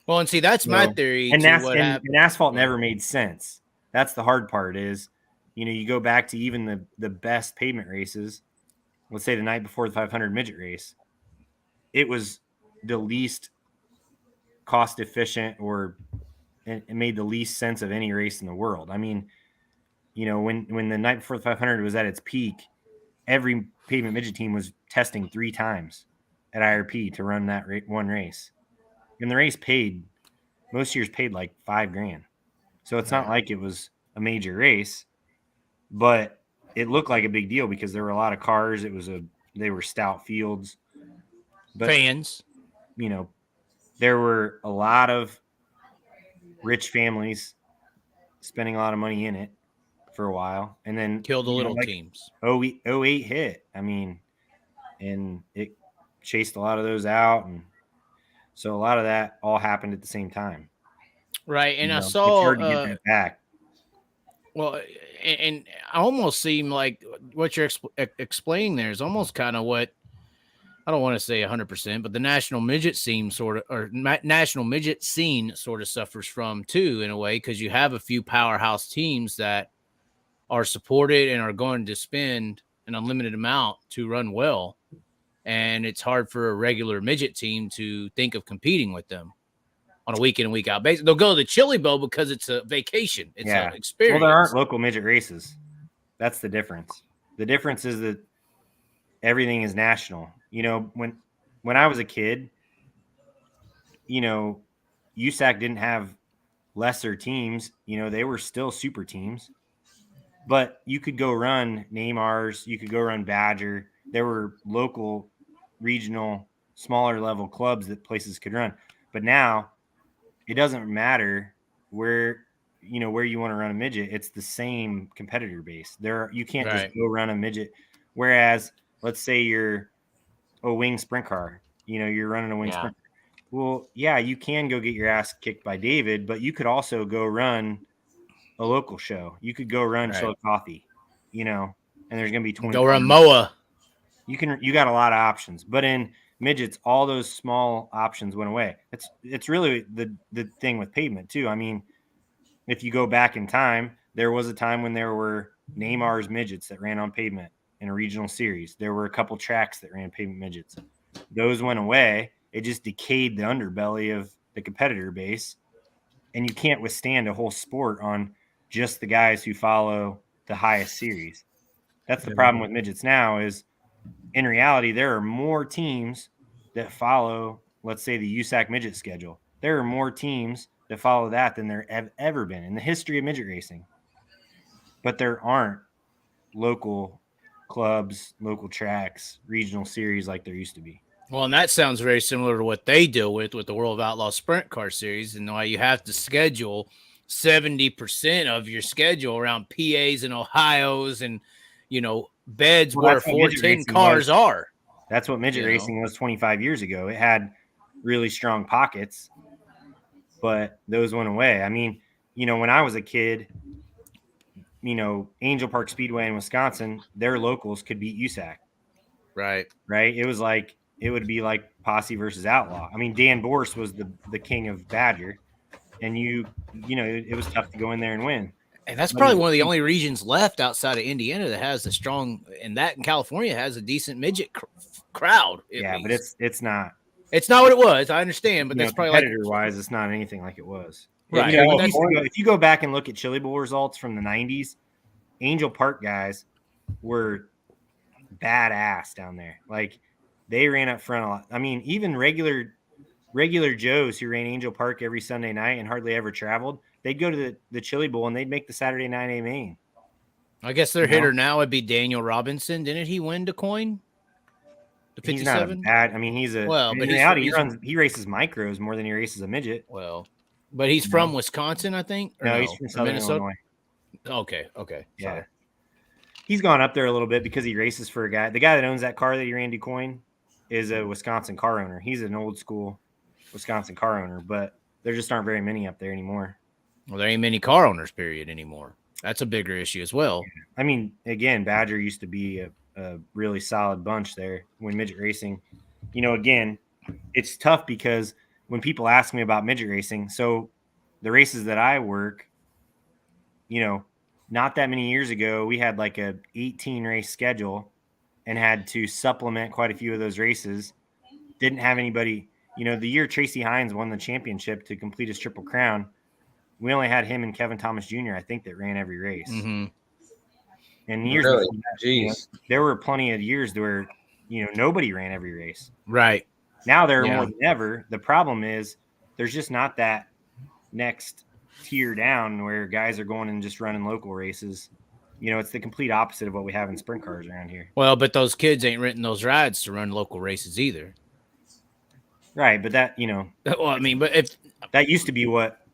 Well, and see, that's my theory And, to what happened. and asphalt never made sense. That's the hard part is, you go back to even the best pavement races. Let's say the night before the 500 midget race, it was the least cost efficient or it made the least sense of any race in the world. I mean, when the night before the 500 was at its peak, every pavement midget team was testing 3 times at IRP to run that one race. And the race most years paid like $5,000. So it's not like it was a major race, but it looked like a big deal because there were a lot of cars. They were stout fields. But Fans. There were a lot of rich families spending a lot of money in it for a while, and then killed the little teams. 08 hit. I mean, and it chased a lot of those out, and so a lot of that all happened at the same time. Right, and I saw it's hard to get that back. Well, and I almost seem like what you're explaining there is almost kind of what I don't want to say 100%, but the national midget scene national midget scene sort of suffers from too, in a way, because you have a few powerhouse teams that are supported and are going to spend an unlimited amount to run well. And it's hard for a regular midget team to think of competing with them on a week in and week out basis. They'll go to the Chili Bowl because it's a vacation. It's an experience. Well, there aren't local midget races. That's the difference. The difference is that everything is national. When I was a kid, USAC didn't have lesser teams. They were still super teams. But you could go run Neymars. You could go run Badger. There were local, regional, smaller level clubs that places could run. But now it doesn't matter where you want to run a midget. It's the same competitor base. You can't just go run a midget. Whereas, let's say you're a wing sprint car. You're running a wing sprint. Well, yeah, you can go get your ass kicked by David, but you could also go run a local show. You could go run Chillicothe, and there's going to be 20. Go run Moa. You got a lot of options, but in midgets, all those small options went away. It's really the thing with pavement too. I mean, if you go back in time, there was a time when there were Neymar's midgets that ran on pavement in a regional series. There were a couple tracks that ran pavement midgets. Those went away. It just decayed the underbelly of the competitor base, and you can't withstand a whole sport on just the guys who follow the highest series. That's the problem with midgets now is, in reality, there are more teams that follow, let's say, the USAC midget schedule. There are more teams that follow that than there have ever been in the history of midget racing. But there aren't local clubs, local tracks, regional series like there used to be. Well, and that sounds very similar to what they deal with the World of Outlaw Sprint Car Series, and why you have to schedule 70% of your schedule around PAs and Ohio's and, beds where 410 cars are. That's what midget racing was 25 years ago. It had really strong pockets, but those went away. I mean, when I was a kid, Angel Park Speedway in Wisconsin, their locals could beat USAC. Right. It was like, it would be like Posse versus Outlaw. I mean, Dan Borst was the king of Badger, and it was tough to go in there and win. And that's probably one of the only regions left outside of Indiana that has a strong, and that in California has a decent midget crowd. But it's not. It's not what it was. I understand, but that's probably competitor-wise, it's not anything like it was. Right. If you go back and look at Chili Bowl results from the 90s, Angel Park guys were badass down there. Like, they ran up front a lot. I mean, even regular Joes who ran Angel Park every Sunday night and hardly ever traveled, they'd go to the Chili Bowl and they'd make the Saturday 9A main. I guess their hitter now would be Daniel Robinson. Didn't he win DuQuoin? The 57? He's not a bad. I mean, he's a. Well, but he races micros more than he races a midget. Well, but he's from Wisconsin, I think. No, he's from Southern Illinois. Okay. Yeah. Sorry. He's gone up there a little bit because he races for a guy. The guy that owns that car that he ran DuQuoin is a Wisconsin car owner. He's an old school Wisconsin car owner, but there just aren't very many up there anymore. Well, there ain't many car owners, period, anymore. That's a bigger issue as well. I mean, again, Badger used to be a really solid bunch there when midget racing. Again, it's tough because when people ask me about midget racing, so the races that I work, not that many years ago, we had like a 18 race schedule and had to supplement quite a few of those races. Didn't have anybody, the year Tracy Hines won the championship to complete his Triple Crown, we only had him and Kevin Thomas Jr., I think, that ran every race. Mm-hmm. And years Really? before that, Jeez. there were plenty of years where, nobody ran every race. Right. Now there are Yeah. more than ever. The problem is there's just not that next tier down where guys are going and just running local races. It's the complete opposite of what we have in sprint cars around here. Well, but those kids ain't renting those rides to run local races either. Right, but that, Well, I mean, but if that used to be what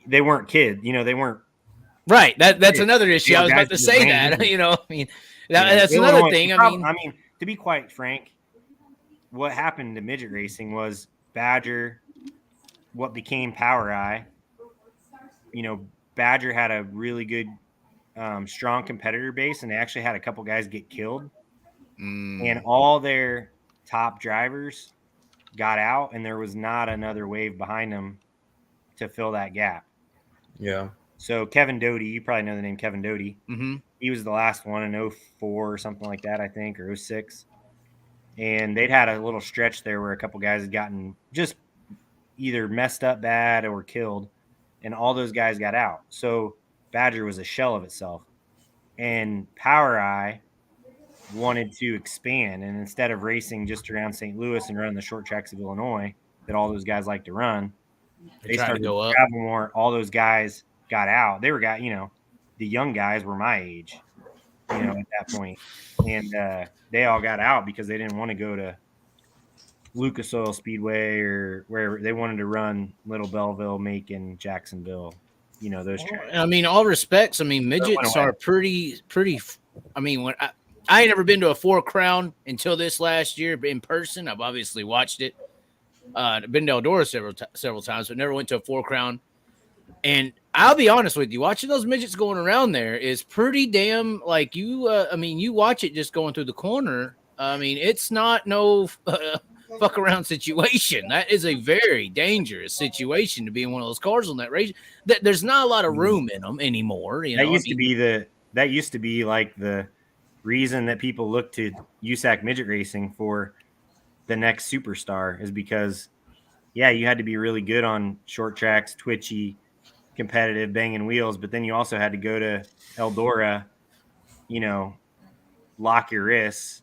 they weren't kids, they weren't. right, that's Yeah. another issue. I was Guys about to just say ran that. into I mean, that's Illinois- another thing. I mean, to be quite frank, what happened to midget racing was Badger, what became Power Eye. Badger had a really good, strong competitor base, and they actually had a couple guys get killed. And all their top drivers got out, and there was not another wave behind them to fill that gap. Yeah. So Kevin Doty, you probably know the name Kevin Doty. Mm-hmm. He was the last one in 04 or something like that, I think, or 06. And they'd had a little stretch there where a couple guys had gotten just either messed up bad or killed, and all those guys got out. So Badger was a shell of itself. And Power Eye wanted to expand, and instead of racing just around St. Louis and running the short tracks of Illinois that all those guys like to run, they tried to started go to up. travel more. All those guys got out. They were the young guys were my age, at that point. And they all got out because they didn't want to go to Lucas Oil Speedway or wherever. They wanted to run Little Belleville, Macon, Jacksonville, those tracks. I mean, all respects. I mean, midgets away. are pretty. I mean, when I ain't never been to a Four Crown until this last year in person. I've obviously watched it. I've been to Eldora several times, but never went to a Four Crown. And I'll be honest with you, watching those midgets going around there is pretty damn like you. I mean, you watch it just going through the corner. I mean, it's not no fuck around situation. That is a very dangerous situation to be in one of those cars on that race. There's not a lot of room in them anymore. That used to be like the reason that people look to USAC midget racing for the next superstar is because, you had to be really good on short tracks, twitchy, competitive, banging wheels, but then you also had to go to Eldora, lock your wrists,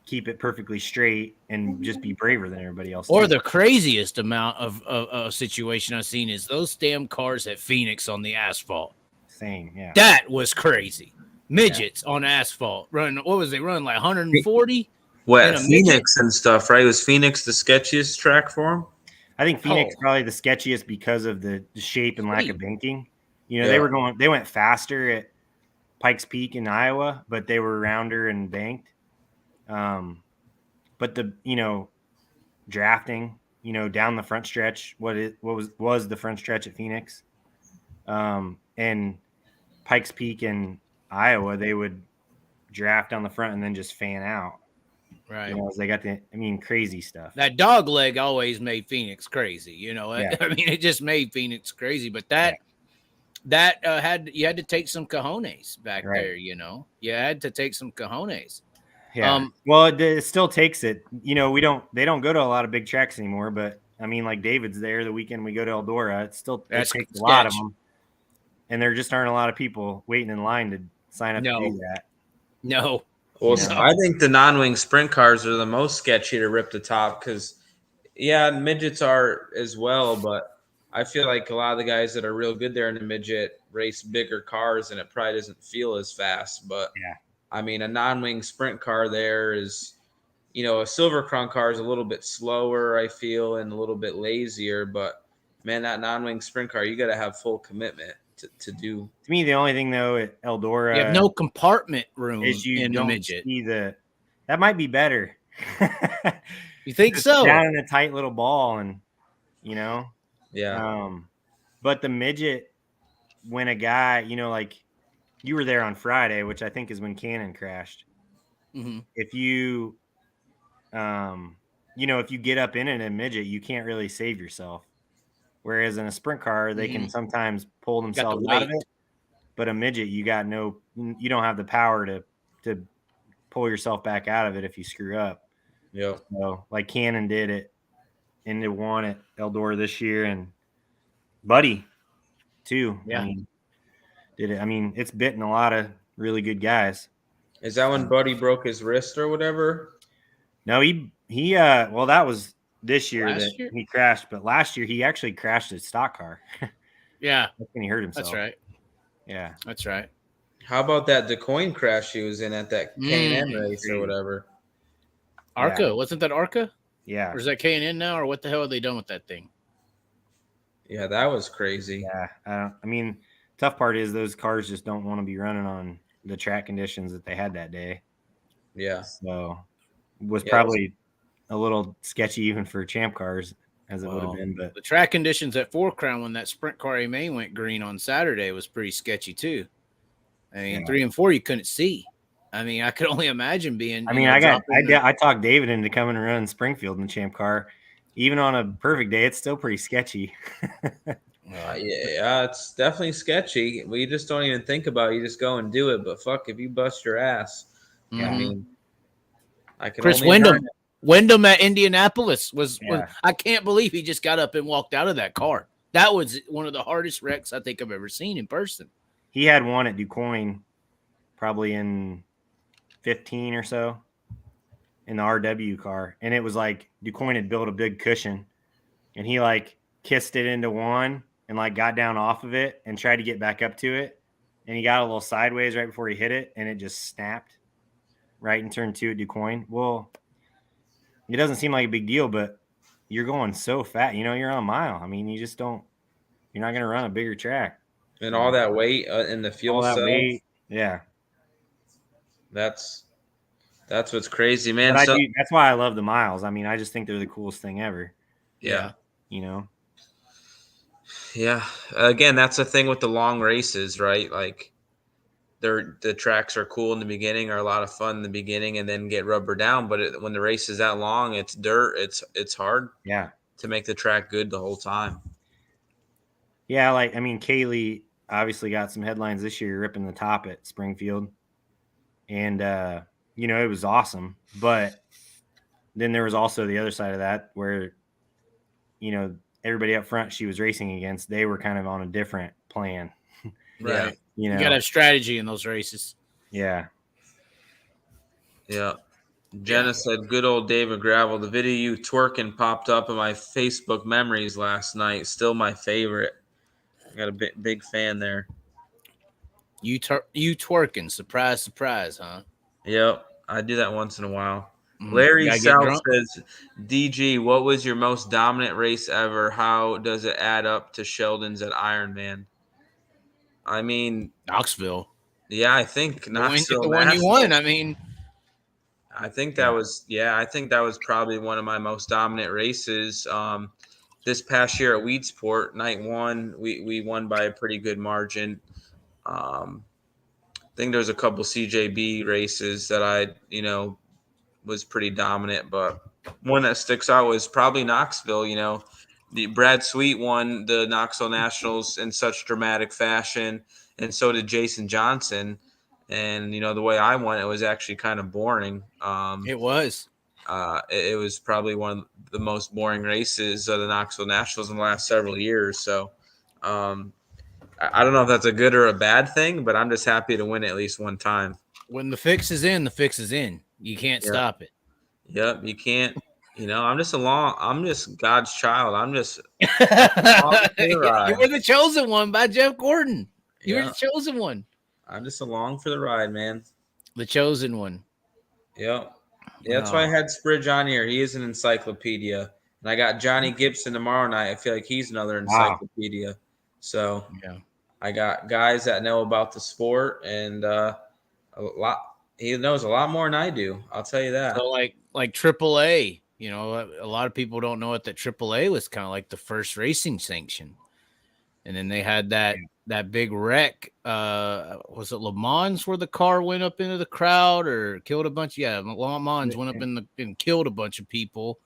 keep it perfectly straight, and just be braver than everybody else. Or the craziest amount of situation I've seen is those damn cars at Phoenix on the asphalt. Same, yeah. That was crazy. Midgets on asphalt running. What was they running like 140? What, And a Phoenix and stuff, right? Was Phoenix the sketchiest track for him? I think Phoenix is probably the sketchiest because of the shape and lack of banking. Yeah. They went faster at Pikes Peak in Iowa, but they were rounder and banked. But the drafting, down the front stretch, what was the front stretch at Phoenix, and Pikes Peak in Iowa, they would draft on the front and then just fan out. Right. As they got crazy stuff. That dog leg always made Phoenix crazy. Yeah. I mean, it just made Phoenix crazy. But that you had to take some cojones back there. You had to take some cojones. Yeah. Well, it still takes it. They don't go to a lot of big tracks anymore. But I mean, like David's there the weekend we go to Eldora. It takes a lot of them, and there just aren't a lot of people waiting in line to sign up to do that. No. Well, I think the non-wing sprint cars are the most sketchy to rip the top because, midgets are as well, but I feel like a lot of the guys that are real good there in the midget race bigger cars and it probably doesn't feel as fast. But, I mean, a non-wing sprint car there is, a Silver Crown car is a little bit slower, I feel, and a little bit lazier. But, man, that non-wing sprint car, you got to have full commitment to do. To me, the only thing though at Eldora, you have no compartment room is you in the don't midget. see that might be better. You think so? Down in a tight little ball, and Yeah. But the midget, when a guy, like you were there on Friday, which I think is when Cannon crashed. Mm-hmm. If you if you get up in it in a midget, you can't really save yourself. Whereas in a sprint car, they can sometimes pull themselves out of it. But a midget, you don't have the power to pull yourself back out of it if you screw up. Yeah. So like Cannon did it into one at Eldora this year, and Buddy too. Yeah. Did it. It's bitten a lot of really good guys. Is that when Buddy broke his wrist or whatever? No, he well, that was this year Last year? he crashed, but last year he actually crashed his stock car. Yeah, That's when he hurt himself. that's right. Yeah. That's right. How about that DeCoin crash he was in at that K&N race or whatever? Arca, Yeah. wasn't that Arca? Yeah. Or is that K&N now, or what the hell are they done with that thing? Yeah, that was crazy. Yeah. Tough part is those cars just don't want to be running on the track conditions that they had that day. Yeah. So it was probably a little sketchy even for champ cars as it would have been. But the track conditions at Four Crown when that sprint car main went green on Saturday was pretty sketchy too. 3 and 4 you couldn't see. I could only imagine being. I talked David into coming and running Springfield in the champ car. Even on a perfect day, it's still pretty sketchy. Yeah, it's definitely sketchy. We just don't even think about it. You just go and do it. But fuck, if you bust your ass, I can. Chris Wyndham at Indianapolis was. I can't believe he just got up and walked out of that car. That was one of the hardest wrecks I think I've ever seen in person. He had one at DuQuoin, probably in 15 or so, in the RW car, and it was like DuQuoin had built a big cushion, and he like kissed it into one and like got down off of it and tried to get back up to it, and he got a little sideways right before he hit it, and it just snapped right in turn 2 at DuQuoin. Well, it doesn't seem like a big deal, but you're going so fast. You're on a mile. You just don't. You're not going to run a bigger track. And all that weight in the fuel cell. Weight, yeah. That's what's crazy, man. That's why I love the miles. I just think they're the coolest thing ever. Yeah. Yeah. Again, that's the thing with the long races, right? Like the tracks are cool in the beginning, are a lot of fun in the beginning, and then get rubber down. But when the race is that long, it's dirt. It's hard. Yeah. To make the track good the whole time. Yeah, Kaylee obviously got some headlines this year ripping the top at Springfield. And, it was awesome. But then there was also the other side of that where, everybody up front she was racing against, they were kind of on a different plan. Right. You got to have strategy in those races. Yeah. Yeah. Jenna said, good old David Gravel. The video you twerking popped up in my Facebook memories last night. Still my favorite. I got a big fan there. You twerking. Surprise, surprise, huh? Yep. I do that once in a while. Larry South says, DG, what was your most dominant race ever? How does it add up to Sheldon's at Ironman? Knoxville. Yeah, I think Knoxville. The one you won. I think that was probably one of my most dominant races. This past year at Weedsport, night 1, we won by a pretty good margin. I think there's a couple CJB races that I, was pretty dominant, but one that sticks out was probably Knoxville. The Brad Sweet won the Knoxville Nationals in such dramatic fashion, and so did Jason Johnson. And the way I won it was actually kind of boring. It was. It was probably one of the most boring races of the Knoxville Nationals in the last several years. So I don't know if that's a good or a bad thing, but I'm just happy to win at least one time. When the fix is in, the fix is in. You can't stop it. Yep, you can't. I'm just God's child. I'm just You were the chosen one by Jeff Gordon. You were the chosen one. I'm just along for the ride, man. The chosen one. Yep. Yeah, that's why I had Spridge on here. He is an encyclopedia. And I got Johnny Gibson tomorrow night. I feel like he's another encyclopedia. Wow. So I got guys that know about the sport and a lot. He knows a lot more than I do. I'll tell you that. So like AAA, a lot of people don't know that AAA was kind of like the first racing sanction. And then they had that big wreck. Was it Le Mans where the car went up into the crowd or killed a bunch? Yeah, Le Mans went up and killed a bunch of people.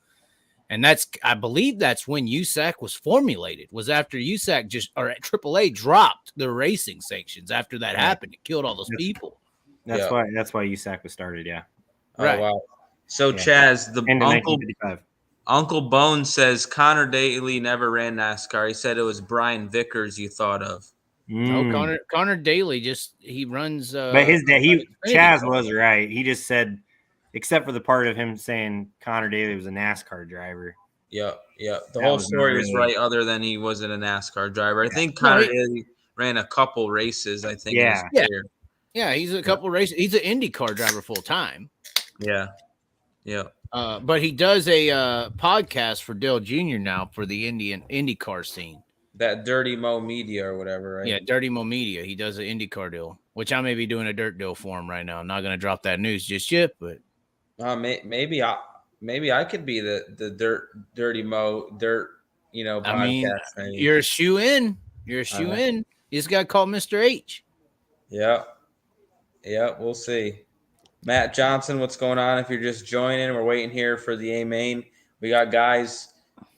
And I believe that's when USAC was formulated, was after USAC or AAA dropped the racing sanctions. After that happened, it killed all those people. That's why USAC was started. Yeah. Oh, right. wow. So Yeah. Chaz, the End of 1955. Uncle Bone says Connor Daly never ran NASCAR. He said it was Brian Vickers you thought of. No, Connor Daly he runs. But his dad, Chaz car. was right. He just said, except for the part of him saying Connor Daly was a NASCAR driver. Yeah. The whole story is right, other than he wasn't a NASCAR driver. I think Connor Daly ran a couple races, I think. Yeah. Yeah, he's a couple races. He's an IndyCar driver full time. Yeah. But he does a podcast for Dale Jr. now for the IndyCar scene. That Dirty Mo Media or whatever, right? Yeah, Dirty Mo Media. He does an IndyCar deal, which I may be doing a dirt deal for him right now. I'm not going to drop that news just yet, but maybe I could be the Dirty Mo podcast. I mean, you're a shoe in. You're a shoe in. You just got to call Mr. H. Yeah, we'll see. Matt Johnson, what's going on? If you're just joining, we're waiting here for the A main. We got guys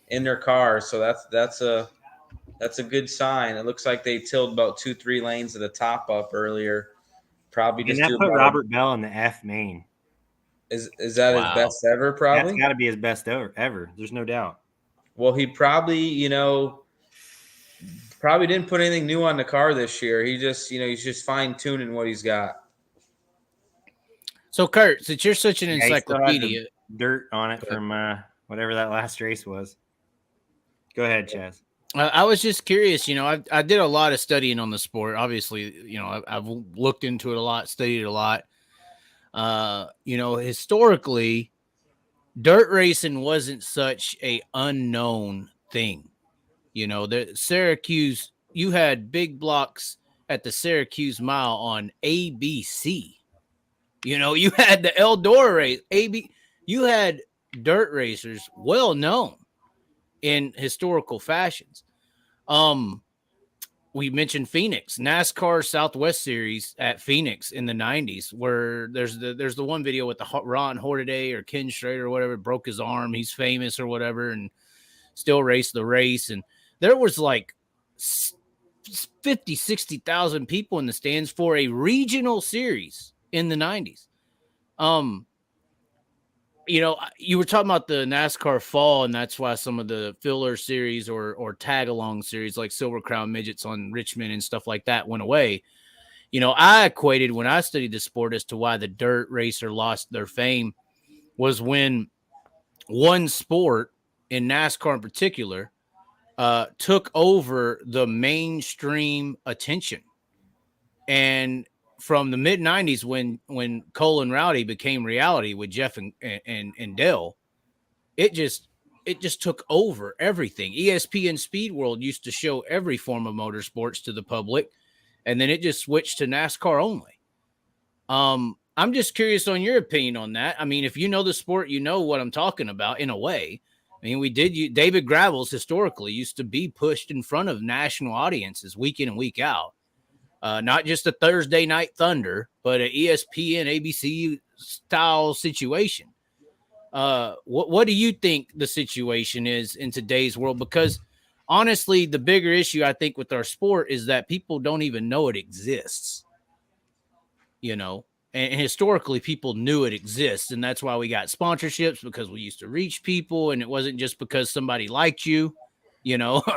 in their cars, so that's a good sign. It looks like they tilled about 2-3 lanes of the top up earlier. Probably just put Robert Bell in the F main. Is that his best ever? Probably. That's got to be his best ever. There's no doubt. Well, he probably probably didn't put anything new on the car this year. He just he's just fine tuning what he's got. So, Kurt, since you're such an encyclopedia, dirt on it from whatever that last race was. Go ahead, Chaz. I was just curious. I did a lot of studying on the sport. Obviously, I've looked into it a lot, studied it a lot. Historically, dirt racing wasn't such a unknown thing. The Syracuse, you had big blocks at the Syracuse Mile on ABC. You had the Eldora race, you had dirt racers well known in historical fashions. We mentioned Phoenix, NASCAR Southwest Series at Phoenix in the 90s, where there's the one video with the Ron Hornaday or Ken Schrader or whatever broke his arm. He's famous or whatever, and still raced the race. And there was like 50, 60,000 people in the stands for a regional series in the 90s. You were talking about the NASCAR fall, and that's why some of the filler series or tag along series like Silver Crown Midgets on Richmond and stuff like that went away. I equated when I studied the sport as to why the dirt racer lost their fame was when one sport, in NASCAR in particular, took over the mainstream attention. And from the mid 90s, when Cole and Rowdy became reality with Jeff and Dale, it just took over everything. ESPN Speed World used to show every form of motorsports to the public, and then it just switched to NASCAR only. I'm just curious on your opinion on that. I mean, if you know the sport, you know what I'm talking about in a way. I mean, David Gravels historically used to be pushed in front of national audiences week in and week out. Not just a Thursday Night Thunder, but an ESPN, ABC style situation. What do you think the situation is in today's world? Because honestly, the bigger issue I think with our sport is that people don't even know it exists. And historically people knew it exists, and that's why we got sponsorships, because we used to reach people, and it wasn't just because somebody liked you.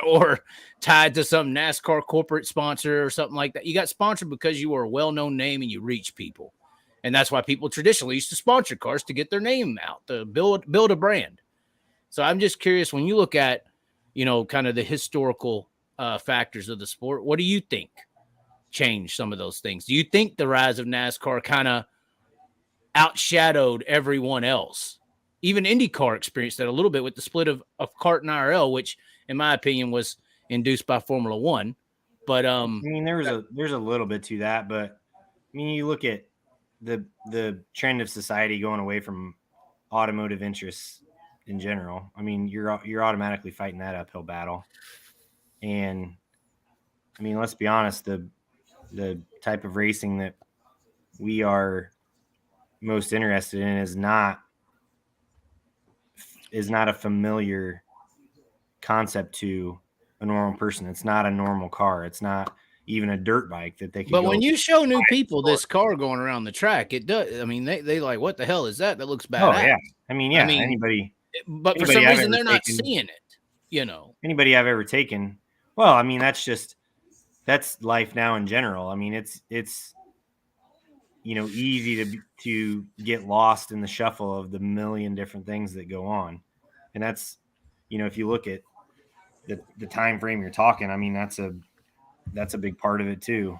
Or tied to some NASCAR corporate sponsor or something like that. You got sponsored because you were a well-known name and you reach people. And that's why people traditionally used to sponsor cars to get their name out, to build a brand. So I'm just curious, when you look at, kind of the historical factors of the sport, what do you think changed some of those things? Do you think the rise of NASCAR kind of outshadowed everyone else? Even IndyCar experienced that a little bit with the split of CART and IRL, which in my opinion was induced by Formula One. But I mean, there's a little bit to that, but I mean, you look at the trend of society going away from automotive interests in general. I mean, you're automatically fighting that uphill battle. And I mean, let's be honest, the type of racing that we are most interested in is not is not a familiar concept to a normal person. It's not a normal car. It's not even a dirt bike that they could. But when you show new people this car going around the track, it does. I mean, they like, what the hell is that? That looks badass. Oh yeah, I mean, anybody. But for anybody some I've reason, ever they're not taken- seeing it. You know, Anybody I've ever taken. Well, I mean, that's life now in general. I mean, it's easy to get lost in the shuffle of the million different things that go on, and that's if you look at the time frame you're talking, I mean, that's a big part of it too.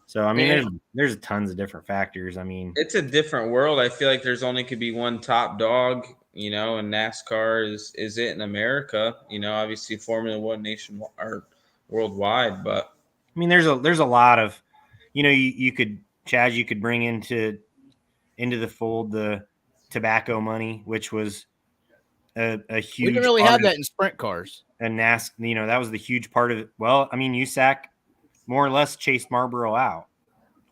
So I mean, there's tons of different factors. I mean, it's a different world. I feel like there's only could be one top dog, and NASCAR is it in America. Obviously Formula One nation or worldwide, but I mean, there's a lot of, you could, Chaz, you could bring into the fold the tobacco money, which was a huge. we didn't really have that in sprint cars. And NASCAR, that was the huge part of it. Well, I mean, USAC more or less chased Marlboro out.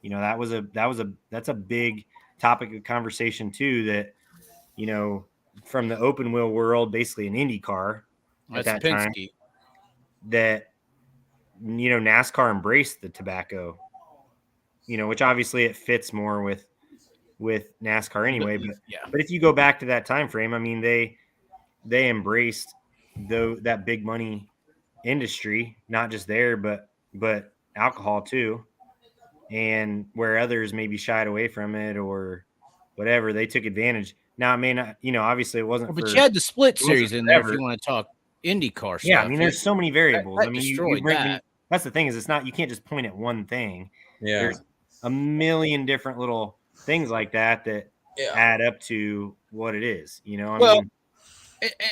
That's a big topic of conversation too. That from the open wheel world, basically an Indy car at that time, that NASCAR embraced the tobacco. Which obviously it fits more with NASCAR anyway. But if you go back to that time frame, I mean, they embraced that big money industry, not just there, but alcohol too. And where others maybe shied away from it or whatever, they took advantage. Now, I mean, obviously it wasn't. But you had the split series in there if you want to talk IndyCar stuff. Yeah, I mean, there's so many variables. That I mean, destroyed that. That's the thing is, you can't just point at one thing. yeah, There's a million different little things like that add up to what it is. I mean,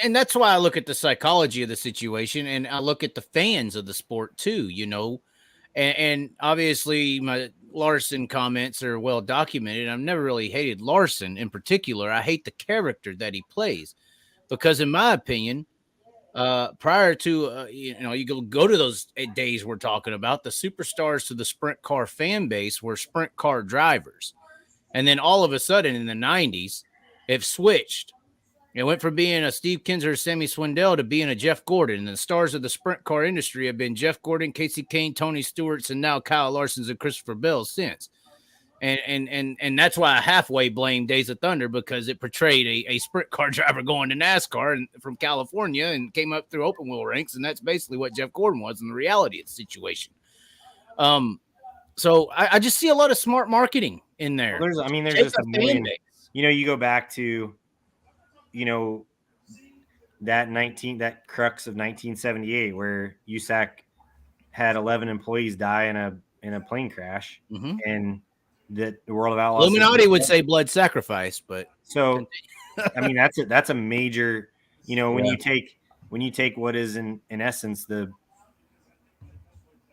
and that's why I look at the psychology of the situation, and I look at the fans of the sport too. And obviously my Larson comments are well documented. I've never really hated Larson in particular. I hate the character that he plays because, in my opinion, prior to you go to those days we're talking about, the superstars to the sprint car fan base were sprint car drivers, and then all of a sudden in the 90s it switched. It went from being a Steve Kinser, Sammy Swindell to being a Jeff Gordon. And the stars of the sprint car industry have been Jeff Gordon, Casey Kane, Tony Stewart's, and now Kyle Larson's and Christopher Bell since. And that's why I halfway blame Days of Thunder, because it portrayed a sprint car driver going to NASCAR and from California and came up through open wheel ranks. And that's basically what Jeff Gordon was in the reality of the situation. So I just see a lot of smart marketing in there. There's just a million. You go back to, that crux of 1978 where USAC had 11 employees die in a plane crash, and that the World of Outlaws Illuminati would say blood sacrifice, but so I mean that's a major, when you take what is in essence the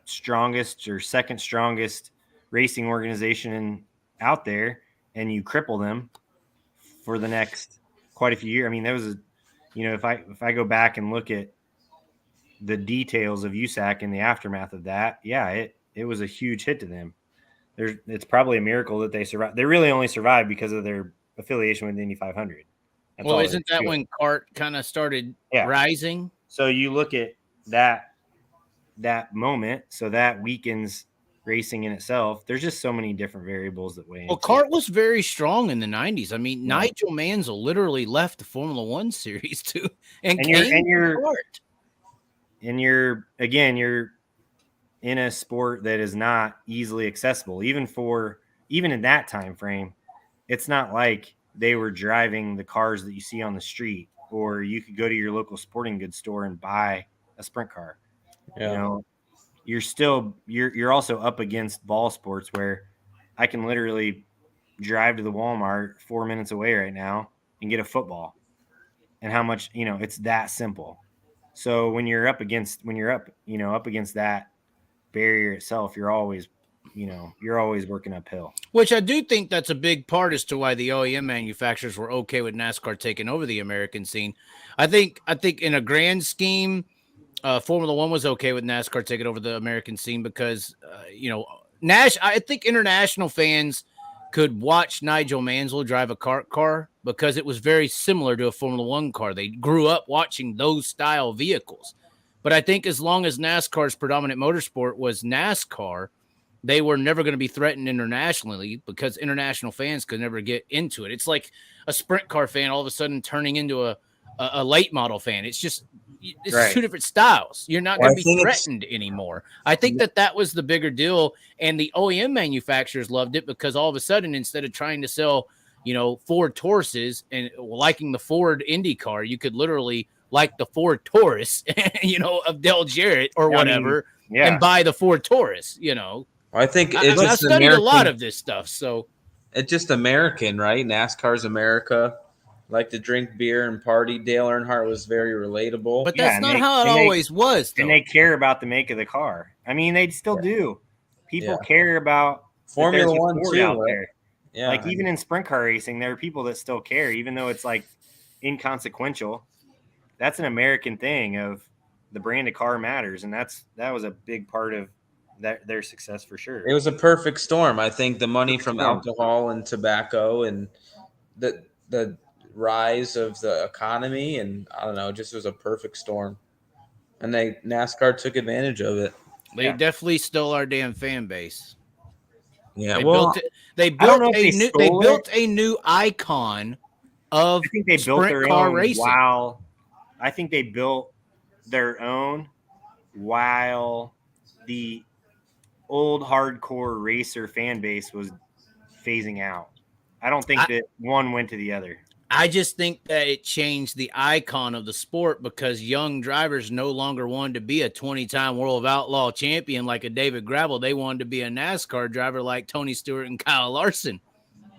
strongest or second strongest racing organization out there, and you cripple them for the next quite a few years. I mean, there was if I go back and look at the details of USAC in the aftermath of that, it was a huge hit to them. It's probably a miracle that they survived. They really only survived because of their affiliation with the Indy 500. Well, isn't that when CART kind of started rising? So you look at that moment, so that weakens racing in itself. There's just so many different variables that weigh. Well, CART was very strong in the 90s. I mean, Nigel Mansell literally left the Formula One series too, and you're in a sport that is not easily accessible, even in that time frame. It's not like they were driving the cars that you see on the street, or you could go to your local sporting goods store and buy a sprint car. You're also up against ball sports where I can literally drive to the Walmart 4 minutes away right now and get a football, and how much, it's that simple. So when you're up against that barrier itself, you're always working uphill. Which I do think that's a big part as to why the OEM manufacturers were okay with NASCAR taking over the American scene. I think in a grand scheme, Formula One was okay with NASCAR taking over the American scene because, I think international fans could watch Nigel Mansell drive a kart car because it was very similar to a Formula One car. They grew up watching those style vehicles. But I think as long as NASCAR's predominant motorsport was NASCAR, they were never going to be threatened internationally because international fans could never get into it. It's like a sprint car fan all of a sudden turning into a late model fan. It's just Right. two different styles. You're not Well, going I to be think threatened anymore. I think that was the bigger deal, and the OEM manufacturers loved it because all of a sudden, instead of trying to sell, Ford Tauruses and liking the Ford Indy car, you could literally like the Ford Taurus, of Dale Jarrett or I mean, whatever, Yeah. and buy the Ford Taurus. I think I it's just studied American. a lot of this stuff, so It's just American, right? NASCAR's America. Like to drink beer and party. Dale Earnhardt was very relatable. but Yeah, that's and not they- how it and they- always was. Though. And they care about the make of the car. I mean, they still do. People Yeah. care about that Formula there's a One Ford too, out right? there. Yeah, Like even in sprint car racing, there are people that still care, even though it's like inconsequential. That's an American thing of the brand of car matters, and that was a big part of their success for sure. it was a perfect storm. I think the money Perfect from storm. alcohol and tobacco and the rise of the economy, and I don't know, it just was a perfect storm. And NASCAR took advantage of it. They Yeah. definitely stole our damn fan base. Yeah, They well, built it. They I don't built know if a they new. stole They it. built a new icon of I think they built sprint their car own racing. while I think they built their own while the old hardcore racer fan base was phasing out. I don't think that one went to the other. I just think that it changed the icon of the sport because young drivers no longer wanted to be a 20-time World of Outlaw champion like a David Gravel. They wanted to be a NASCAR driver like Tony Stewart and Kyle Larson.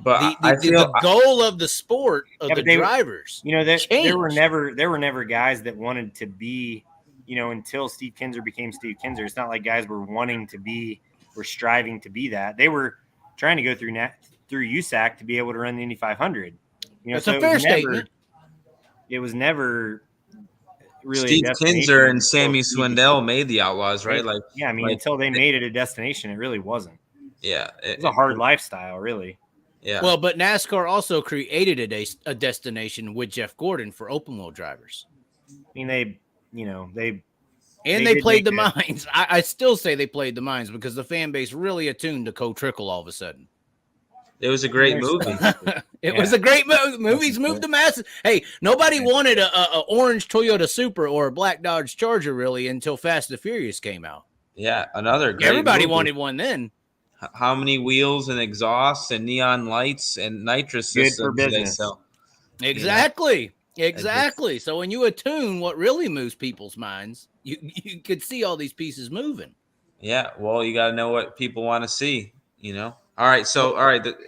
but The goal of the sport of Yeah, the but they- drivers. You know, there were changed. never guys that wanted to be, until Steve Kinser became Steve Kinser. It's not like guys were striving to be that. They were trying to go through USAC to be able to run the Indy 500. That's so a fair statement. It was never really Steve a destination Kinser and until Sammy Steve- Swindell made the Outlaws, right? Like, yeah, I mean, like- until they made it a destination, it really wasn't. yeah, It was a hard lifestyle, really. Yeah, Well, but NASCAR also created a destination with Jeff Gordon for open wheel drivers. I mean, they And They they did played the make mines. I still say they played the mines because the fan base really attuned to Co Trickle all of a sudden. it was a great movie. It was a great movie. Movies moved the masses. Hey, nobody wanted a orange Toyota Supra or a black Dodge Charger really until Fast and Furious came out. Yeah, another great Everybody movie. wanted one then. How many wheels and exhausts and neon lights and nitrous Good for systems they business. sell? Exactly. Exactly. So when you attune what really moves people's minds, you could see all these pieces moving. Yeah, well, you got to know what people want to see, All right,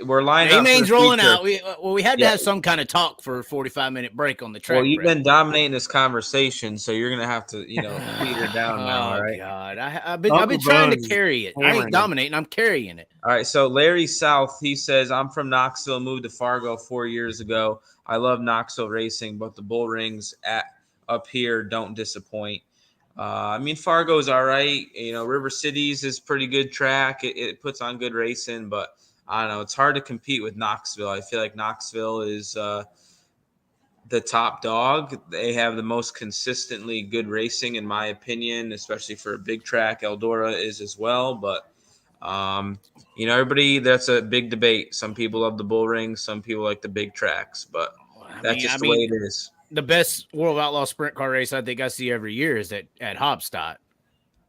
we're lined up. A-Main's for the rolling future. out. We had to have some kind of talk for a 45-minute break on the track. Well, you've Brett. been dominating this conversation, so you're gonna have to, peter down now. All right. God, I've been Uncle trying to Bones carry it. I hammering ain't it. dominating. I'm carrying it. All right. So Larry South, he says, I'm from Knoxville, moved to Fargo 4 years ago. I love Knoxville racing, but the bull rings up here don't disappoint. Fargo's all right. River Cities is pretty good track. It puts on good racing, but I don't know. It's hard to compete with Knoxville. I feel like Knoxville is the top dog. They have the most consistently good racing, in my opinion, especially for a big track. Eldora is as well, but everybody, that's a big debate. Some people love the bull ring, some people like the big tracks, but that's the way it is. The best World of Outlaw sprint car race I think I see every year is at Hobstadt.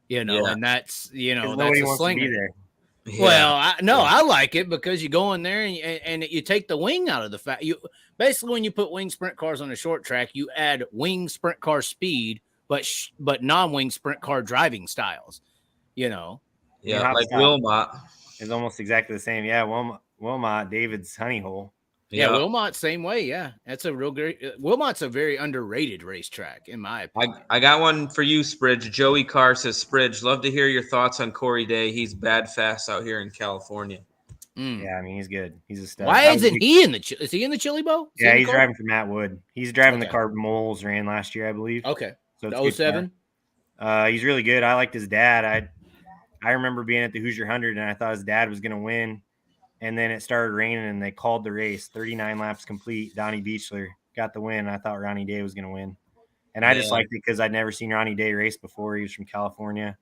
Yeah. And that's that's nobody a wants to be slinger. there. Yeah. Well, I like it because you go in there and you take the wing out of the fact. You basically, when you put wing sprint cars on a short track, you add wing sprint car speed, but non-wing sprint car driving styles. Yeah, Yeah, like Hopstop. Wilmot. It's almost exactly the same. Yeah, Wilmot, David's honey hole. Yeah, Wilmot, same way. Yeah, that's a real great. Wilmot's a very underrated racetrack, in my opinion. I got one for you, Spridge. Joey Carr says, Spridge, love to hear your thoughts on Corey Day. He's bad fast out here in California. Mm. Yeah, I mean, he's good. He's a stud. Why isn't he in the? Is he in the Chili Bowl? Is he Yeah, in the he's car? driving for Matt Wood. He's driving the Okay. car Moles ran last year, I believe. Okay, So it's the good 07? car. He's really good. I liked his dad. I remember being at the Hoosier 100, and I thought his dad was going to win. and then it started raining, and they called the race. 39 laps complete. Donnie Beechler got the win. I thought Ronnie Day was going to win, and I just Yeah. liked it because I'd never seen Ronnie Day race before. He was from California.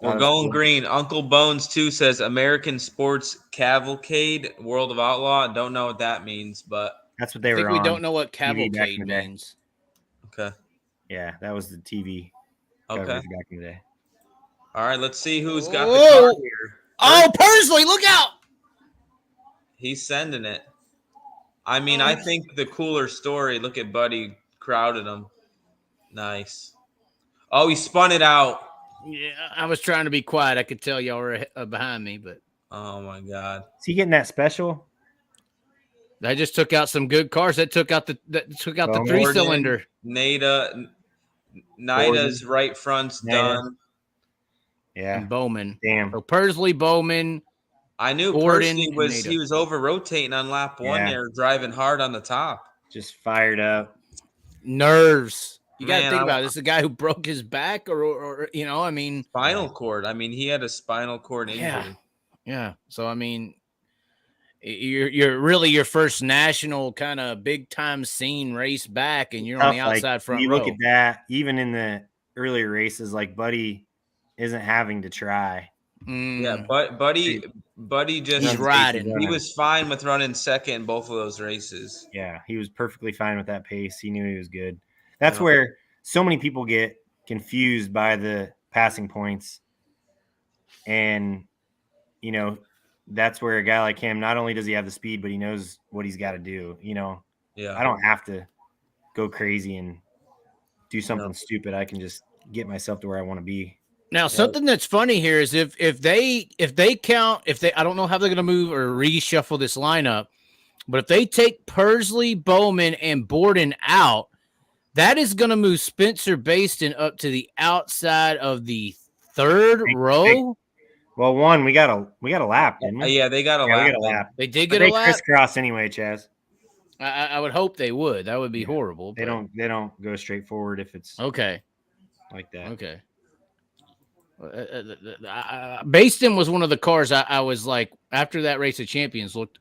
Well, Thought it was going cool. green. Uncle Bones too says American Sports Cavalcade, World of Outlaw. Don't know what that means, but That's what they I were think we on don't know what TV back in cavalcade the day. means. okay. Yeah, that was the TV Okay. coverage back in the day. All right. Let's see who's got the Whoa. car here. Oh, Pursley, look out! He's sending it. I mean, I think the cooler story. Look at Buddy crowded him. Nice. Oh, he spun it out. Yeah, I was trying to be quiet. I could tell y'all were behind me, but Oh my God. Is he getting that special? I just took out some good cars. That took out the Well, 3-cylinder. Nida's right front's Nida. done. Yeah. And Bowman. Damn. So Pursley, Bowman. I knew Gordon Percy and was Nada. he was over rotating on lap one Yeah. there, driving hard on the top. Just fired up. Nerves. You got to Man, think I- about it. This is a guy who broke his back, or you know, I mean, Spinal cord. I mean, he had a spinal cord injury. Yeah. yeah. So I mean, you're really your first national kind of big time scene race back, and you're on the Tough, like, outside front you row. look at that, even in the earlier races, like Buddy isn't having to try. Yeah, Mm, but Buddy just he's riding. he was fine with running second in both of those races. Yeah, he was perfectly fine with that pace. He knew he was good. That's Yeah. where so many people get confused by the passing points. And, you know, that's where a guy like him, not only does he have the speed, but he knows what he's got to do. You know, Yeah. I don't have to go crazy and do something stupid. I can just get myself to where I want to be. Now, something that's funny here is if they I don't know how they're going to move or reshuffle this lineup, but if they take Pursley, Bowman, and Borden out, that is going to move Spencer Baston up to the outside of the third row. Well, one, we got a lap, didn't we? Yeah, they got a Yeah, lap. we got a lap. They did But get a they lap. crisscross anyway, Chaz. I would hope they would. That would be horrible. They but- don't go straight forward if it's Okay. like that. Okay. Baston was one of the cars I was like, after that race of champions, looked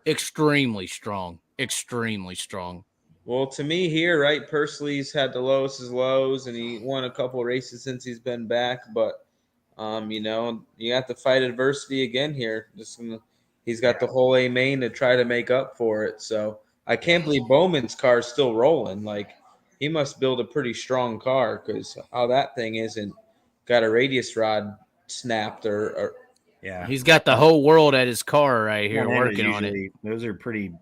extremely strong. Extremely strong. Well, to me here, right, Pursley's had the lowest of lows, and he won a couple of races since he's been back. But, you know, you have to fight adversity again here. He's got the whole A main to try to make up for it. So I can't believe Bowman's car is still rolling. Like, he must build a pretty strong car because how that thing isn't got a radius rod snapped or Yeah. He's got the whole world at his car right here One end is working on it. usually- Those are pretty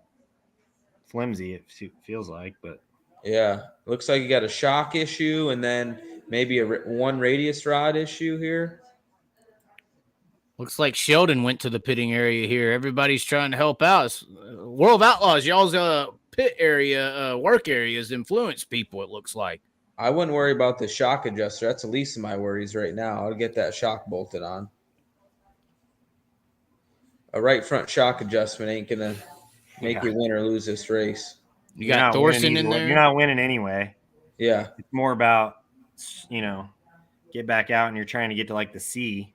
flimsy, it feels like, but yeah, looks like you got a shock issue and then maybe one radius rod issue here. Looks like Sheldon went to the pitting area here. Everybody's trying to help out. World of Outlaws, y'all's pit area, work areas influence people, it looks like. I wouldn't worry about the shock adjuster. That's the least of my worries right now. I'll get that shock bolted on. A right front shock adjustment ain't gonna make you win or lose this race. You you're got not Thorson winning in either way. there. You're not winning anyway. Yeah. It's more about, you know, get back out and you're trying to get to like the C.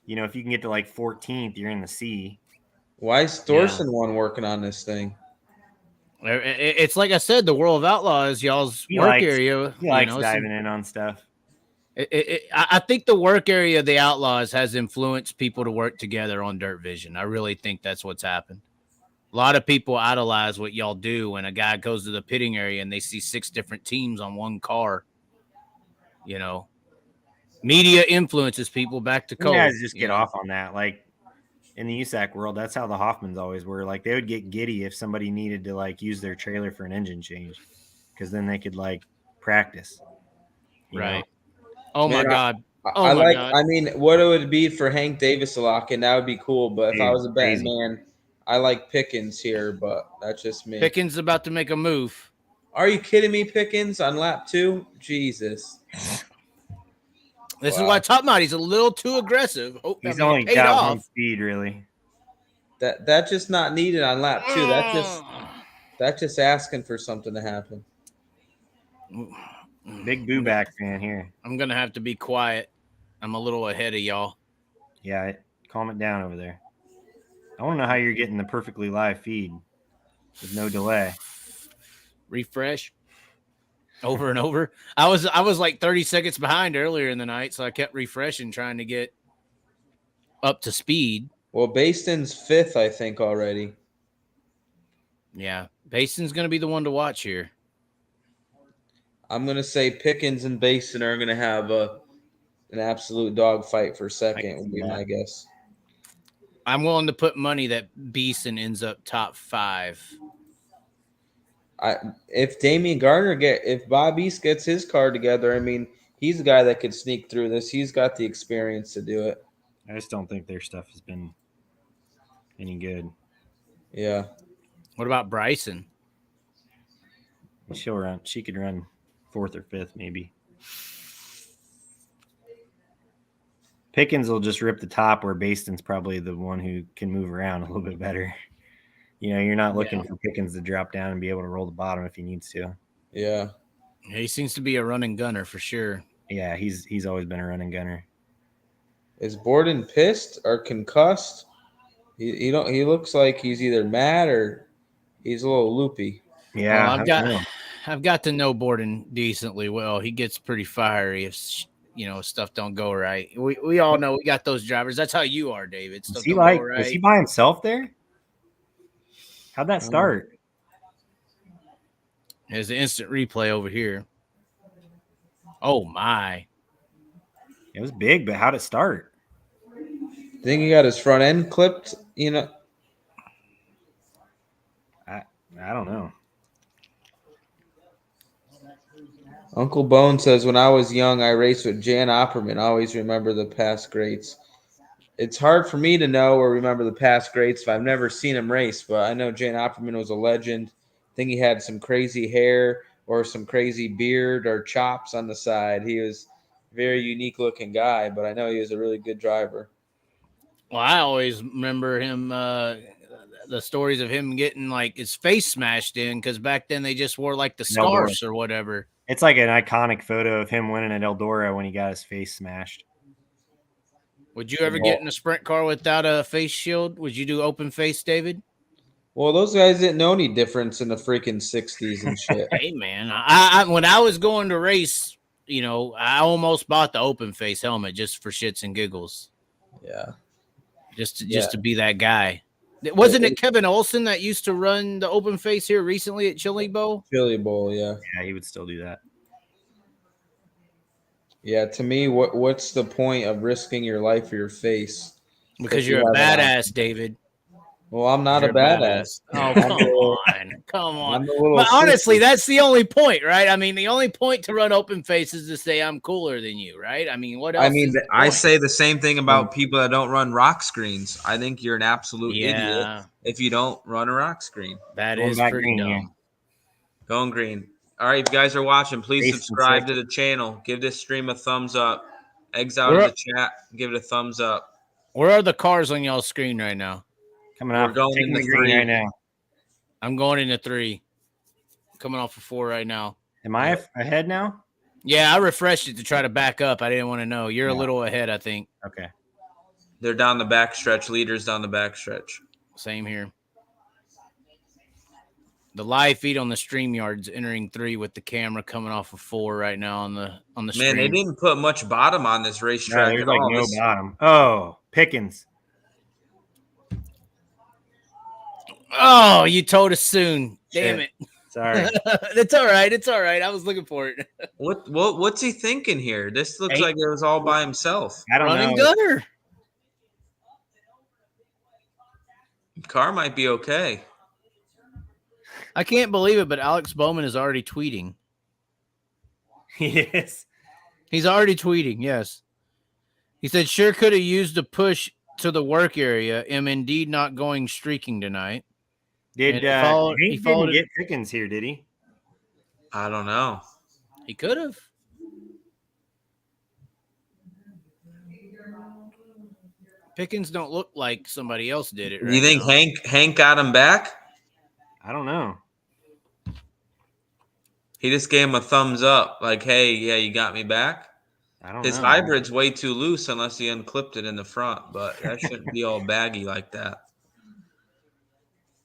You know, if you can get to like 14th, you're in the C. Why is Thorson one working on this thing? It's like I said, the World of Outlaws, y'all's He work likes- area. He likes you know, diving in on stuff. I think the work area of the Outlaws has influenced people to work together on Dirt Vision. I really think that's what's happened. A lot of people idolize what y'all do when a guy goes to the pitting area and they see 6 different teams on one car. You know, media influences people back to You Cole. guys just you get know? off on that. Like in the USAC world, that's how the Hoffmans always were. Like they would get giddy if somebody needed to like use their trailer for an engine change because then they could like practice. you know? Right. Oh my Man, God. Oh I my like. God. I mean, what it would be for Hank Davis to lock in, that would be cool. But if I Dude, was a betting crazy. man, I like Pickens here. But that's just me. Pickens about to make a move. Are you kidding me, Pickens on lap 2? Jesus. This is Wow. what I'm talking about. He's a little too aggressive. Oh, He's I mean, only it paid got off. one speed, really. That's just not needed on lap 2. That's just asking for something to happen. Big Booback fan here. I'm gonna have to be quiet. I'm a little ahead of y'all. Yeah, calm it down over there. I want to know how you're getting the perfectly live feed with no delay. Refresh over and over. I was like 30 seconds behind earlier in the night, so I kept refreshing, trying to get up to speed. Well, Baston's 5th, I think, already. Yeah, Baston's going to be the one to watch here. I'm going to say Pickens and Baston are going to have an absolute dogfight for second, would be my guess. I'm willing to put money that Beeson ends up top 5. If Damian Gardner if Bob East gets his card together, I mean, he's a guy that could sneak through this. He's got the experience to do it. I just don't think their stuff has been any good. Yeah. What about Bryson? She could run 4th or 5th, maybe. Pickens will just rip the top, where Baston's probably the one who can move around a little bit better. You know, you're not looking for Pickens to drop down and be able to roll the bottom if he needs to. Yeah. He seems to be a running gunner for sure. Yeah, he's always been a running gunner. Is Borden pissed or concussed? He looks like he's either mad or he's a little loopy. Yeah, I've got to know Borden decently well. He gets pretty fiery if stuff don't go right. We all know we got those drivers. That's how you are, David. Was he by himself there? How'd that start? There's an instant replay over here. Oh my! It was big, but how'd it start? I think he got his front end clipped. You know, I don't know. Uncle Bone says, when I was young, I raced with Jan Opperman. I always remember the past greats. It's hard for me to know or remember the past greats if I've never seen him race, but I know Jan Opperman was a legend. I think he had some crazy hair or some crazy beard or chops on the side. He was a very unique looking guy, but I know he was a really good driver. Well, I always remember him, the stories of him getting like his face smashed in, because back then they just wore like the scarves or whatever. It's like an iconic photo of him winning at Eldora when he got his face smashed. Would you ever get in a sprint car without a face shield? Would you do open face, David? Well, those guys didn't know any difference in the freaking 60s and shit. Hey, man, I when I was going to race, I almost bought the open face helmet just for shits and giggles. Yeah. Just to be that guy. Wasn't it Kevin Olson that used to run the open face here recently at Chili Bowl? Chili Bowl, yeah. Yeah, he would still do that. Yeah, to me, what's the point of risking your life for your face? Because you're a badass, David. Well, I'm not a badass. Oh, come on. But honestly, that's the only point, right? I mean, the only point to run open face is to say I'm cooler than you, right? I mean, what else? I mean, I say the same thing about people that don't run rock screens. I think you're an absolute idiot if you don't run a rock screen. That is pretty dumb. Going green. All right, if you guys are watching, please subscribe to the channel. Give this stream a thumbs up. Eggs out of the chat. Give it a thumbs up. Where are the cars on y'all's screen right now? Coming off. We're going in the 3 right now. I'm going into 3. Coming off of 4 right now. Am I ahead now? Yeah, I refreshed it to try to back up. I didn't want to know. You're a little ahead, I think. Okay. They're down the backstretch. Leaders down the backstretch. Same here. The live feed on the StreamYard's entering 3 with the camera coming off of 4 right now on the stream. Man, they didn't put much bottom on this racetrack. There's like no bottom. Oh, Pickens. Oh, you told us soon. Damn it. Sorry. It's all right. It's all right. I was looking for it. What's he thinking here? This looks like it was all by himself. I don't know. Running gunner. Car might be okay. I can't believe it, but Alex Bowman is already tweeting. Yes. He's already tweeting, yes. He said, sure could have used a push to the work area. Am indeed not going streaking tonight. He didn't get Pickens here, did he? I don't know. He could have. Pickens don't look like somebody else did it. Do you think Hank got him back? I don't know. He just gave him a thumbs up, like, hey, yeah, you got me back. I don't His know. hybrid's way too loose unless he unclipped it in the front, but that shouldn't be all baggy like that.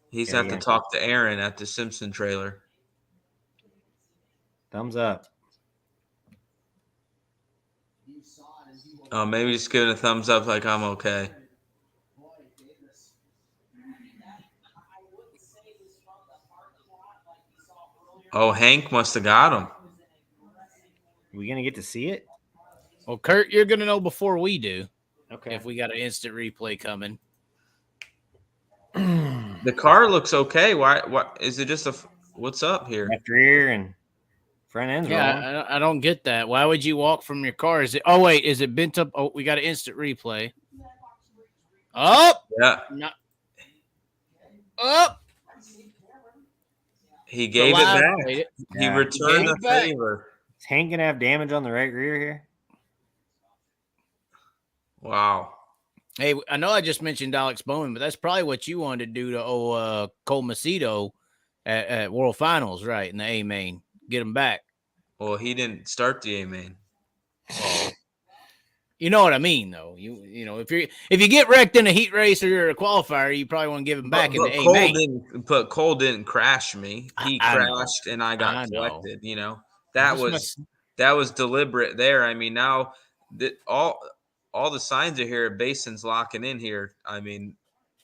He's Yeah, have to talk to Aaron at the Simpson trailer. Thumbs up. Oh, maybe just give it a thumbs up like I'm okay. Oh, Hank must have got him. Are we gonna get to see it? Well, Kurt, you're gonna know before we do Okay. if we got an instant replay coming. The car looks okay. Why? What is it? Just what's up here? Left rear and front ends rolling. Yeah, I don't get that. Why would you walk from your car? Is it? Oh wait, is it bent up? Oh, we got an instant replay. Up, Yeah, not up. he gave it back. Played it. He Yeah. returned Gave the it back. favor. Is Hank gonna have damage on the right rear here? Wow. Hey, I know I just mentioned Alex Bowman, but that's probably what you wanted to do to Cole Macedo at World Finals, right? In the A main, get him back. Well, he didn't start the A main. You know what I mean, though. You know if you get wrecked in a heat race or you're a qualifier, you probably want to give him back in the A main. Cole didn't crash me. He I know. crashed and I got I know. collected. You know that was deliberate there. I mean, now that all the signs are here. Bason's locking in here. I mean,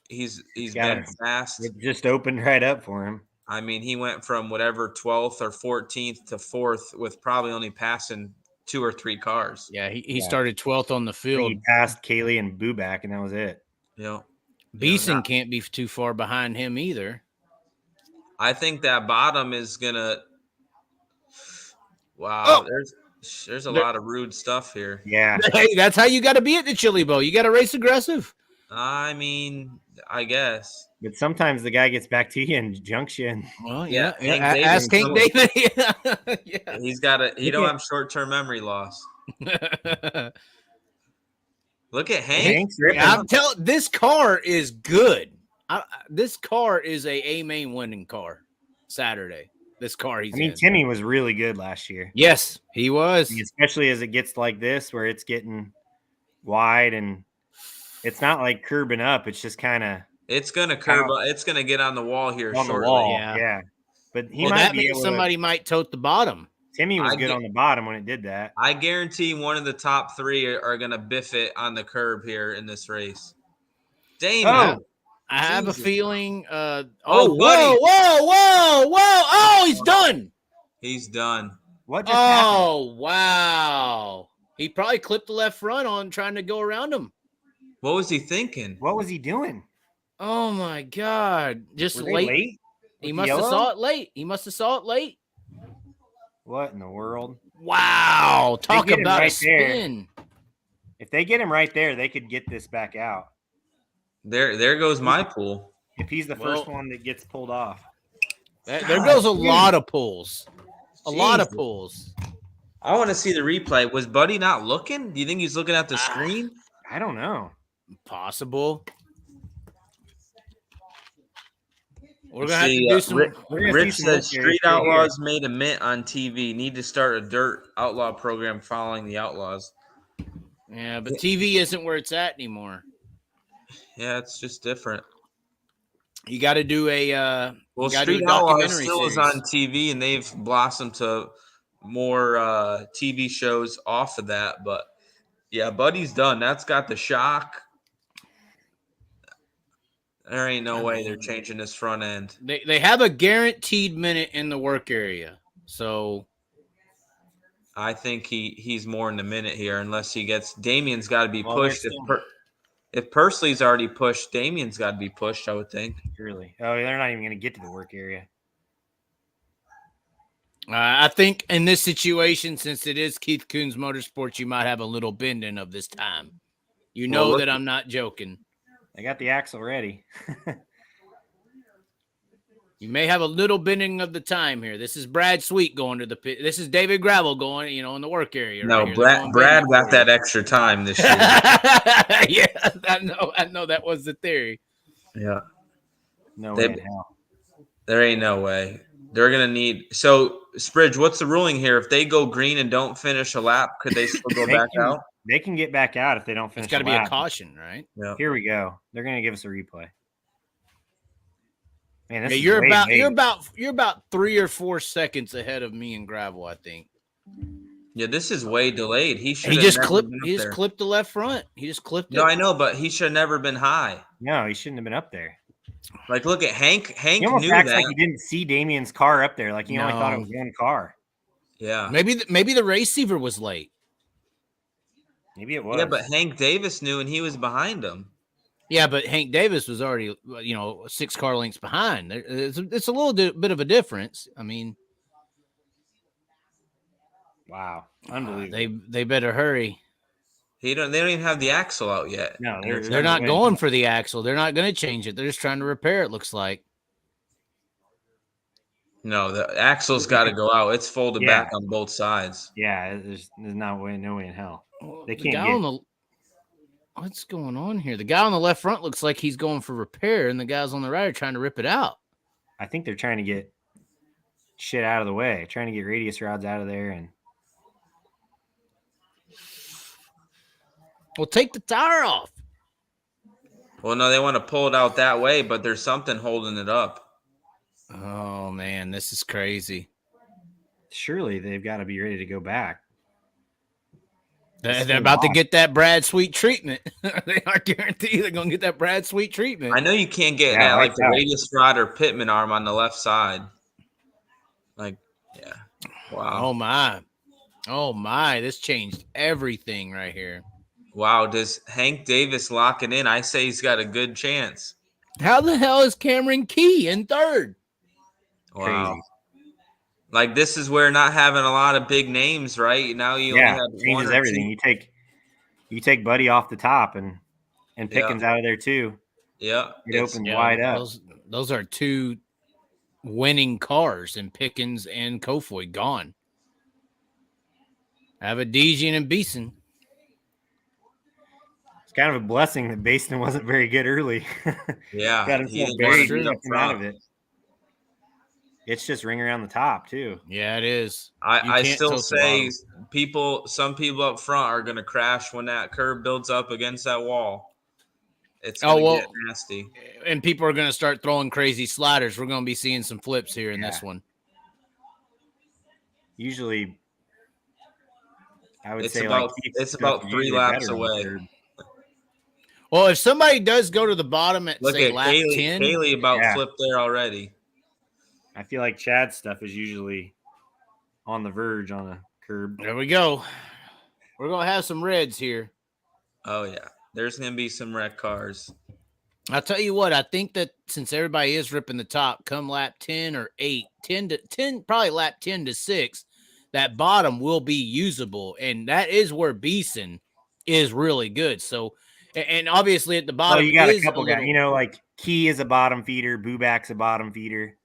he's been fast. It just opened right up for him. I mean, he went from whatever 12th or 14th to 4th with probably only passing 2 or 3 cars. Yeah, he started 12th on the I think field. he passed Kaylee and Booback, and that was it. You know, Beeson can't be too far behind him either. I think that bottom is gonna. Wow, Oh! there's a lot of rude stuff here. Yeah. Hey, that's how you got to be at the Chili Bowl. You got to race aggressive. I mean, I guess. But sometimes the guy gets back to you and junks you. And Well, Yeah, yeah. Hank Davis Ask Hank knows. David. Yeah. He's got he don't have short-term memory loss. Look at Hank. Hank's ripping. I'm telling, this car is good. This car is a main winning car. Saturday, this car he's in. Timmy was really good last year. Yes, he was. Especially as it gets like this, where it's getting wide and it's not like curbing up. It's just kind of It's gonna curve. It's gonna get on the wall here on shortly. the wall. Yeah. Yeah. But he Well, might that be means able somebody might tote the bottom. Timmy was I good get- on the bottom when it did that. I guarantee one of the top 3 are gonna biff it on the curb here in this race. Damon. I have a Jesus. feeling. Oh, Whoa, buddy. whoa! Oh, he's done. He's done. What just happened? Oh, wow. He probably clipped the left front on trying to go around him. What was he thinking? What was he doing? Oh my God! Just Were they late. late? He With must have yellow? saw it late. He must have saw it late. What in the world? Wow! Talk get him about a right there. spin. If they get him right there, they could get this back out. There goes my pool. If he's the first one that gets pulled off. There goes a lot of pulls. A lot of Jesus. pulls. I want to see the replay. Was Buddy not looking? Do you think he's looking at the screen? I don't know. Possible. We're gonna See, have to do some. we're gonna Rich see some says look here. Street Right Outlaws made a mint on TV. Need to start a dirt outlaw program following the Outlaws. Yeah, but TV isn't where it's at anymore. Yeah, it's just different. You got to do a. Well, you gotta do Street a Outlaws documentary still is series. on TV, and they've blossomed to more TV shows off of that. But yeah, Buddy's done. That's got the shock. There ain't no way they're changing this front end. They have a guaranteed minute in the work area, so I think he's more in the minute here, unless he gets Damien's got to be Well, pushed. they're If Pursley's already pushed, Damien's got to be pushed, I would think. Really? Oh, they're not even going to get to the work area. I think in this situation, since it is Keith Coons Motorsports, you might have a little bending of this time. You know Well, that I'm not joking. They got the axle ready. You may have a little bending of the time here. This is Brad Sweet going to the pit. This is David Gravel going, in the work area. No, right here. They're Brad going got bending that extra time this year. for you. Yeah, I know that was the theory. Yeah. No They- way in hell. There ain't no way. They're going to need – so, Spridge, what's the ruling here? If they go green and don't finish a lap, could they still go They back can- out? They can get back out if they don't finish. It's got to the be a lap. caution, right? Yeah. Here we go. They're going to give us a replay. Man, this Yeah, is you're way about late. you're about 3 or 4 seconds ahead of me and Gravel, I think. Yeah, this is way delayed. He should He have just never clipped been he up just there. clipped the left front. He just clipped No, it. I know, but he should have never been high. No, he shouldn't have been up there. Like, look at Hank. Hank He almost knew acts that. like he didn't see Damien's car up there. Like he only thought it No. was one car. Yeah. Maybe the receiver was late. Maybe it was. Yeah, but Hank Davis knew, and he was behind him. Yeah, but Hank Davis was already 6 car lengths behind. It's a little bit of a difference. I mean, Wow, unbelievable. they better hurry. They don't even have the axle out yet. No, They're not going for the axle. They're not going to change it. They're just trying to repair it, looks like. No, the axle's got to go out. It's folded Yeah. back on both sides. Yeah, there's no way in hell. Well, They the can't guy get. on the what's going on here? The guy on the left front looks like he's going for repair, and the guys on the right are trying to rip it out. I think they're trying to get shit out of the way, trying to get radius rods out of there, and Well, take the tire off. Well, no, they want to pull it out that way, but there's something holding it up. Oh man, this is crazy. surely they've got to be ready to go back. They're about to get that Brad Sweet treatment. They are guaranteed they're going to get that Brad Sweet treatment. I know you can't get Yeah, like like the that. radius rod or Pittman arm on the left side. Like, yeah. Wow. Oh my, this changed everything right here. Wow. Does Hank Davis lock it in? I say he's got a good chance. How the hell is Cameron Key in third? Wow. Crazy. Like, this is where not having a lot of big names, right? Now you only have one changes or everything. two. You take Buddy off the top and Pickens out of there too. Yeah. It opens wide up. Those are two winning cars, and Pickens and Kofoid gone. Avedizian and Beeson. It's kind of a blessing that Basin wasn't very good early. Yeah. Got he himself didn't buried want to be up coming out front. of it. It's just ring around the top too. Yeah, it is. I still say some people up front are going to crash when that curb builds up against that wall. It's going to get nasty. And people are going to start throwing crazy sliders. We're going to be seeing some flips here in this one. Usually, I would It's say about it's about 3 laps away. Well, if somebody does go to the bottom at Look say at lap 10, Kaylee about flipped there already. I feel like Chad's stuff is usually on the verge on a curb. there we go. We're going to have some reds here. Oh yeah, there's going to be some wreck cars. I'll tell you what, I think that since everybody is ripping the top, come lap 10 or 8, 10 to 10, probably lap 10 to 6, that bottom will be usable. And that is where Beeson is really good. So, and obviously at the bottom, you got a couple guys, like Key is a bottom feeder, Bubak's a bottom feeder.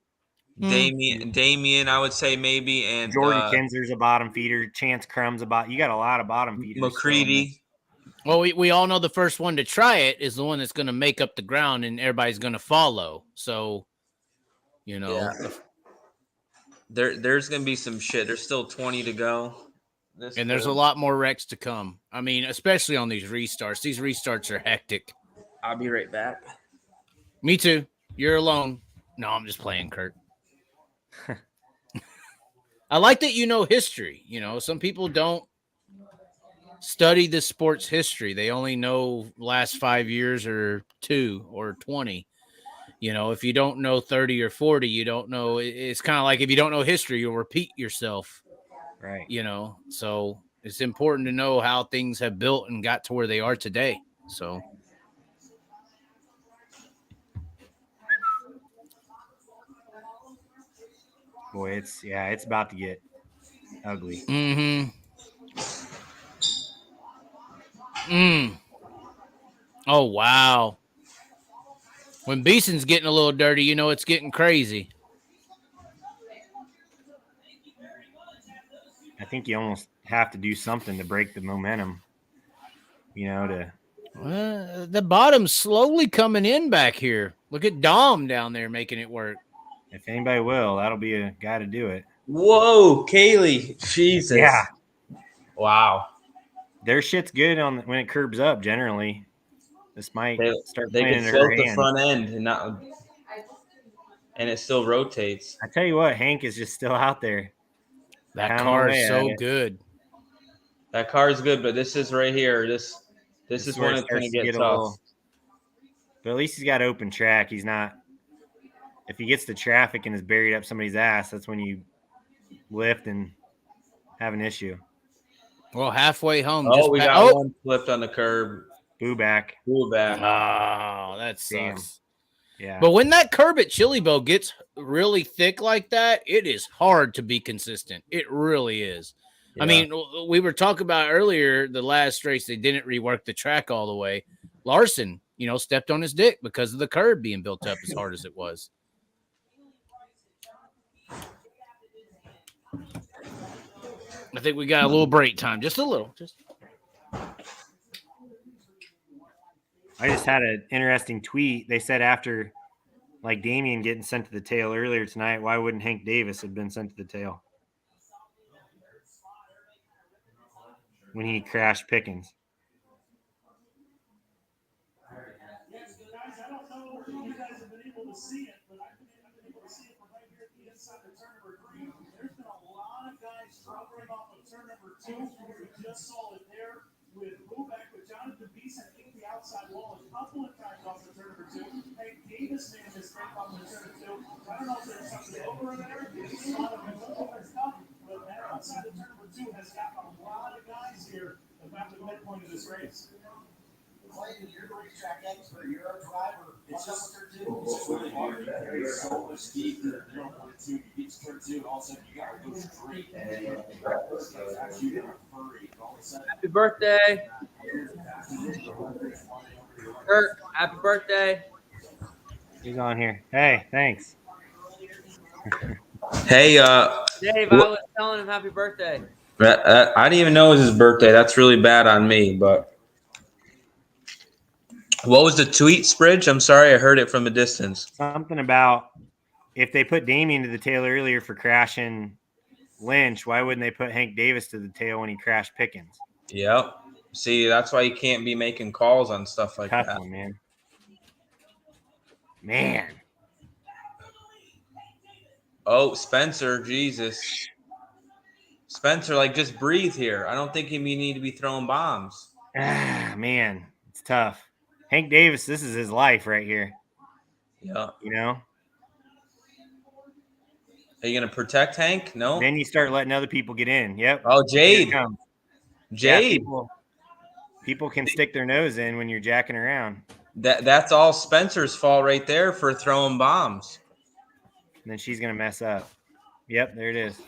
Damien, I would say maybe, and Jordan Kinzer's a bottom feeder. Chance Crum's a bottom. You got a lot of bottom feeders. McCready. Well, we all know the first one to try it is the one that's going to make up the ground and everybody's going to follow. So, there's going to be some shit. There's still 20 to go. And there's a lot more wrecks to come. I mean, especially on these restarts. These restarts are hectic. I'll be right back. Me too. You're alone. No, I'm just playing, Kurt. I like that you know history. Some people don't study the sport's history. They only know last 5 years or 2 or 20. If you don't know 30 or 40, you don't know. It's kind of like if you don't know history, you'll repeat yourself. Right. So it's important to know how things have built and got to where they are today. So. Boy, it's about to get ugly. Oh, wow. When Beeson's getting a little dirty, it's getting crazy. I think you almost have to do something to break the momentum, The bottom's slowly coming in back here. Look at Dom down there making it work. If anybody will, that'll be a guy to do it. Whoa, Kaylee. Jesus. Yeah. Wow. Their shit's good when it curbs up generally. This might start they playing could into float her the hand. front end and not. and it still rotates. I tell you what, Hank is just still out there. That Pounding car away is at so it. good. That car is good, but this is right here. This This is where when it it's going starts to to get a tough. little. But at least he's got open track. He's not. If he gets the traffic and is buried up somebody's ass, that's when you lift and have an issue. Well, halfway home. Oh, just we got one flipped on the curb. Boo back. Boo back. Oh, that Damn. sucks. Yeah. But when that curb at Chili Bowl gets really thick like that, it is hard to be consistent. It really is. Yeah. I mean, we were talking about earlier the last race, they didn't rework the track all the way. Larson, stepped on his dick because of the curb being built up as hard as it was. I think we got a little break time, just a little. I just had an interesting tweet. They said after, like, Damian getting sent to the tail earlier tonight, why wouldn't Hank Davis have been sent to the tail when he crashed Pickens? Guys, I don't know if you guys have been able to see it, but I've been able to see it from right here at the inside of turn number 3. There's been a lot of guys struggling off of turn number 2. We just saw it there with Booback, with Jonathan Beeson hitting the outside wall a couple of times off of turn number 2. Hank Davis made a mistake off of turn 2. I don't know if there's something over there. It's a lot of stuff, but that outside of turn number 2 has got a lot of guys here about the midpoint of this race. Clayton, you're the racetrack expert. You're a driver. It's just really hard. There's so much speed that you don't want to. You get to turn 2, and all of a sudden you got to go straight. And you get a hurry. All of a sudden, Happy birthday, Kurt. Happy birthday. He's on here. Hey, thanks. Hey, Dave, I was telling him happy birthday. I didn't even know it was his birthday. That's really bad on me, but what was the tweet, Spridge? I'm sorry, I heard it from a distance. Something about if they put Damian to the tail earlier for crashing Lynch, why wouldn't they put Hank Davis to the tail when he crashed Pickens? Yep. See, that's why you can't be making calls on stuff like Tough that. one, man. Oh, Spencer, Jesus. Spencer, just breathe here. I don't think you need to be throwing bombs. Ah, man, it's tough. Hank Davis, this is his life right here. Yeah. Are you going to protect Hank? No? Then you start letting other people get in. Yep. Oh, Jade. Jade. Yeah, people can stick their nose in when you're jacking around. That's all Spencer's fault right there for throwing bombs. And then she's going to mess up. Yep, there it is.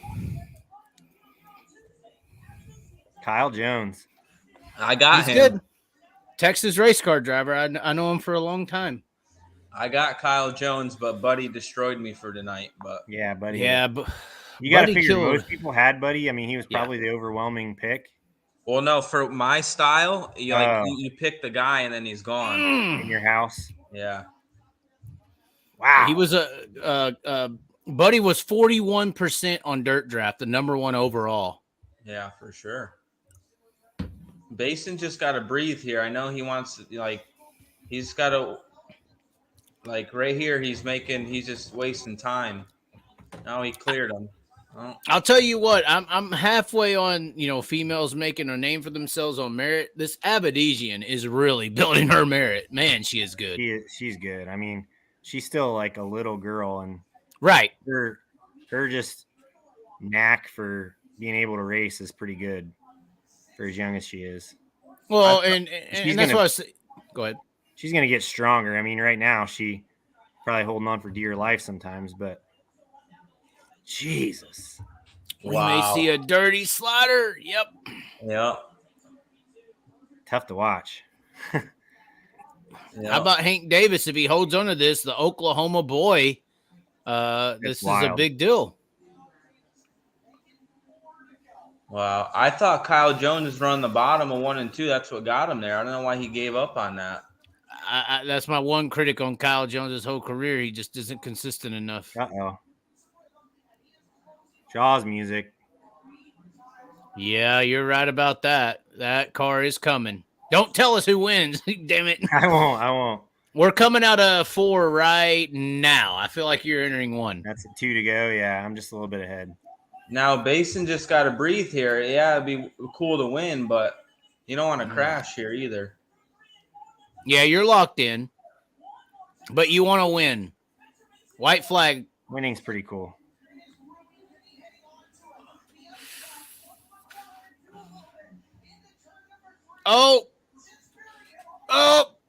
Kyle Jones. I got He's him. good. Texas race car driver. I know him for a long time. I got Kyle Jones, but Buddy destroyed me for tonight. But yeah, Buddy. Yeah, but you got to figure most people had Buddy. I mean, he was probably the overwhelming pick. Well, no, for my style, you pick the guy and then he's gone in your house. Yeah. Wow. He was Buddy was 41% on Dirt Draft, the number 1 overall. Yeah, for sure. Basin just got to breathe here. I know he wants to, he's got to, right here, he's just wasting time. Now he cleared him. Oh. I'll tell you what, I'm halfway on, females making a name for themselves on merit. This Abadesian is really building her merit. Man, she is good. She's good. I mean, she's still like a little girl, and right. Her just knack for being able to race is pretty good for as young as she is. Well, and that's what I was. Go ahead. She's going to get stronger. I mean, right now she probably holding on for dear life sometimes, but Jesus. We may see a dirty slider. Yep. Tough to watch. How about Hank Davis? If he holds on to this, the Oklahoma boy, this is a big deal. Wow. I thought Kyle Jones was running the bottom of 1 and 2. That's what got him there. I don't know why he gave up on that. That's my one critic on Kyle Jones' whole career. He just isn't consistent enough. Uh-oh. Jaws music. Yeah, you're right about that. That car is coming. Don't tell us who wins. Damn it. I won't. We're coming out of 4 right now. I feel like you're entering 1. That's 2 to go. Yeah, I'm just a little bit ahead. Now Basin just got to breathe here. Yeah, it'd be cool to win, but you don't want to crash here either. Yeah, you're locked in, but you want to win. White flag. Winning's pretty cool. Oh.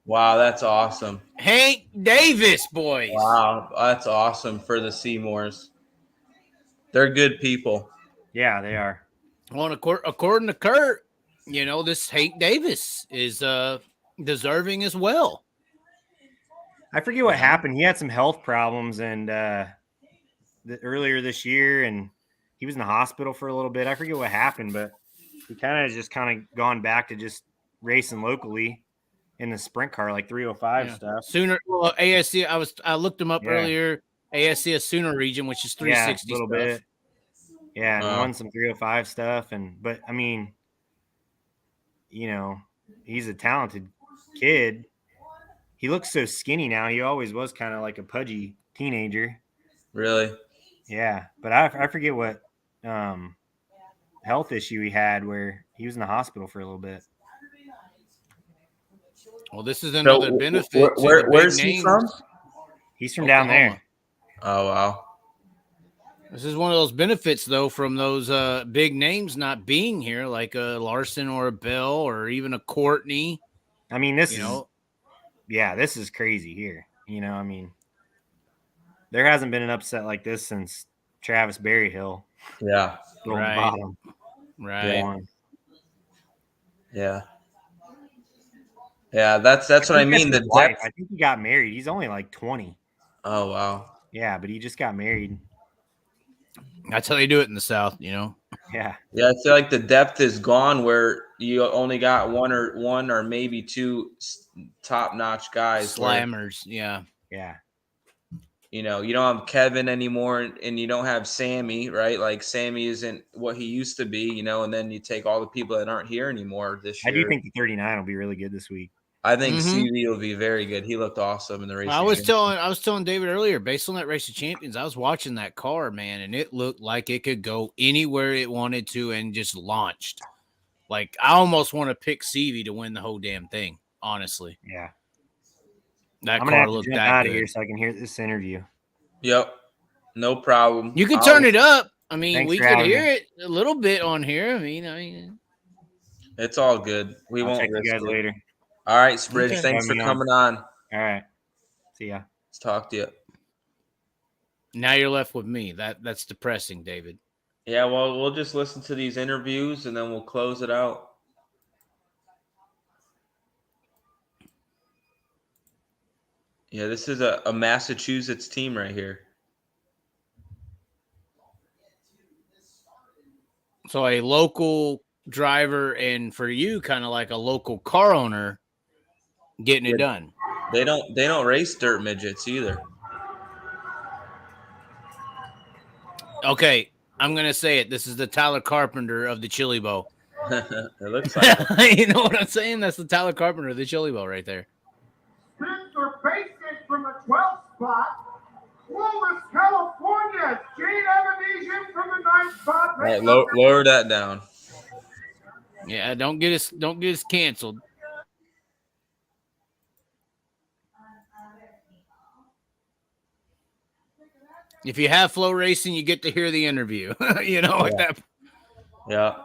Wow, that's awesome. Hank Davis, boys. Wow, that's awesome for the Seymours. They're good people. Yeah, they are. Well, according to Kurt, this Hank Davis is deserving as well. I forget what happened. He had some health problems and earlier this year, and he was in the hospital for a little bit. I forget what happened, but he kind of gone back to just racing locally in the sprint car, like 305 stuff. Sooner, well, ASC. I looked him up earlier. ASC Sooner region, which is 360 a little stuff. bit. Yeah, and won some 305 stuff, but I mean, he's a talented kid. He looks so skinny now. He always was kind of like a pudgy teenager. Really? Yeah, but I forget what health issue he had where he was in the hospital for a little bit. Well, this is another benefit. Where's he from? He's from down there. Oh, wow. This is one of those benefits, though, from those big names not being here, like a Larson or a Bell or even a Courtney. I mean, this is crazy here. I mean, there hasn't been an upset like this since Travis Berryhill. Yeah. Right. Bottom. Right. Yeah. Yeah, that's what I mean. The wife. I think he got married. He's only like 20. Oh, wow. Yeah, but he just got married. That's how they do it in the South, Yeah. Yeah, I feel like the depth is gone where you only got one or maybe 2 top-notch guys. Slammers, yeah. You don't have Kevin anymore, and you don't have Sammy, right? Like Sammy isn't what he used to be, and then you take all the people that aren't here anymore this year. I do think the 39 will be really good this week. I think CV will be very good. He looked awesome in the race. I was telling David earlier, based on that Race of Champions, I was watching that car, man, and it looked like it could go anywhere it wanted to and just launched. Like, I almost want to pick CV to win the whole damn thing, honestly. Yeah. That I'm car looked that out of here so I can hear this interview. Yep. No problem. You could turn it up. I mean, we could hear it a little bit on here. I mean, it's all good. We won't check you guys later. All right, Spridge. Thanks for coming on. All right. See ya. Let's talk to you. Now you're left with me. That's depressing, David. Yeah, well, we'll just listen to these interviews and then we'll close it out. Yeah, this is a Massachusetts team right here. So a local driver, and for you, kind of like a local car owner, getting it done. They don't race dirt midgets either. Okay, I'm gonna say it. This is the Tyler Carpenter of the Chili Bowl. It looks like it. You know what I'm saying? That's the Tyler Carpenter of the Chili Bowl right there. Spencer Basic from the 12th spot. Clovis, California. Jade Avanesian from the 9th spot. All right, lower that down. Yeah, don't get us canceled. If you have Flow Racing, you get to hear the interview. Like that. Yeah.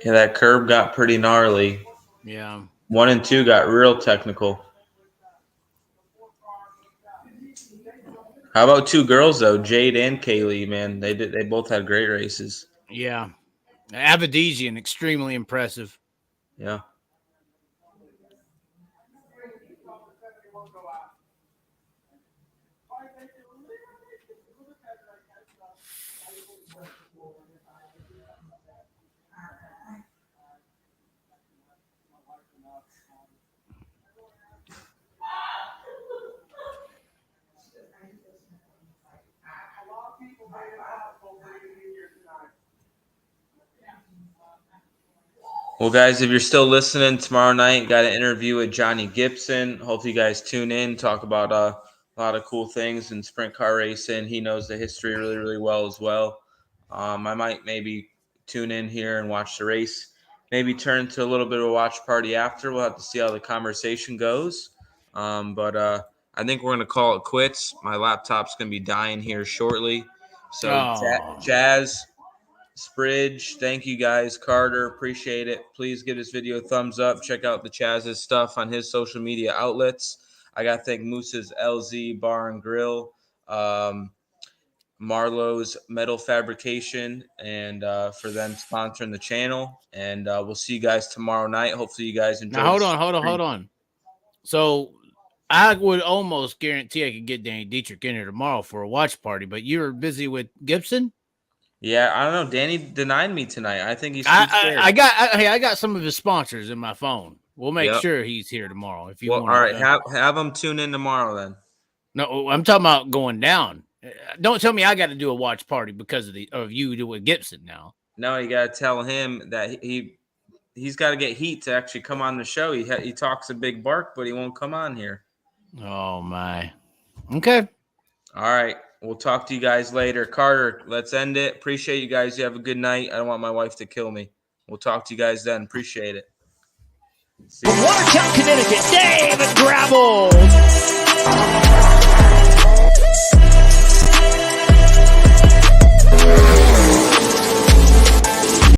Yeah, that curb got pretty gnarly. Yeah. 1 and 2 got real technical. How about 2 girls though, Jade and Kaylee? Man, they both had great races. Yeah. Avedisian, extremely impressive. Yeah. Well, guys, if you're still listening, tomorrow night got an interview with Johnny Gibson. Hope you guys tune in. Talk about a lot of cool things in sprint car racing. He knows the history really, really well as well. I might maybe tune in here and watch the race. Maybe turn to a little bit of a watch party after. We'll have to see how the conversation goes. But I think we're going to call it quits. My laptop's going to be dying here shortly. So, Chaz, Spridge, thank you guys. Carter, appreciate it. Please give this video a thumbs up. Check out the Chaz's stuff on his social media outlets. I got to thank Moose's LZ Bar and Grill, Marlowe's Metal Fabrication, and for them sponsoring the channel. And we'll see you guys tomorrow night. Hopefully you guys enjoy. Now, hold on. So I would almost guarantee I could get Danny Dietrich in here tomorrow for a watch party, but you're busy with Gibson? Yeah, I don't know. Danny denied me tonight. I think he's too scared. I got some of his sponsors in my phone. We'll make sure he's here tomorrow. If you want. All right, have him tune in tomorrow then. No, I'm talking about going down. Don't tell me I got to do a watch party because of you doing Gibson now. No, you got to tell him that he's got to get heat to actually come on the show. He talks a big bark, but he won't come on here. Oh my. Okay. All right. We'll talk to you guys later. Carter, let's end it. Appreciate you guys. You have a good night. I don't want my wife to kill me. We'll talk to you guys then. Appreciate it. From Watertown, Connecticut, David Gravel.